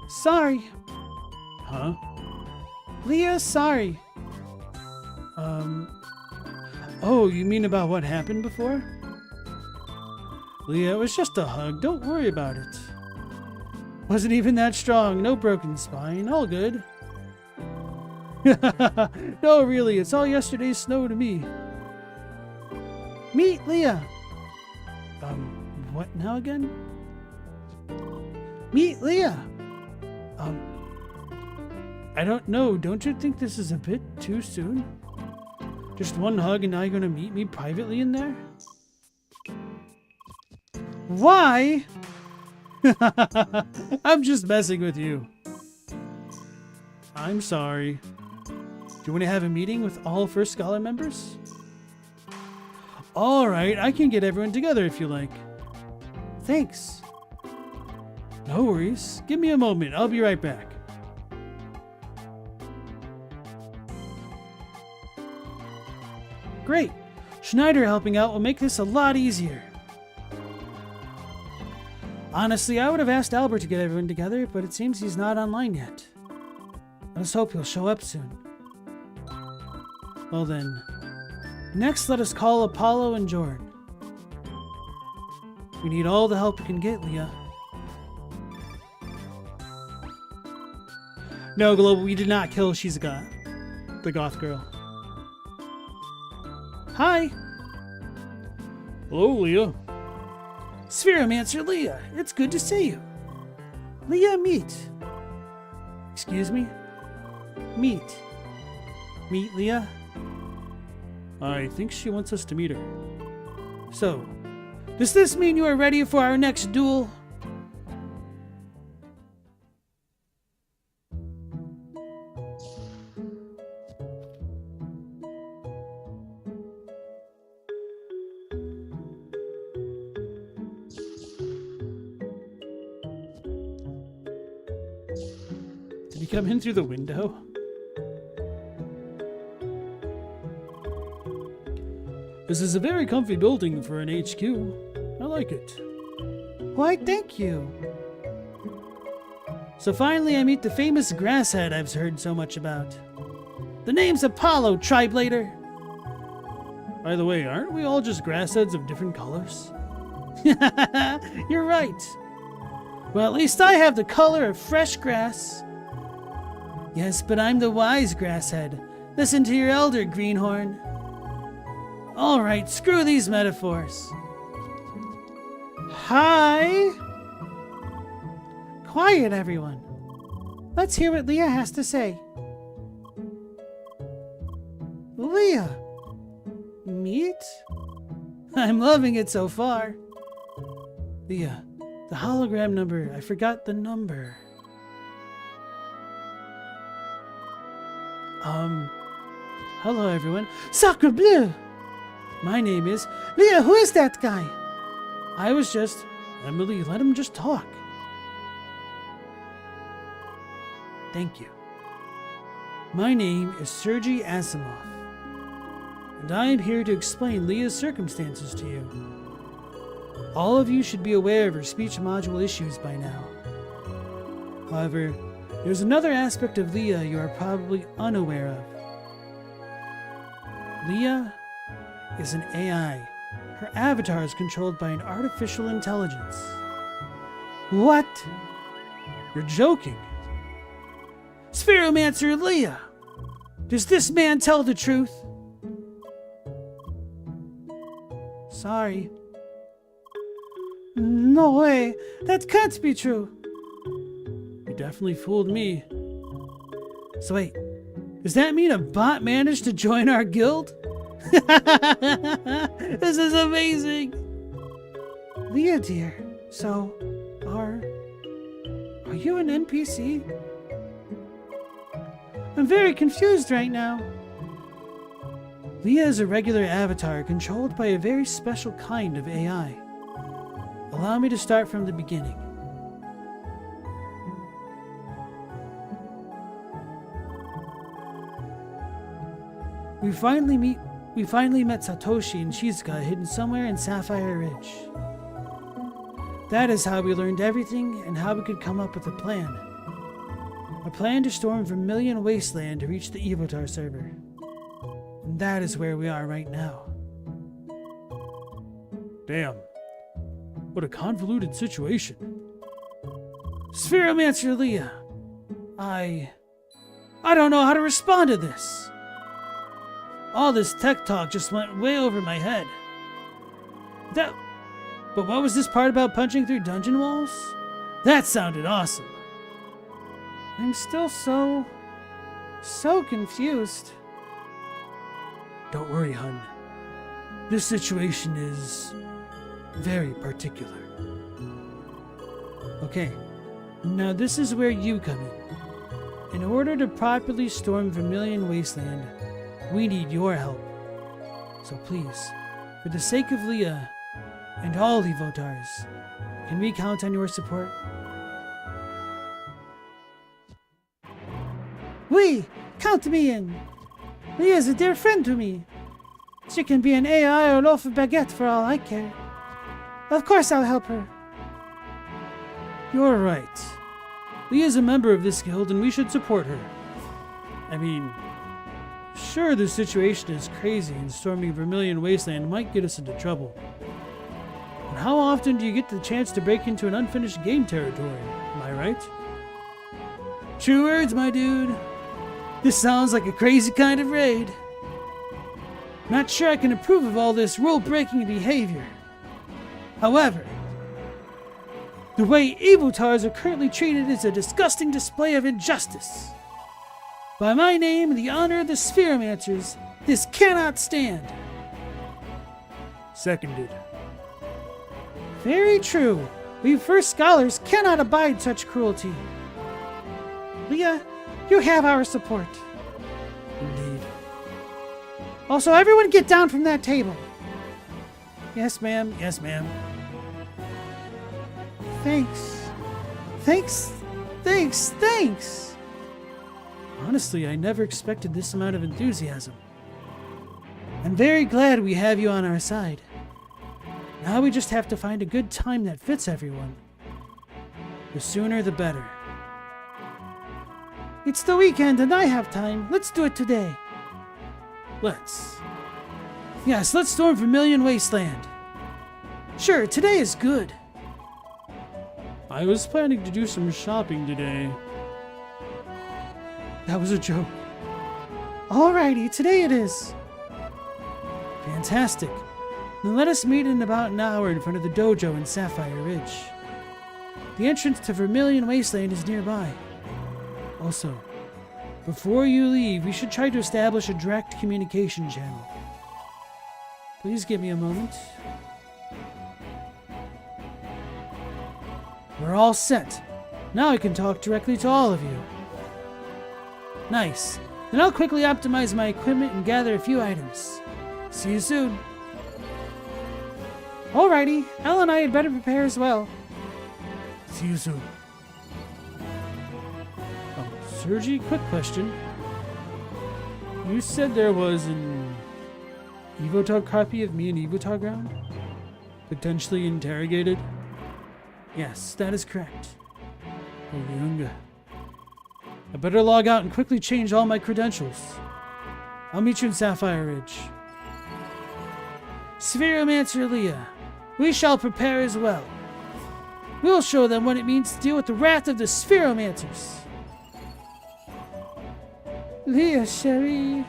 Sorry. Huh? Leah, sorry. Oh, you mean about what happened before? Leah, it was just a hug. Don't worry about it. Wasn't even that strong. No broken spine. All good. No, really, it's all yesterday's snow to me. Meet Leah. What now again? Meet Leah. I don't know. Don't you think this is a bit too soon? Just one hug and now you're gonna meet me privately in there? Why? I'm just messing with you. I'm sorry. Do you want to have a meeting with all First Scholar members? Alright, I can get everyone together if you like. Thanks. No worries. Give me a moment. I'll be right back. Great. Schneider helping out will make this a lot easier. Honestly, I would have asked Albert to get everyone together, but it seems he's not online yet. Let's hope he'll show up soon. Well then, next let us call Apollo and Jordan. We need all the help we can get, Leah. No, Global, we did not kill Shizuka, the goth girl. Hi. Hello, Leah. Spheromancer Leah, it's good to see you. Leah, meet. Excuse me? Meet. Meet Leah? I think she wants us to meet her. So, does this mean you are ready for our next duel? Did he come in through the window? This is a very comfy building for an HQ. I like it. Why, thank you. So finally I meet the famous grasshead I've heard so much about. The name's Apollo, Triblader. By the way, aren't we all just grassheads of different colors? You're right. Well, at least I have the color of fresh grass. Yes, but I'm the wise grasshead. Listen to your elder, Greenhorn. Alright, screw these metaphors. Hi! Quiet, everyone. Let's hear what Leah has to say. Leah. Meet? I'm loving it so far. Leah, the hologram number. I forgot the number. Hello everyone. Sacre bleu! My name is... Leah, who is that guy? I was just... Emily, let him just talk. Thank you. My name is Sergei Asimov, and I am here to explain Leah's circumstances to you. All of you should be aware of her speech module issues by now. However, there's another aspect of Leah you are probably unaware of. Leah is an AI. Her avatar is controlled by an artificial intelligence. What? You're joking. Spheromancer Leah! Does this man tell the truth? Sorry. No way. That can't be true. You definitely fooled me. So wait, does that mean a bot managed to join our guild? This is amazing. Leah dear, so are you an NPC? I'm very confused right now. Leah is a regular avatar controlled by a very special kind of AI. Allow me to start from the beginning. We finally met Satoshi and Shizuka hidden somewhere in Sapphire Ridge. That is how we learned everything and how we could come up with a plan. A plan to storm Vermilion Wasteland to reach the Evotar server. And that is where we are right now. Damn. What a convoluted situation. Spheromancer Leah, I don't know how to respond to this. All this tech talk just went way over my head. But what was this part about punching through dungeon walls? That sounded awesome. I'm still so confused. Don't worry, hun. This situation is very particular. Okay, now this is where you come in. In order to properly storm Vermilion Wasteland, we need your help. So please, for the sake of Leah and all Evotars, can we count on your support? Oui, count me in. Leah is a dear friend to me. She can be an AI or loaf of baguette for all I care. Of course I'll help her. You're right. Leah is a member of this guild and we should support her. I mean, sure the situation is crazy and storming Vermilion Wasteland might get us into trouble. But how often do you get the chance to break into an unfinished game territory? Am I right? True words, my dude. This sounds like a crazy kind of raid. Not sure I can approve of all this rule-breaking behavior. However, the way Evotars are currently treated is a disgusting display of injustice. By my name and the honor of the Spheromancers, this cannot stand. Seconded. Very true. We first scholars cannot abide such cruelty. Leah, you have our support. Indeed. Also, everyone get down from that table. Yes, ma'am. Yes, ma'am. Thanks. Honestly, I never expected this amount of enthusiasm. I'm very glad we have you on our side. Now we just have to find a good time that fits everyone. The sooner the better. It's the weekend and I have time. Let's do it today. Let's. Yes, let's storm Vermilion Wasteland. Sure, today is good. I was planning to do some shopping today. That was a joke. Alrighty, today it is. Fantastic. Then let us meet in about an hour in front of the dojo in Sapphire Ridge. The entrance to Vermilion Wasteland is nearby. Also, before you leave, we should try to establish a direct communication channel. Please give me a moment. We're all set. Now I can talk directly to all of you. Nice. Then I'll quickly optimize my equipment and gather a few items. See you soon. Alrighty, Elle and I had better prepare as well. See you soon. Oh, Sergi, quick question. You said there was an Evotog copy of me in Evotog ground? Potentially interrogated? Yes, that is correct. Oyunga. I better log out and quickly change all my credentials. I'll meet you in Sapphire Ridge. Spheromancer Leah, we shall prepare as well. We'll show them what it means to deal with the wrath of the Spheromancers. Leah, Sherry.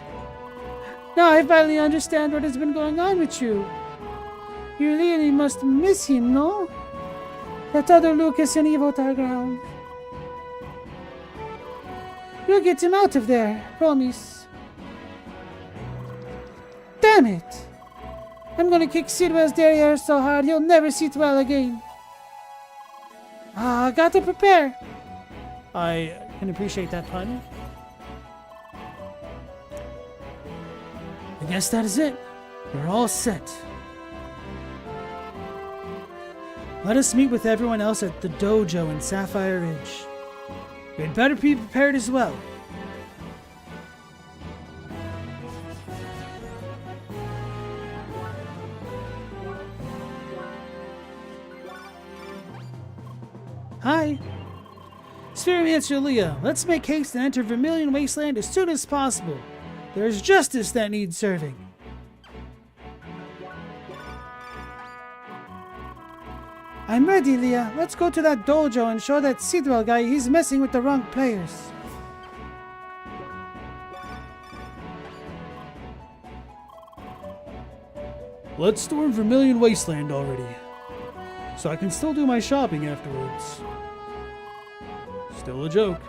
Now I finally understand what has been going on with you. You really must miss him, no? That other Lucas in Evotar ground. You'll get him out of there, promise. Damn it! I'm gonna kick Sidwell's derriere so hard he'll never sit well again. Ah, gotta prepare. I can appreciate that pun. I guess that is it. We're all set. Let us meet with everyone else at the dojo in Sapphire Ridge. We'd better be prepared as well. Hi. Spheromancer Leah, let's make haste and enter Vermilion Wasteland as soon as possible. There's justice that needs serving. I'm ready, Leah. Let's go to that dojo and show that Sidwell guy he's messing with the wrong players. Let's storm Vermilion Wasteland already, so I can still do my shopping afterwards. Still a joke.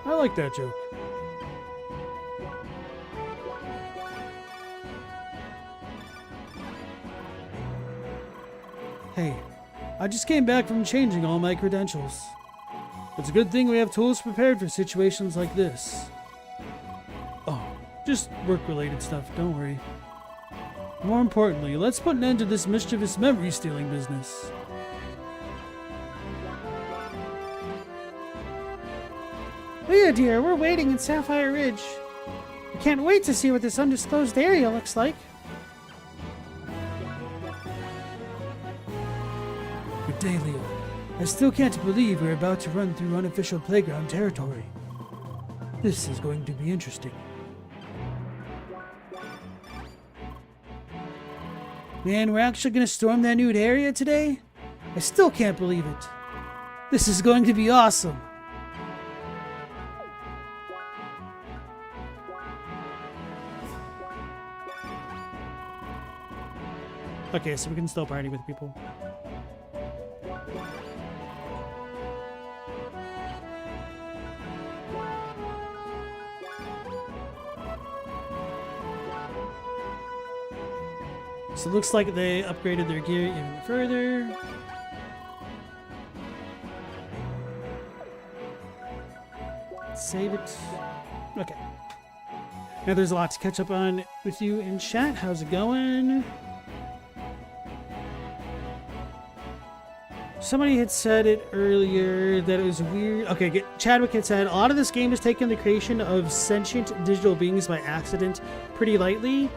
I like that joke. Hey, I just came back from changing all my credentials. It's a good thing we have tools prepared for situations like this. Oh, just work-related stuff, don't worry. More importantly, let's put an end to this mischievous memory-stealing business. Leah, dear, we're waiting in Sapphire Ridge. I can't wait to see what this undisclosed area looks like. Good day, Leo. I still can't believe we're about to run through unofficial playground territory. This is going to be interesting. Man, we're actually going to storm that new area today? I still can't believe it. This is going to be awesome. Okay, so we can still party with people. So it looks like they upgraded their gear even further. Save it. Okay. Now there's a lot to catch up on with you in chat. How's it going? Somebody had said it earlier that it was weird. Okay, Chadwick had said, a lot of this game has taken the creation of sentient digital beings by accident pretty lightly.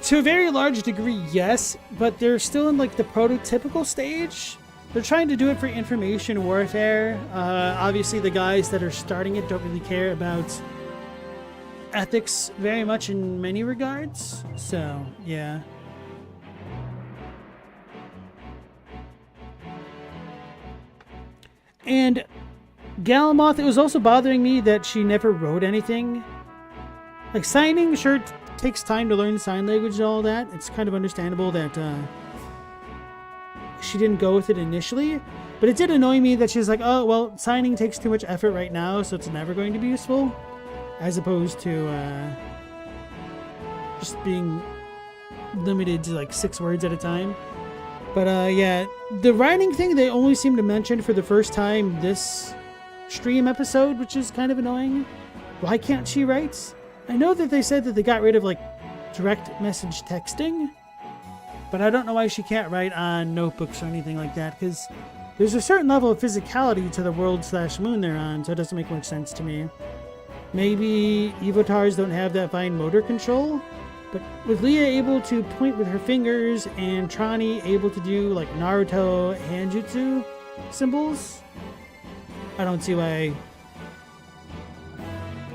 To a very large degree, yes, but they're still in like the prototypical stage. They're trying to do it for information warfare. Obviously, the guys that are starting it don't really care about ethics very much in many regards. So, yeah. And Galamoth, it was also bothering me that she never wrote anything. Like, signing, sure, takes time to learn sign language and all that. It's kind of understandable that she didn't go with it initially. But it did annoy me that she's like, oh, well, signing takes too much effort right now, so it's never going to be useful. As opposed to just being limited to like 6 words at a time. But yeah, the writing thing they only seem to mention for the first time this stream episode, which is kind of annoying. Why can't she write? I know that they said that they got rid of like direct message texting, but I don't know why she can't write on notebooks or anything like that, because there's a certain level of physicality to the world/moon they're on, so it doesn't make much sense to me. Maybe Evotars don't have that fine motor control, but with Leah able to point with her fingers and Trani able to do like Naruto Hanjutsu symbols, I don't see why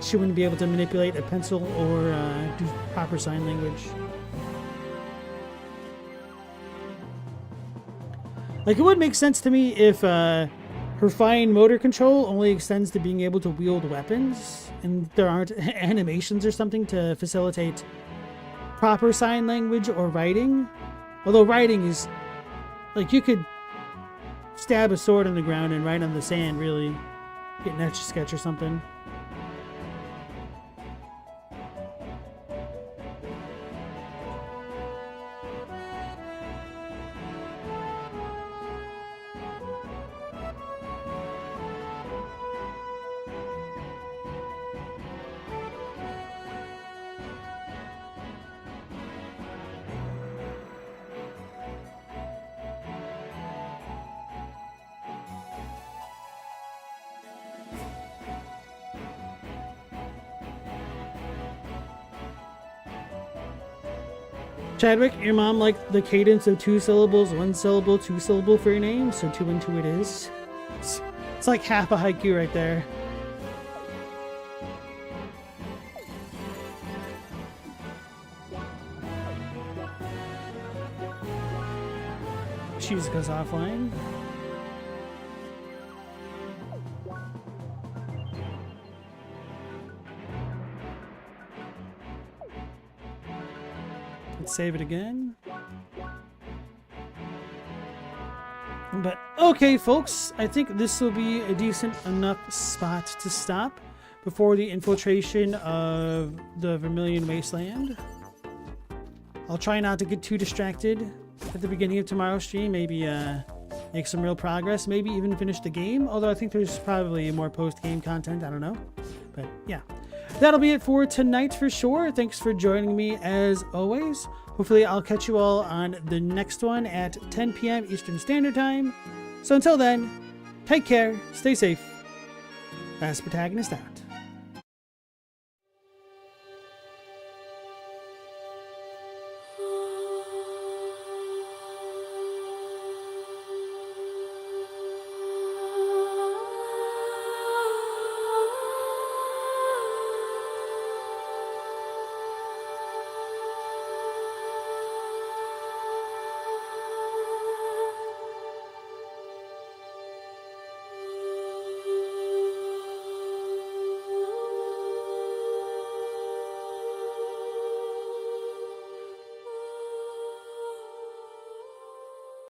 she wouldn't be able to manipulate a pencil or do proper sign language. Like, it would make sense to me if her fine motor control only extends to being able to wield weapons, and there aren't animations or something to facilitate proper sign language or writing. Although writing is, like, you could stab a sword in the ground and write on the sand, really. Get an Etch-a-Sketch or something. Chadwick, your mom liked the cadence of 2 syllables, 1 syllable, 2 syllable for your name, so 2 and 2 it is. It's like half a haiku right there. Shizuka's offline. Let's save it again. But okay, folks, I think this will be a decent enough spot to stop before the infiltration of the Vermilion Wasteland. I'll try not to get too distracted at the beginning of tomorrow's stream. Maybe make some real progress. Maybe even finish the game. Although I think there's probably more post-game content. I don't know. But yeah. That'll be it for tonight for sure. Thanks for joining me as always. Hopefully I'll catch you all on the next one at 10 p.m. Eastern Standard Time. So until then, take care, stay safe. Last Protagonist out.